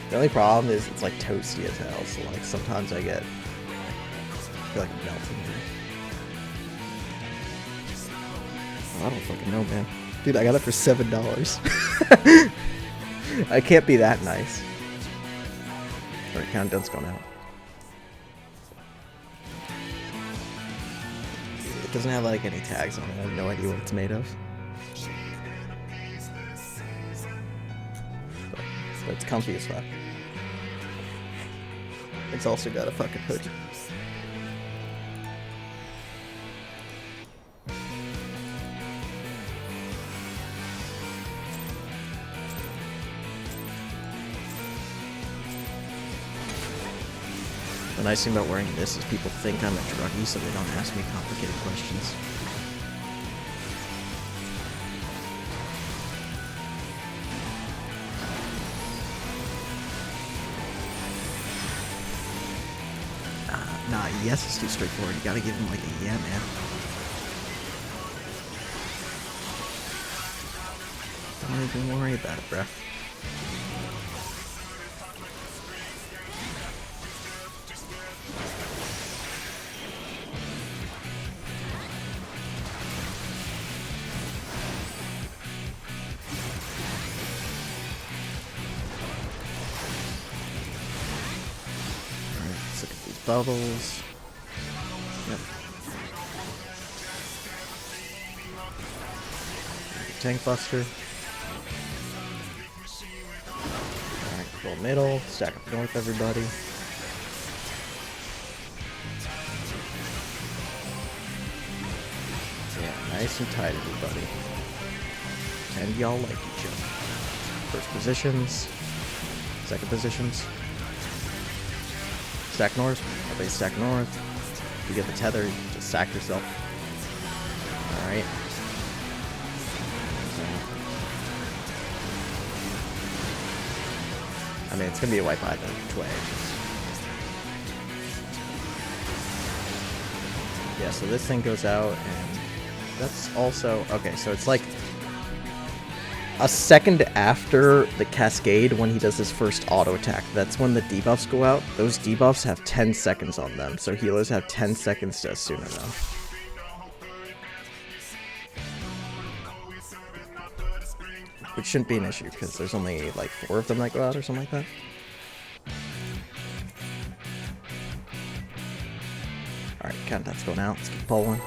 The only problem is it's like toasty as hell, so like sometimes I feel like I'm melting here. Oh, I don't fucking know, man. Dude, I got it for $7. I can't be that nice. Alright, countdown's going out. It doesn't have like any tags on it. I have no idea what it's made of. But it's comfy as fuck. It's also got a fucking hoodie. The nice thing about wearing this is people think I'm a druggie, so they don't ask me complicated questions. yes is too straightforward. You gotta give him like a yeah, man. Don't even worry about it, bruh. Alright, let's look at these bubbles. Yep. Tank Buster. Alright, roll middle, stack up north, everybody. Yeah, nice and tight, everybody. And y'all like each other. First positions, second positions. Stack north, everybody stack north. You get the tether, you just sack yourself. Alright. I mean, it's gonna be a wipe either way. Yeah, so this thing goes out, and that's also... Okay, so it's like a second after the Cascade when he does his first auto attack. That's when the debuffs go out. Those debuffs have 10 seconds on them, so healers have 10 seconds to Asuna them. Which shouldn't be an issue, because there's only like 4 of them that go out or something like that. Alright, countdown's going out. Let's keep pulling.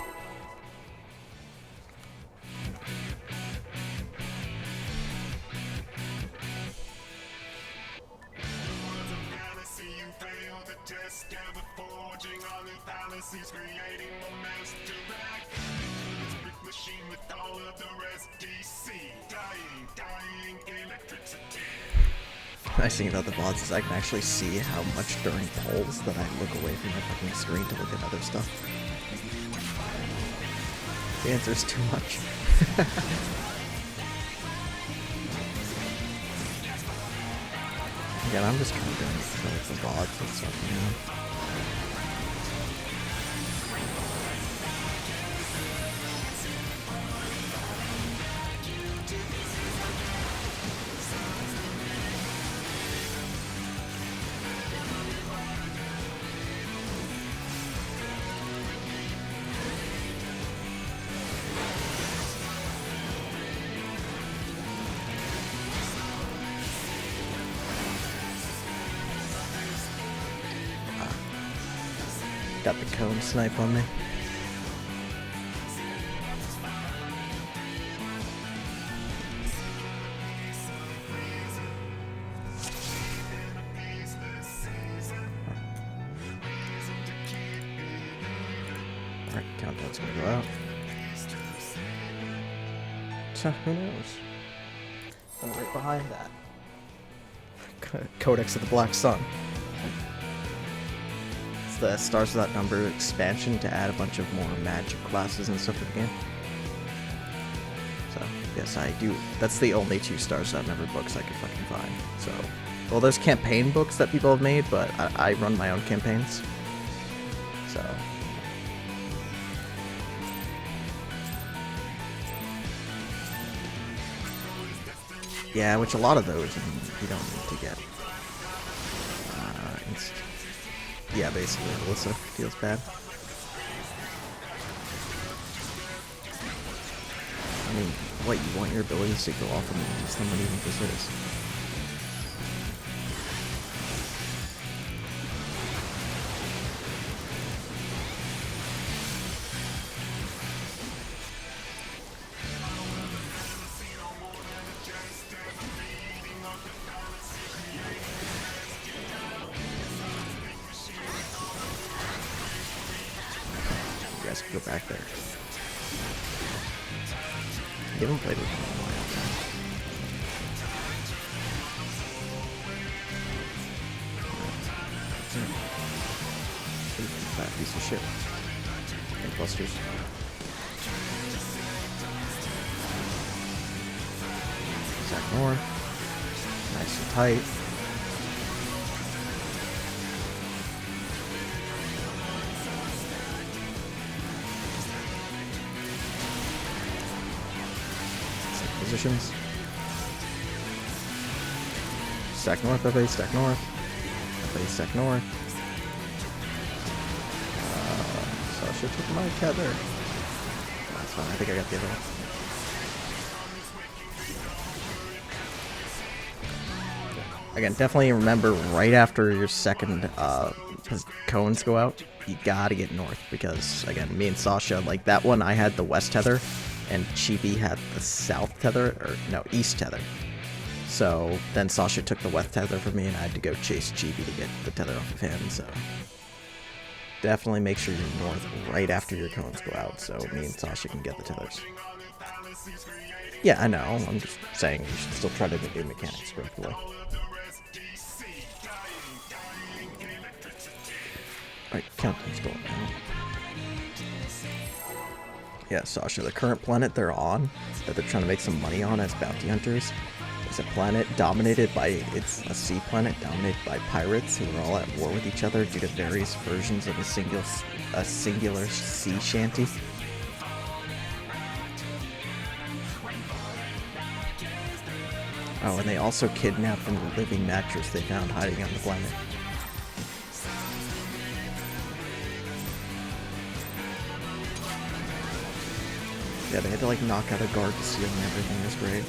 The nice thing about the VODs is I can actually see how much during polls that I look away from my fucking screen to look at other stuff. The answer is too much. Again, I'm just kind of doing it for the VODs and stuff, you know? Got the cone snipe on me. Alright, countdown's gonna go out. So, who knows? And right behind that, Codex of the Black Sun. The Stars Without Number expansion to add a bunch of more magic classes and stuff to the game. So, yes, I do. That's the only 2 Stars Without Number books I could fucking find. So, well, there's campaign books that people have made, but I run my own campaigns. So. Yeah, which a lot of those you don't need to get. Yeah, basically, Alyssa feels bad. I mean, what, you want your abilities to go off and use them? What do you think this is? You guys can go back there. You haven't played with him in a while. Fat piece of shit. And clusters. Zach Moore. Nice and tight. positions. Stack north, everybody, stack north. Everybody stack north. So I should take my tether. That's fine, I think I got the other one. Again, definitely remember right after your second cones go out, you gotta get north, because again, me and Sasha, like that one I had the west tether and Chibi had the south tether, or no, east tether. So then Sasha took the west tether from me and I had to go chase Chibi to get the tether off of him, so definitely make sure you're north right after your cones go out so me and Sasha can get the tethers. Yeah, I know, I'm just saying you should still try to do mechanics correctly. Alright, countdown's going now. Yeah, Sasha, the current planet they're on, that they're trying to make some money on as bounty hunters, is a planet dominated by, it's a sea planet dominated by pirates who are all at war with each other due to various versions of a singular sea shanty. Oh, and they also kidnapped the living mattress they found hiding on the planet. Yeah, they had to like knock out a guard to seal and everything. It was great.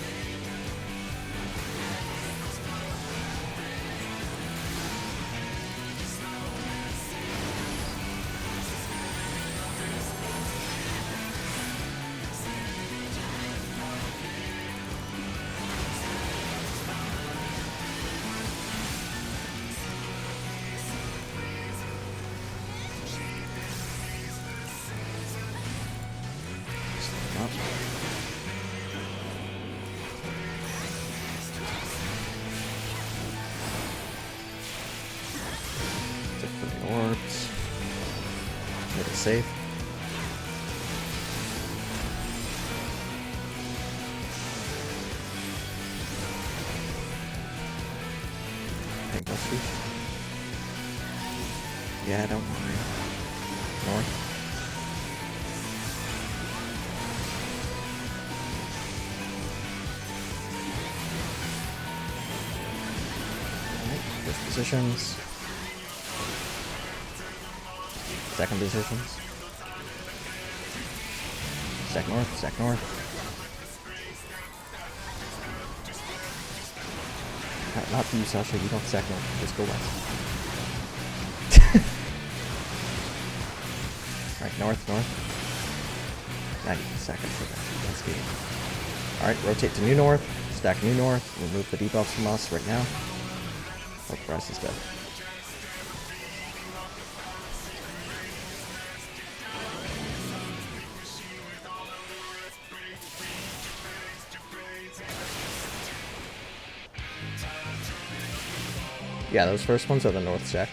Orbs. Make it safe. Pink Buster. Yeah, don't worry. North. Alright, first positions. Second positions. Stack north, stack north. Not for you, Sasha, you don't stack north, just go west. Alright, north, north. Now you can stack it for that game. Alright, rotate to new north, stack new north, remove the debuffs from us right now. Oh, Bryce is dead. Yeah, those first ones are the north stack.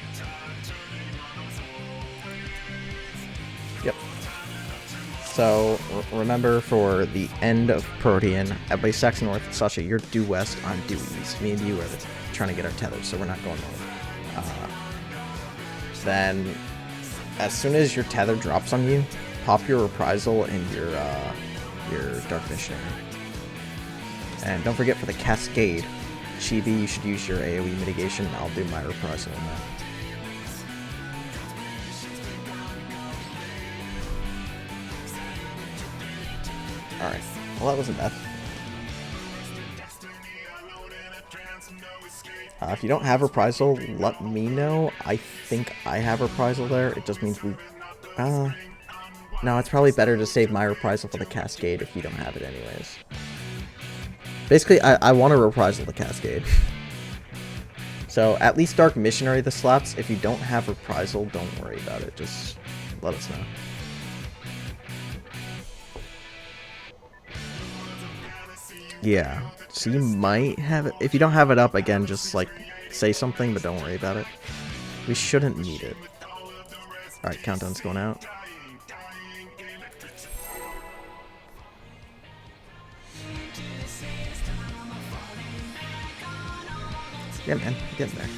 Yep. So, remember for the end of Protean, everybody stacks north. Sasha, you're due west, I'm due east. Me and you are trying to get our tethers, so we're not going north. Then, as soon as your tether drops on you, pop your reprisal and your Dark Missionary. And don't forget for the Cascade, Chibi, you should use your AoE mitigation. I'll do my reprisal on that. Alright, well that wasn't bad. If you don't have reprisal, let me know. I think I have reprisal there. It just means we... no, it's probably better to save my reprisal for the Cascade if you don't have it anyways. Basically, I want to reprisal the Cascade. So, at least Dark Missionary the slots. If you don't have reprisal, don't worry about it. Just let us know. Yeah. So you might have it. If you don't have it up, again, just, like, say something, but don't worry about it. We shouldn't need it. Alright, countdown's going out. Yeah, man, get in there.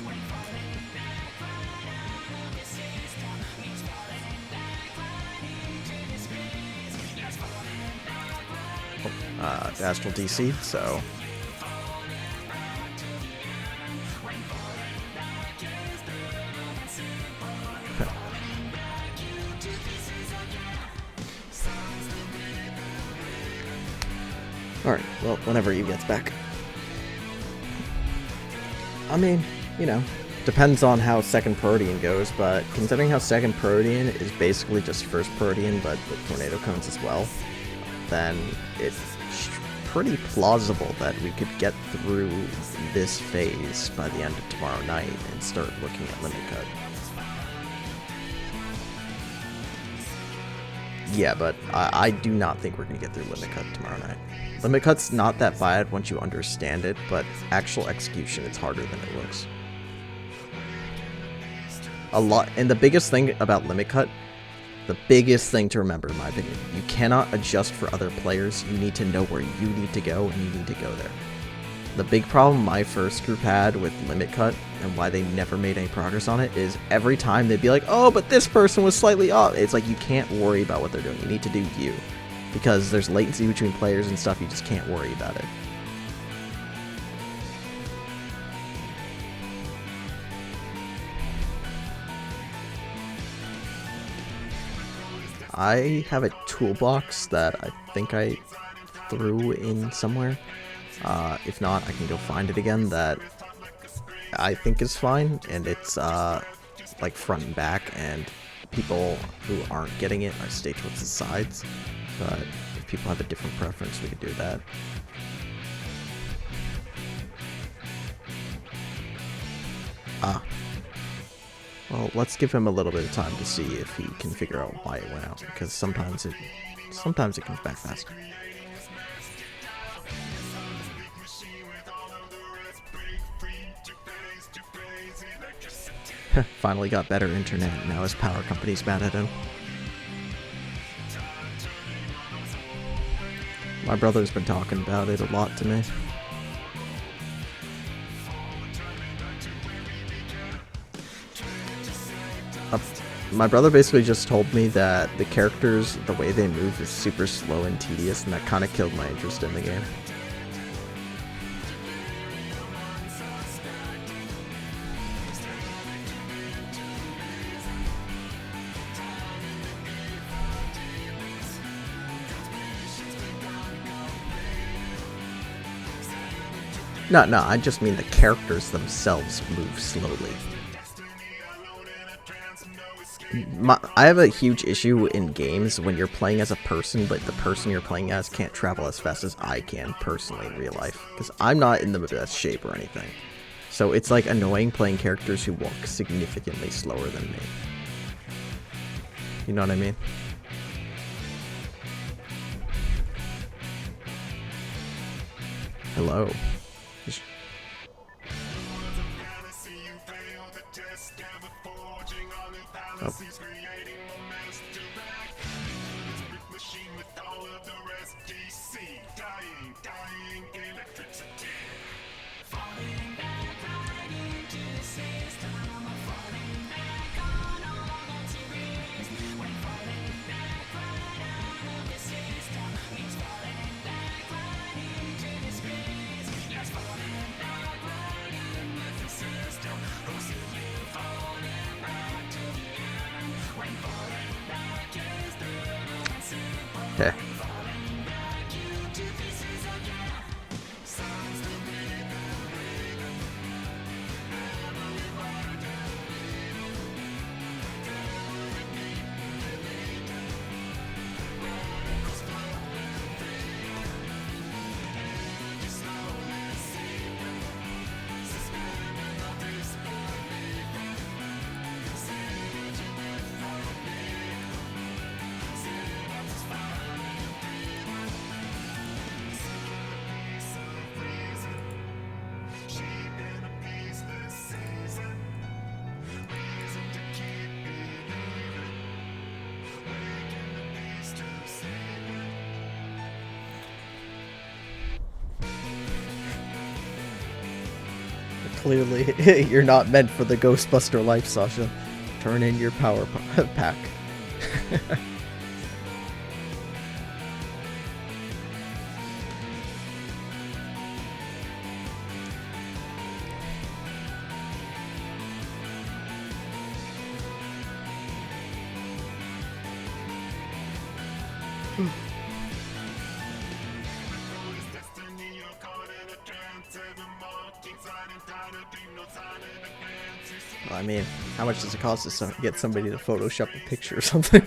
Oh, Astral DC, so... Alright, well, whenever Eve gets back. I mean, you know, depends on how second Protean goes, but considering how second Protean is basically just first Protean, but with tornado cones as well, then it's pretty plausible that we could get through this phase by the end of tomorrow night and start looking at Limit Cut. Yeah, but I do not think we're going to get through Limit Cut tomorrow night. Limit Cut's not that bad once you understand it, but actual execution, it's harder than it looks. And the biggest thing about Limit Cut, the biggest thing to remember in my opinion, you cannot adjust for other players. You need to know where you need to go, and you need to go there. The big problem my first group had with Limit Cut, and why they never made any progress on it, is every time they'd be like, oh, but this person was slightly off. It's like, you can't worry about what they're doing. You need to do you. Because there's latency between players and stuff, you just can't worry about it. I have a toolbox that I think I threw in somewhere. If not, I can go find it again, that I think is fine, and it's like front and back, and people who aren't getting it are stay towards the sides. But if people have a different preference, we could do that. Well, let's give him a little bit of time to see if he can figure out why it went out, because sometimes it comes back faster. Finally got better internet, now his power company's mad at him. My brother's been talking about it a lot to me. My brother basically just told me that the characters, the way they move is super slow and tedious, and that kind of killed my interest in the game. No, I just mean the characters themselves move slowly. I have a huge issue in games when you're playing as a person, but the person you're playing as can't travel as fast as I can personally in real life, because I'm not in the best shape or anything. So it's like annoying playing characters who walk significantly slower than me. You know what I mean? Hello. Oh. Okay. Clearly, you're not meant for the Ghostbuster life, Sasha. Turn in your power pack. Well, I mean, how much does it cost to get somebody to Photoshop a picture or something?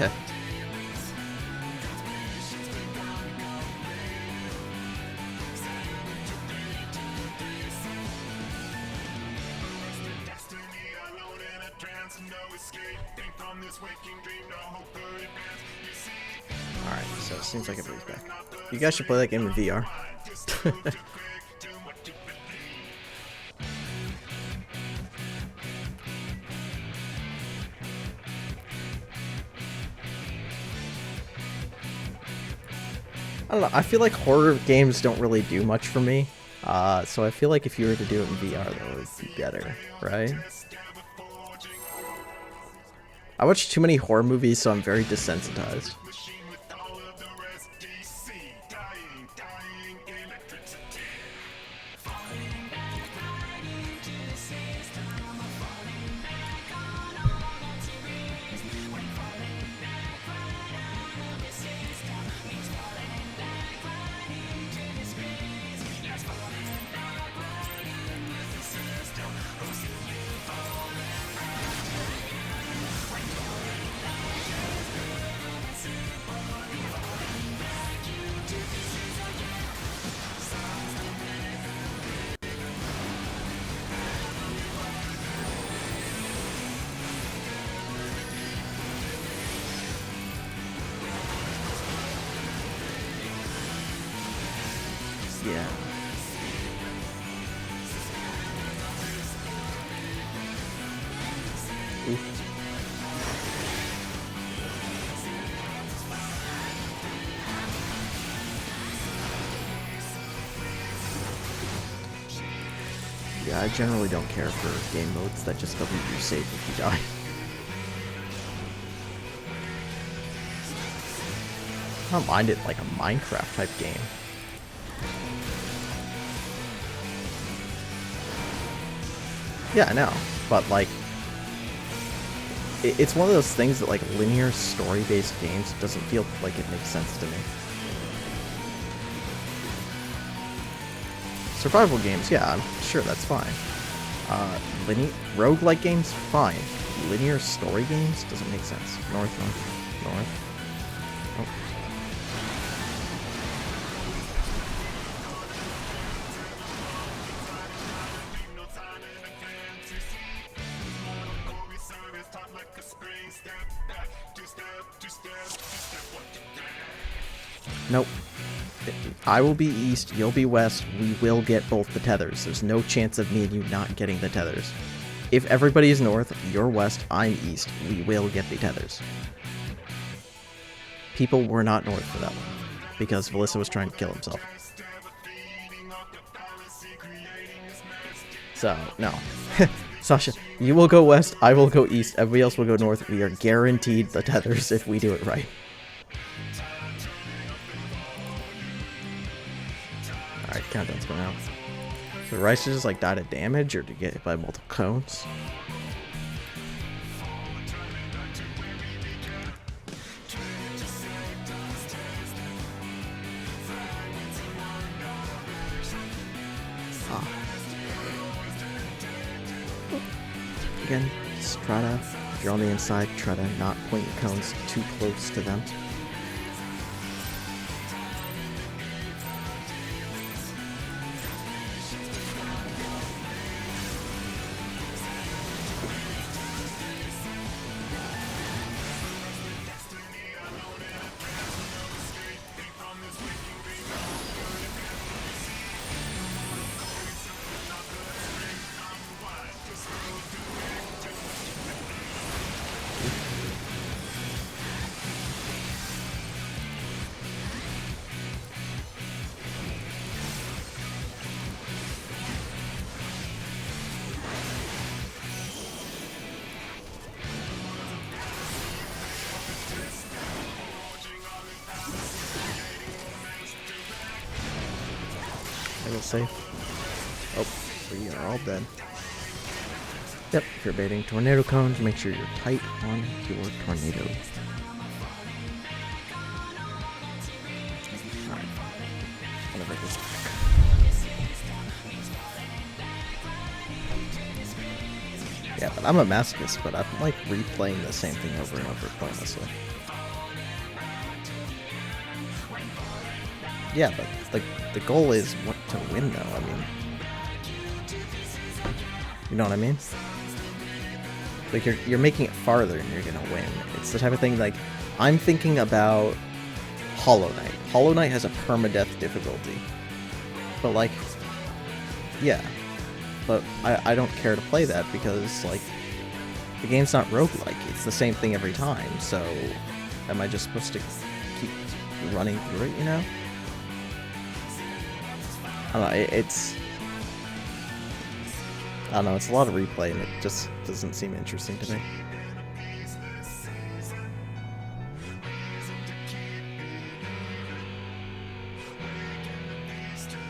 Okay. Alright, so it seems like everybody's back. You guys should play that game in VR. I don't know, I feel like horror games don't really do much for me. So I feel like if you were to do it in VR, that would be better, right? I watch too many horror movies, so I'm very desensitized. Yeah. Oof. Yeah, I generally don't care for game modes that just doesn't do save if you die. I don't mind it like a Minecraft type game. Yeah, I know, but like, it's one of those things that like linear story-based games doesn't feel like it makes sense to me. Survival games, yeah, I'm sure that's fine. Roguelike games, fine. Linear story games doesn't make sense. North. Oh. Nope. I will be east, you'll be west, we will get both the tethers. There's no chance of me and you not getting the tethers. If everybody is north, you're west, I'm east, we will get the tethers. People were not north for that one, because Velissa was trying to kill himself. So, no. Sasha, you will go west, I will go east, everybody else will go north. We are guaranteed the tethers if we do it right. Alright, countdown's going out. So the rice just like died of damage or to get hit by multiple cones? Again, just try to, if you're on the inside, try to not point your cones too close to them. little safe. Oh, we are all dead. Yep, if you're baiting tornado cones, make sure you're tight on your tornado. Alright. Whatever this back. Yeah, but I'm a masochist, but I'm like replaying the same thing over and over pointlessly. Yeah, but like the goal is what to win though, I mean. You know what I mean? Like you're making it farther and you're gonna win. It's the type of thing like I'm thinking about Hollow Knight. Hollow Knight has a permadeath difficulty. But like yeah. But I don't care to play that because like the game's not roguelike. It's the same thing every time, so am I just supposed to keep running through it, you know? I don't know, it's I don't know, it's a lot of replay and it just doesn't seem interesting to me.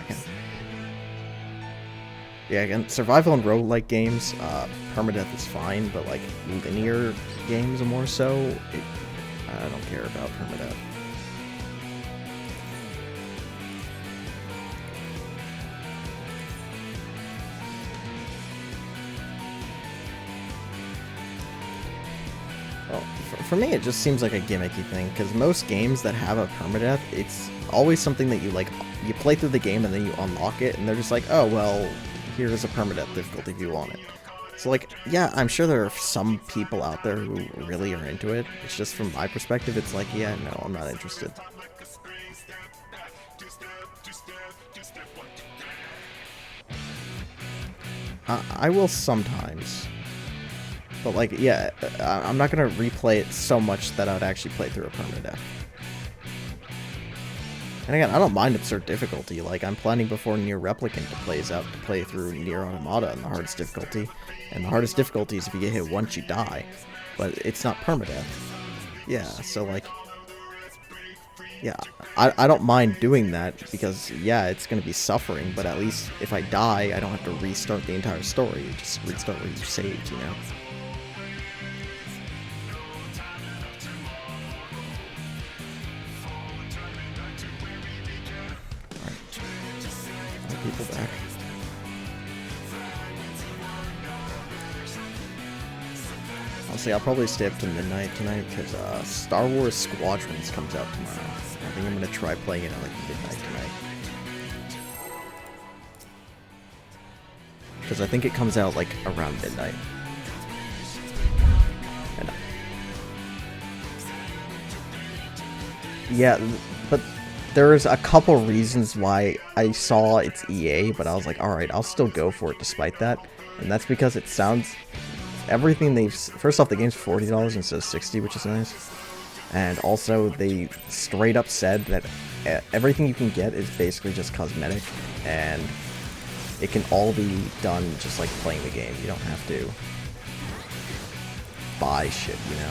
Okay. Yeah, again, survival and roguelike games, permadeath is fine, but like linear games more so, I don't care about permadeath. Well, for me, it just seems like a gimmicky thing, because most games that have a permadeath, it's always something that you, like, you play through the game and then you unlock it, and they're just like, oh, well, here's a permadeath difficulty if you want it. So, like, yeah, I'm sure there are some people out there who really are into it. It's just from my perspective, it's like, yeah, no, I'm not interested. I will sometimes. But, like, yeah, I'm not going to replay it so much that I would actually play through a permadeath. And again, I don't mind absurd difficulty. Like, I'm planning before Nier Replicant to play through Nier Automata in the hardest difficulty. And the hardest difficulty is if you get hit once, you die. But it's not permadeath. Yeah, so, like, yeah, I don't mind doing that because, yeah, it's going to be suffering. But at least if I die, I don't have to restart the entire story. You just restart where you saved, you know? People back. Honestly, I'll probably stay up to midnight tonight because Star Wars Squadrons comes out tomorrow. I think I'm gonna try playing it at like midnight tonight. Because I think it comes out like around midnight. And, yeah, but there's a couple reasons why I saw it's EA, but I was like, alright, I'll still go for it despite that. And that's because it sounds... Everything they've... First off, the game's $40 instead of $60, which is nice. And also, they straight up said that everything you can get is basically just cosmetic. And it can all be done just like playing the game. You don't have to buy shit, you know?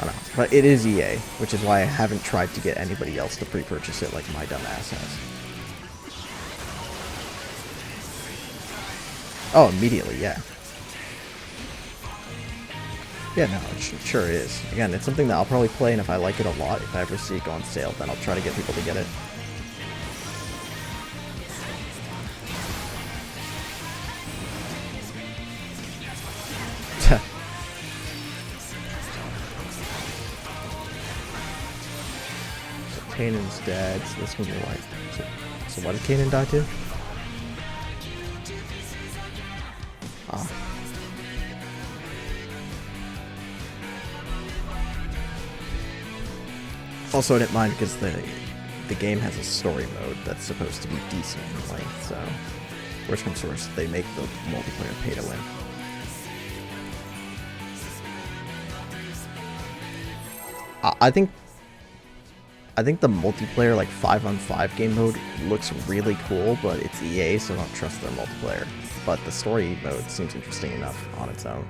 I don't know, but it is EA, which is why I haven't tried to get anybody else to pre-purchase it like my dumb ass has. Oh, immediately, yeah. Yeah, no, it sure is. Again, it's something that I'll probably play, and if I like it a lot, if I ever see it go on sale, then I'll try to get people to get it. Kanan's dead, so this can be like... So what did Kanan die to? Ah. Also, I didn't mind because the game has a story mode that's supposed to be decent in length, so... Worst comes to worst, they make the multiplayer pay to win. I think the multiplayer, like 5-on-5 game mode, looks really cool, but it's EA, so I don't trust their multiplayer. But the story mode seems interesting enough on its own.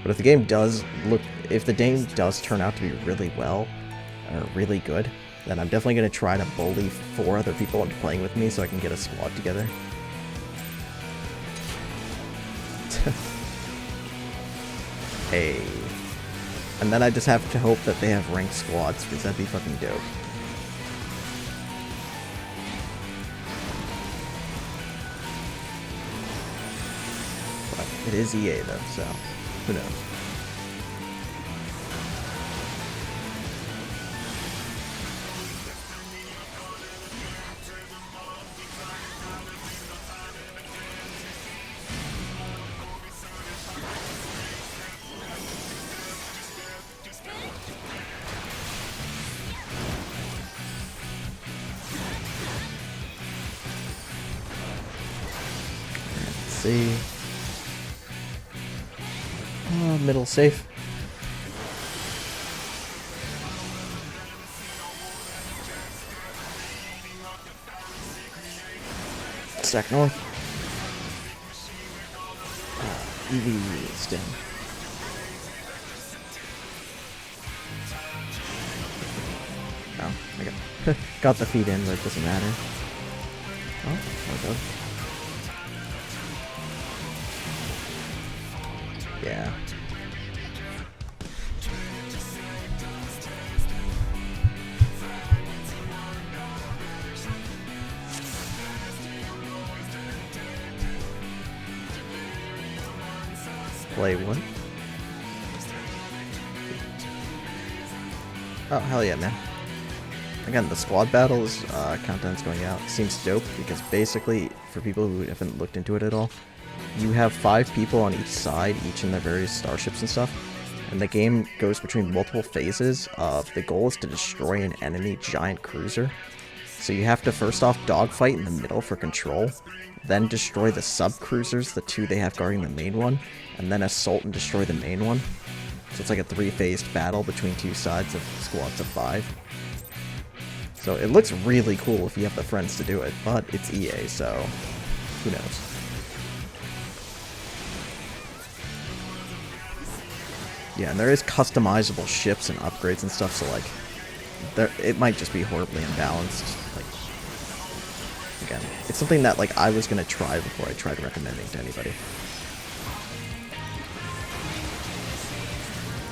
But if the game does turn out to be really well, or really good, then I'm definitely going to try to bully 4 other people into playing with me so I can get a squad together. Hey. And then I just have to hope that they have ranked squads, because that'd be fucking dope. But it is EA though, so who knows? See. Oh, middle safe. Stack north. EV is down. Oh, I got the feed in, but it doesn't matter. Oh, okay. Yeah. Play what? Oh, hell yeah, man. Again, the squad battles countdown's going out. Seems dope because basically, for people who haven't looked into it at all, you have 5 people on each side, each in their various starships and stuff, and the game goes between multiple phases of the goal is to destroy an enemy giant cruiser. So you have to first off dogfight in the middle for control, then destroy the sub-cruisers, the 2 they have guarding the main one, and then assault and destroy the main one. So it's like a 3-phased battle between 2 sides of squads of 5. So it looks really cool if you have the friends to do it, but it's EA, so who knows. Yeah, and there is customizable ships and upgrades and stuff, so like, it might just be horribly imbalanced. Like, again, it's something that like I was gonna try before I tried recommending to anybody.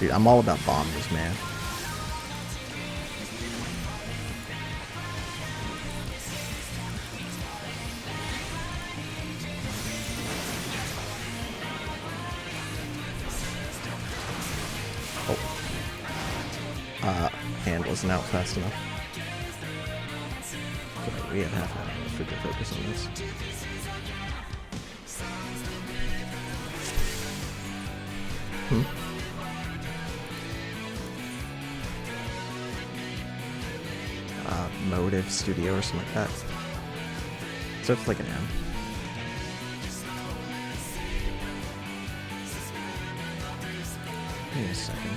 Dude, I'm all about bombers, man. Hand wasn't out fast enough. Okay, we have half an hour if we can focus on this. Motive Studio or something like that. So it's like an M. Wait a second.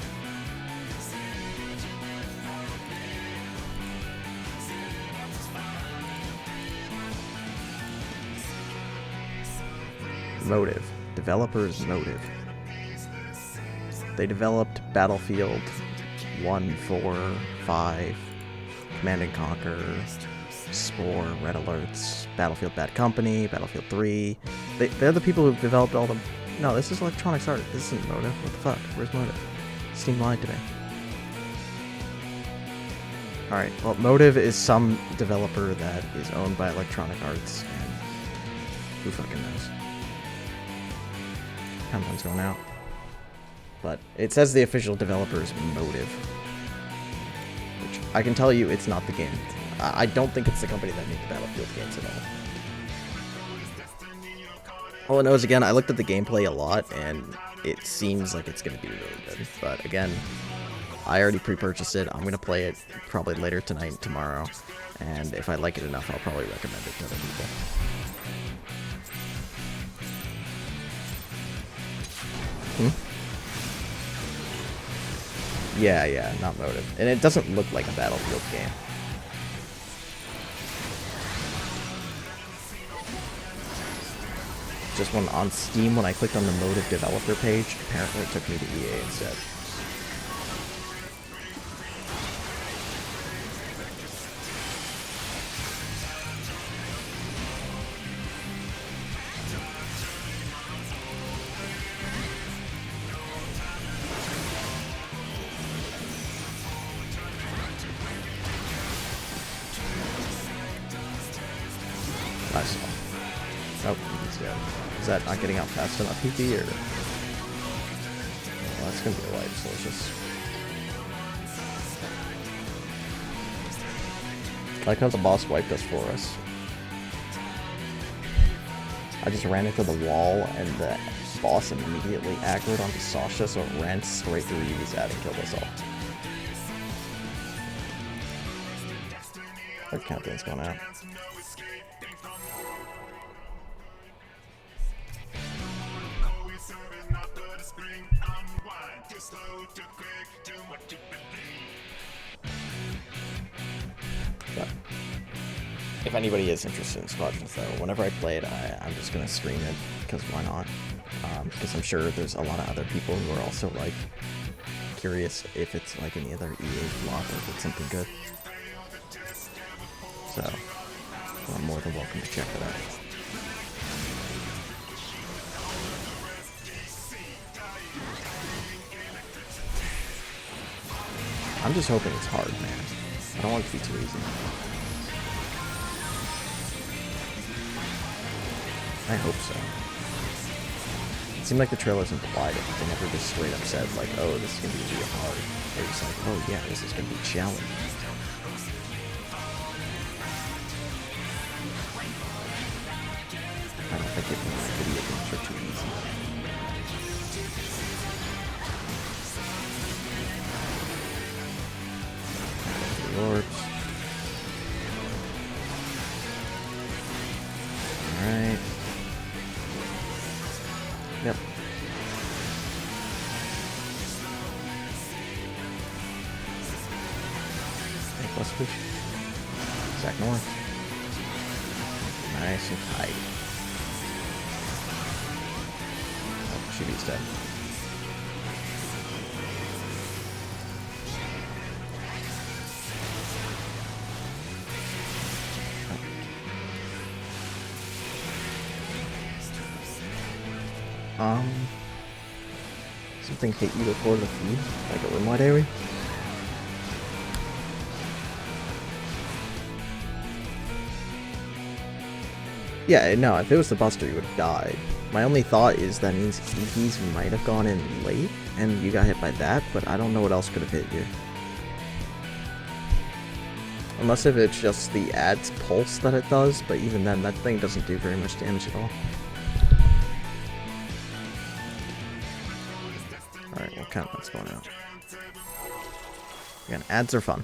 Motive. Developers Motive. They developed Battlefield 1, 4, 5, Command & Conquer, Spore, Red Alerts, Battlefield Bad Company, Battlefield 3. They're the people who've developed all the... No, this is Electronic Arts. This isn't Motive. What the fuck? Where's Motive? Steam lied to me. Alright, well, Motive is some developer that is owned by Electronic Arts, and who fucking knows? Countdown's going out. But it says the official developer is Motive. Which, I can tell you, it's not the game. I don't think it's the company that made the Battlefield games at all. All I know is, again, I looked at the gameplay a lot, and it seems like it's going to be really good. But again, I already pre-purchased it. I'm going to play it probably later tonight and tomorrow. And if I like it enough, I'll probably recommend it to other people. Yeah, not Motive. And it doesn't look like a Battlefield game. just when on Steam, when I clicked on the Motive Developer page, apparently it took me to EA instead. I saw. Nope, he's dead. Is that not getting out fast enough, PP, or? Well, that's gonna be a light, so it's just. I like how the boss wiped us for us. I just ran into the wall, and the boss immediately aggroed onto Sasha, so it ran straight through Yui's ad and killed us all. Our countdown's going out. But if anybody is interested in Squadrons, though, whenever I play it, I'm just gonna stream it, because why not? Because I'm sure there's a lot of other people who are also like curious if it's like any other EA flop or if it's something good. So I'm more than welcome to check it out. I'm just hoping it's hard, man. I don't want it to be too easy. I hope so. It seemed like the trailers implied it, but they never just straight up said, like, oh, this is going to be real hard. They're just like, oh yeah, this is going to be challenging. I don't think it means video games are too easy. Orbs. Alright. Yep. Plus push. Zach North. Nice and tight. Oh, Shibi's dead. Something hit you before the feed? Like a rimlight area? Yeah, no, if it was the Buster, you would have died. My only thought is that means EVs might have gone in late, and you got hit by that, but I don't know what else could have hit you. Unless if it's just the ad's pulse that it does, but even then, that thing doesn't do very much damage at all. Alright, we'll count what's going out. Again, ads are fun.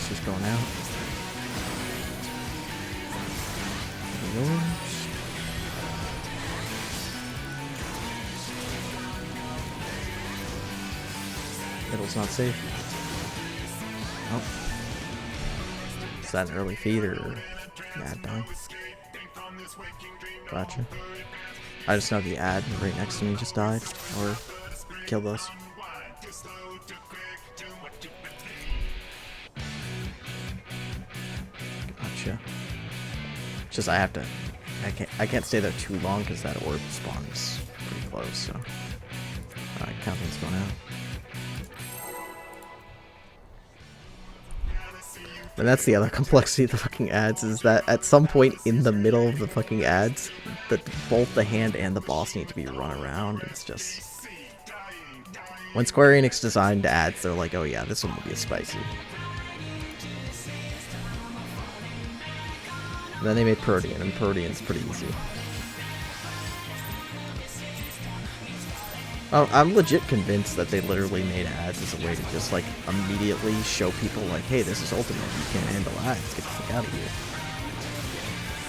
This is going out. Yours. Middle's not safe. Oh. Is that an early feed or ad dying? Gotcha. I just know the ad right next to me just died or killed us. Gotcha. Just I can't stay there too long because that orb spawns pretty close. So, alright, countdown's going out. And that's the other complexity of the fucking ads, is that at some point in the middle of the fucking ads, that both the hand and the boss need to be run around. It's just... When Square Enix designed ads, they're like, oh yeah, this one will be spicy. And then they made Protean, and Protean's pretty easy. I'm legit convinced that they literally made ads as a way to just, like, immediately show people, like, hey, this is Ultimate, you can't handle ads, get the fuck out of here.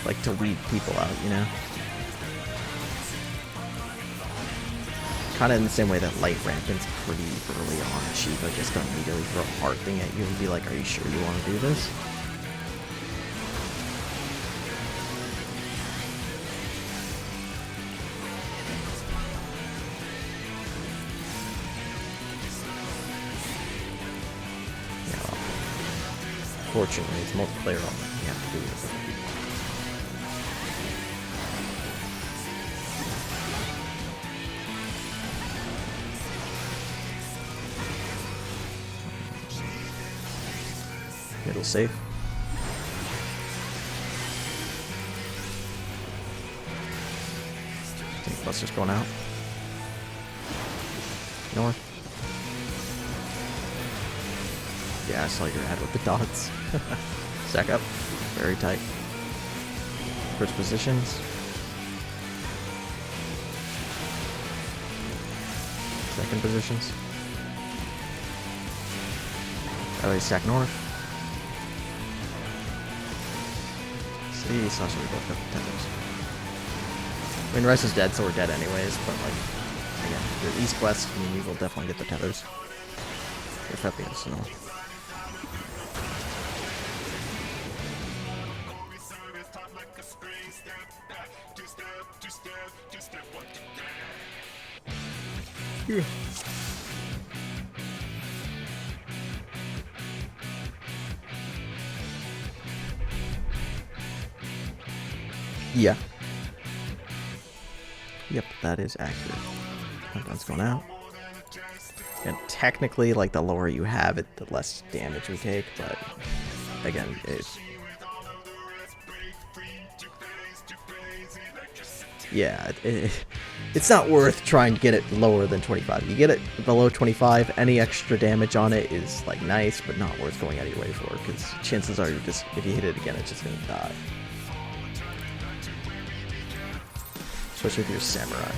Like, to weed people out, you know? Kind of in the same way that Light Rampant's pretty early on. Shiva just gonna immediately throw a heart thing at you and be like, are you sure you want to do this? Fortunately, it's multiplayer on that. You have to do it. Middle safe. I think Buster's going out. North. Yeah, I saw your ad with the dots. Stack up. Very tight. First positions. Second positions. Oh, he's stack north. See, Sasha, we both got the tethers. I mean, Rice is dead, so we're dead anyways, but like, again, the east-west, I mean, we will definitely get the tethers. If that being so. Yeah. Yeah. Yep, that is accurate. Countdown's going out. And technically, like, the lower you have it, the less damage we take, but again, it's not worth trying to get it lower than 25. You get it below 25, any extra damage on it is, like, nice, but not worth going out of your way for, because chances are if you hit it again, it's just gonna die. Especially if you're a samurai.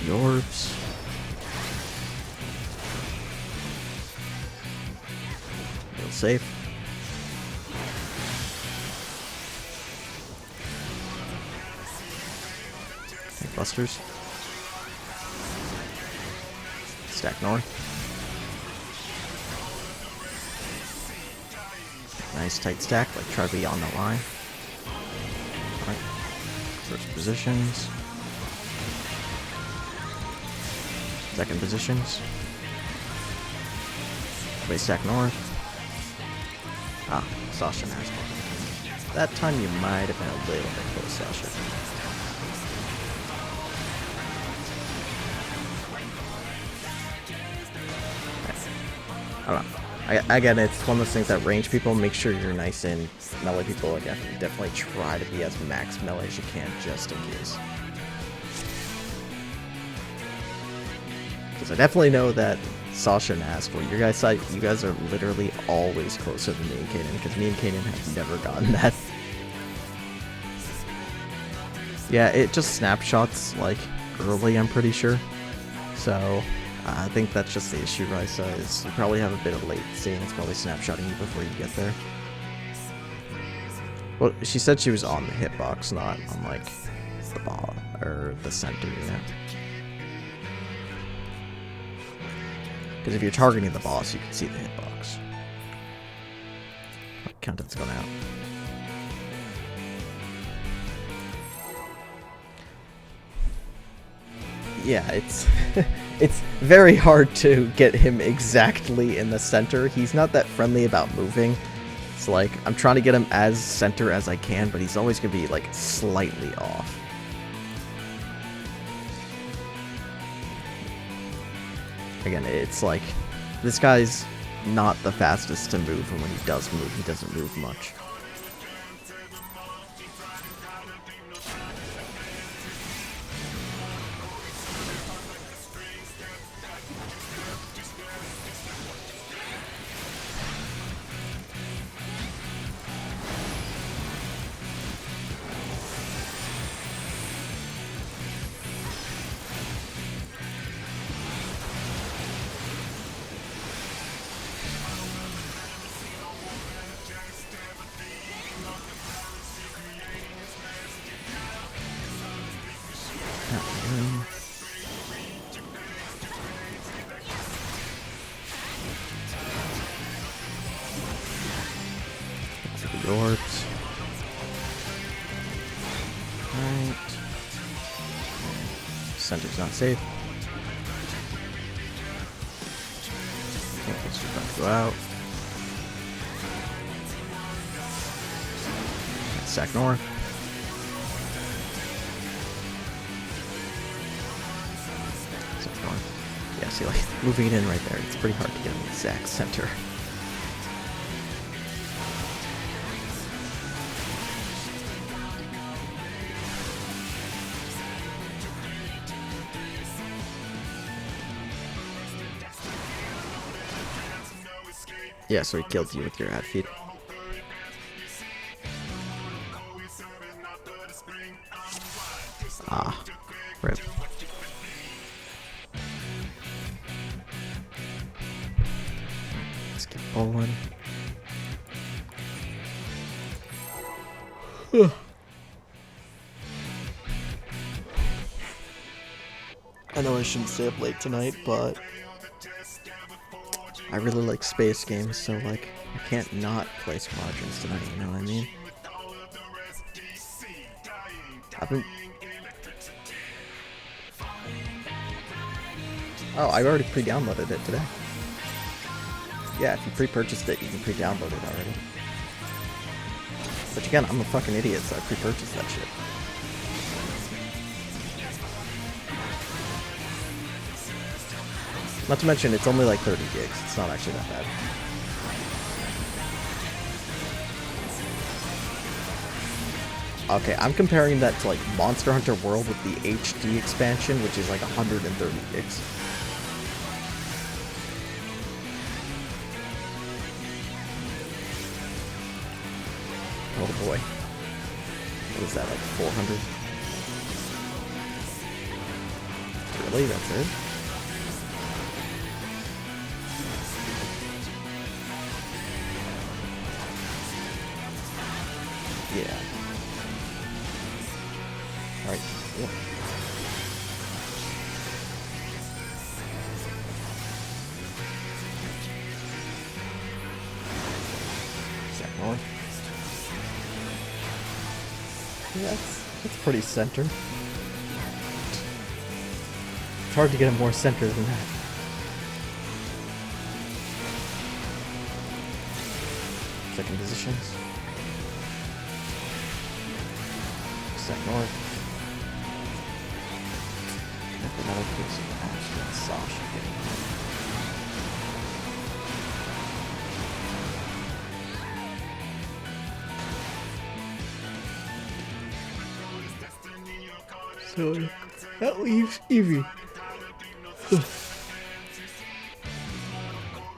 The orbs. Real safe. Busters. Stack north. Nice tight stack, like try to be on the line. Alright. First positions. Second positions. Everybody stack north. Ah, Sasha and Asphalt. That time you might have been a little bit close, Sasha. I don't know. Again, it's one of those things that range people, make sure you're nice and melee people. Again, definitely try to be as max melee as you can, just in case. Because I definitely know that Sasha and Asphalt, your guys' side, you guys are literally always closer than me and Kaden, because me and Kaden have never gotten that. Yeah, it just snapshots, like, early, I'm pretty sure. So, I think that's just the issue, Risa, is you probably have a bit of latency, and it's probably snapshotting you before you get there. Well, she said she was on the hitbox, not on, like, the ball, or the center, you know? Because if you're targeting the boss, you can see the hitbox. Oh, countdown's going out. Yeah, it's it's very hard to get him exactly in the center. He's not that friendly about moving. It's like, I'm trying to get him as center as I can, but he's always going to be, like, slightly off. Again, it's like, this guy's not the fastest to move, and when he does move, he doesn't move much. Orbs. Right. Center's not safe. Okay, it's about to go out. Sack north. Sack north. Yeah, see, like, moving it in right there, it's pretty hard to get an exact center. Yeah, so he killed you with your ad feed. Ah, rip. Let's keep bowling. I know I shouldn't stay up late tonight, but I really like space games, so, like, I can't not play Squadrons tonight, you know what I mean? I've been... Oh, I already pre-downloaded it today. Yeah, if you pre-purchased it, you can pre-download it already. But again, I'm a fucking idiot, so I pre-purchased that shit. Not to mention, it's only like 30 gigs. It's not actually that bad. Okay, I'm comparing that to like Monster Hunter World with the HD expansion, which is like 130 gigs. Oh boy. What is that, like 400? Really? That's it? Yeah. Alright. Yeah. Second one. Yeah, that's pretty center. It's hard to get a more center than that. Second positions. Set north. Another piece of absolute Sasha getting so that leaves Evie.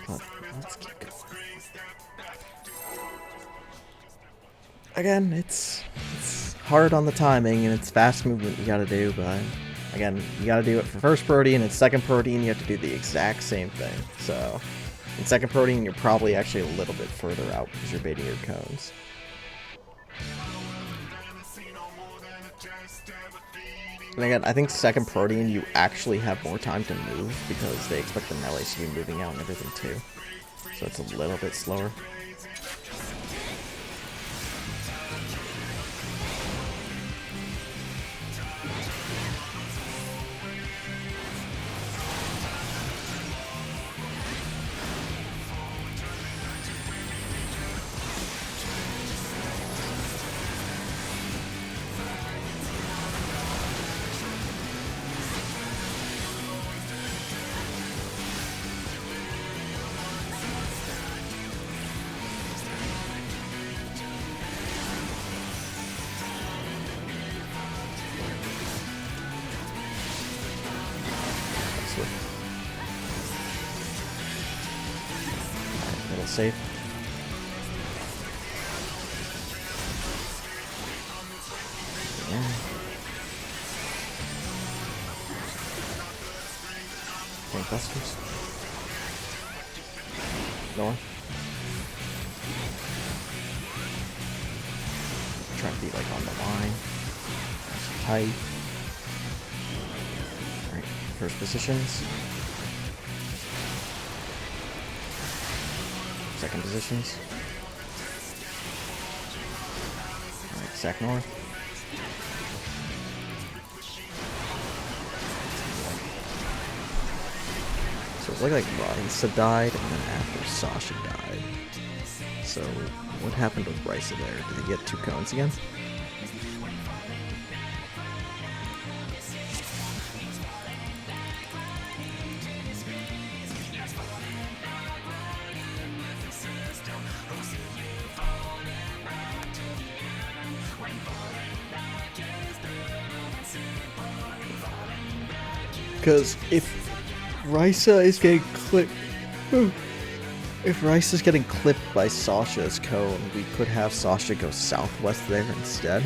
Let's keep going. Again, it's hard on the timing, and it's fast movement you gotta do, but again, you gotta do it for first protein, and second protein, you have to do the exact same thing. So, in second protein, you're probably actually a little bit further out because you're baiting your cones. And again, I think second protein, you actually have more time to move because they expect the melees to be moving out and everything too. So it's a little bit slower. Middle safe. Yeah. Gangbusters. North. Try to be like on the line. Nice and tight. Alright, first positions. Second positions. Alright, sack north. So it looked like Risa died, and then after Sasha died. So what happened with Risa there? Did he get 2 cones again? Because if Risa is getting clipped, if Risa is getting clipped by Sasha's cone, we could have Sasha go southwest there instead.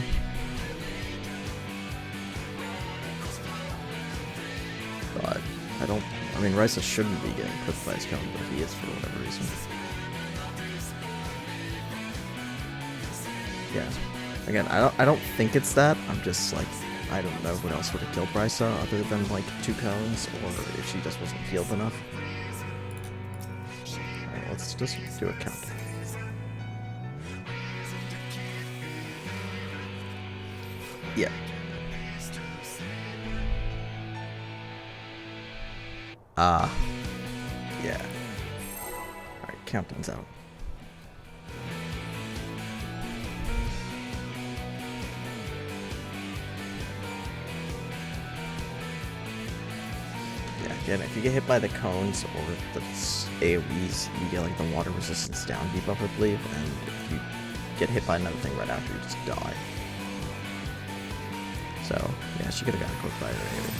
But I mean, Risa shouldn't be getting clipped by his cone, but he is for whatever reason. Yeah. Again, I don't think it's that. I'm just like, I don't know what else would have killed Risa other than like 2 cones, or if she just wasn't healed enough. Alright, let's just do a counter. Yeah. Yeah. Alright, countdown's out. Again, if you get hit by the cones or the AoEs, you get like the water resistance down debuff, I believe, and if you get hit by another thing right after, you just die. So, yeah, she could have gotten cooked by her AoE.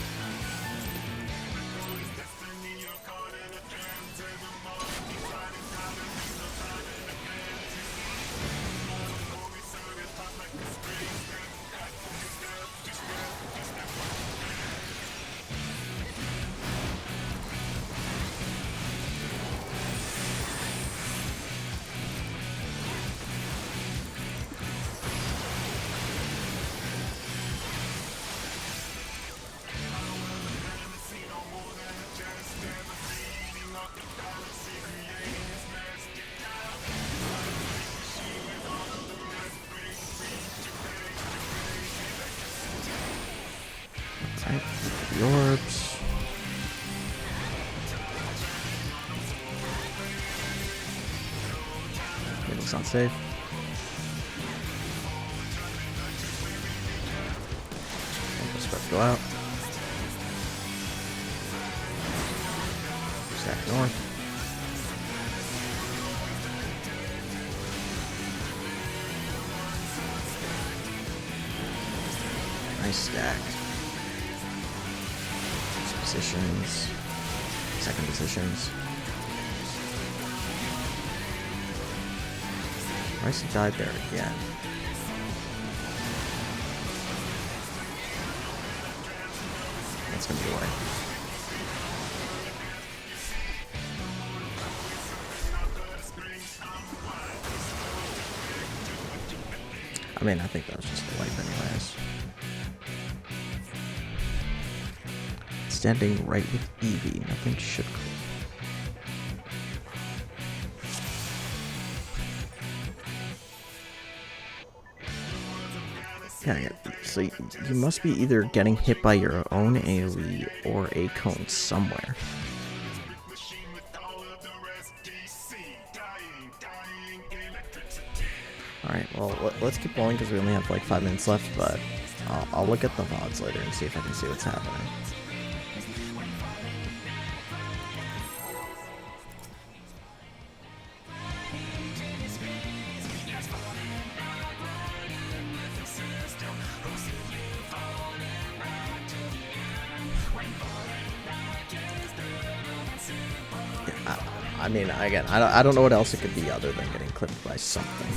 Alright, the orbs. Middle's not safe. Just about to go out. Stack north. Nice stack. Positions, second positions. Risa died there again. That's gonna be away. I mean, I think that was just a wipe anyways. Standing right with Eevee, nothing should clear. Yeah, so you must be either getting hit by your own AoE or a cone somewhere. Alright, well, let's keep rolling because we only have like 5 minutes left, but I'll look at the VODs later and see if I can see what's happening. I mean, again, I don't know what else it could be other than getting clipped by something.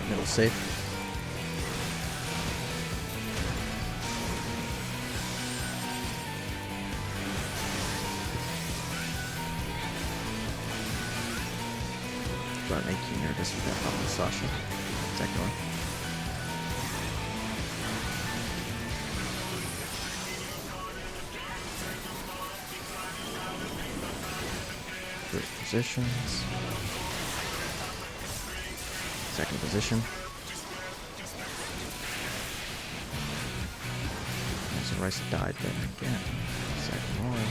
Middle safe. About making you nervous with that bottle, Sasha. Second one. First positions. Second position. So Rice died there again. Second one.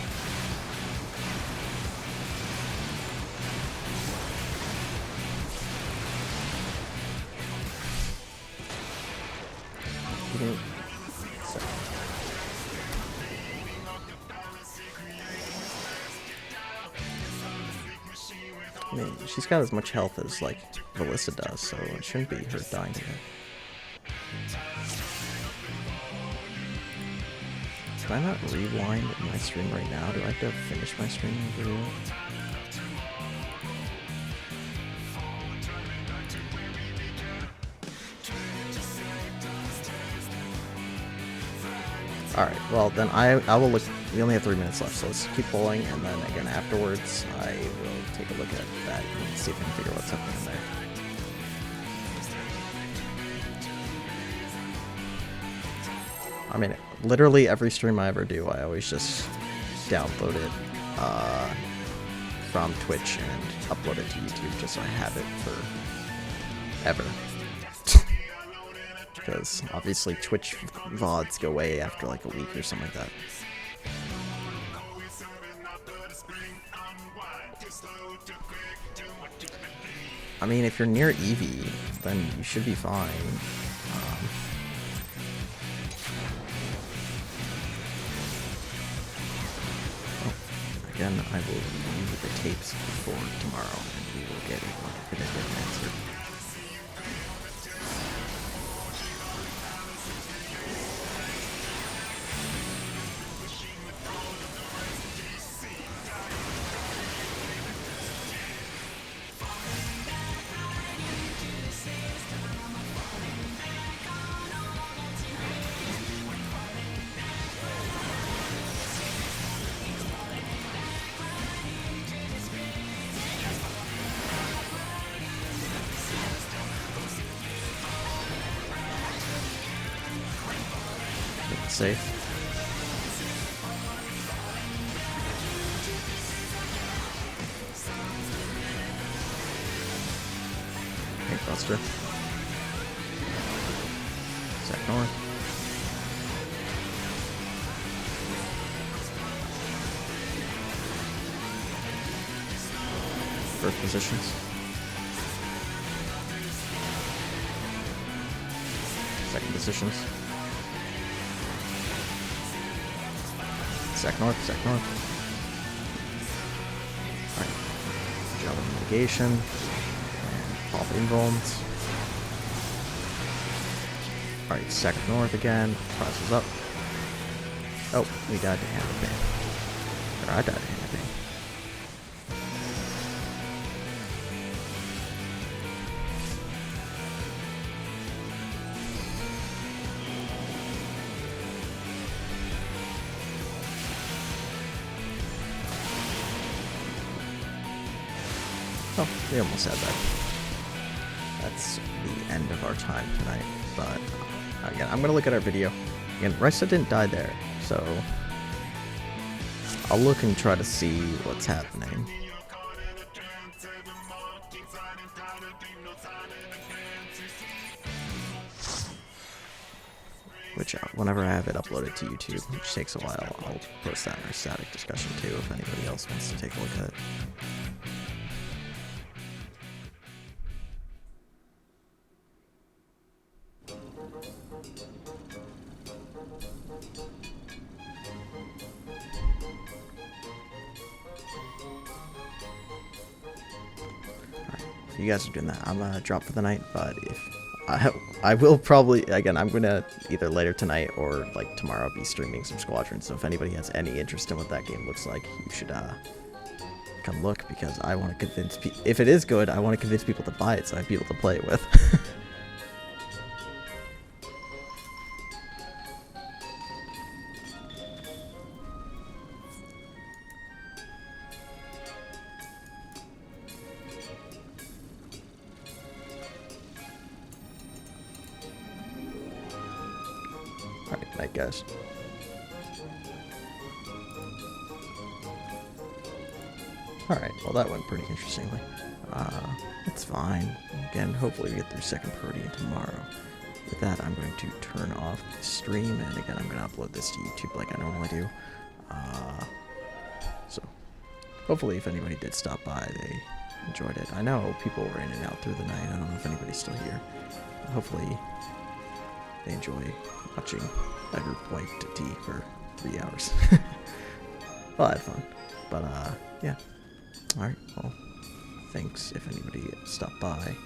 I mean, she's got as much health as, like, Ballista does, so it shouldn't be her dying here. Can I not rewind my stream right now? Do I have to finish my stream over here? Alright, well then I will look. We only have 3 minutes left, so let's keep bowling, and then again afterwards I will take a look at that and see if I can figure out what's happening there. I mean, literally every stream I ever do, I always just download it from Twitch and upload it to YouTube just so I have it forever. Because obviously Twitch VODs go away after like a week or something like that. I mean, if you're near Eevee, then you should be fine. Again, I will review the tapes before tomorrow, and we will get a definitive answer. Safe. Buster. Sec north. First positions. Second positions. Sec north, sec north. Alright. Jump mitigation. And pop involves. Alright, sec north again. Crosses up. Oh, we died to hand of pain. Or I died to hand of pain. Oh, we almost had that. That's the end of our time tonight. But again, I'm gonna look at our video. Again, Risa didn't die there, so I'll look and try to see what's happening. Which, whenever I have it uploaded to YouTube, which takes a while, I'll post that in our static discussion too if anybody else wants to take a look at it. If you guys are doing that, I'm gonna drop for the night, but if I will probably, again, I'm gonna either later tonight or like tomorrow be streaming some Squadron, so if anybody has any interest in what that game looks like, you should come look, because I want to convince people, if it is good, I want to convince people to buy it so I have people to play it with. Alright, night guys. Alright, well that went pretty interestingly. It's fine. Again, hopefully we get through second priority tomorrow. With that, I'm going to turn off the stream, and again, I'm going to upload this to YouTube like I normally do. So, hopefully if anybody did stop by, they enjoyed it. I know people were in and out through the night. I don't know if anybody's still here. Hopefully they enjoy watching that group wipe to tea for 3 hours. Well, I had fun. But, yeah. Alright, well, thanks if anybody stopped by.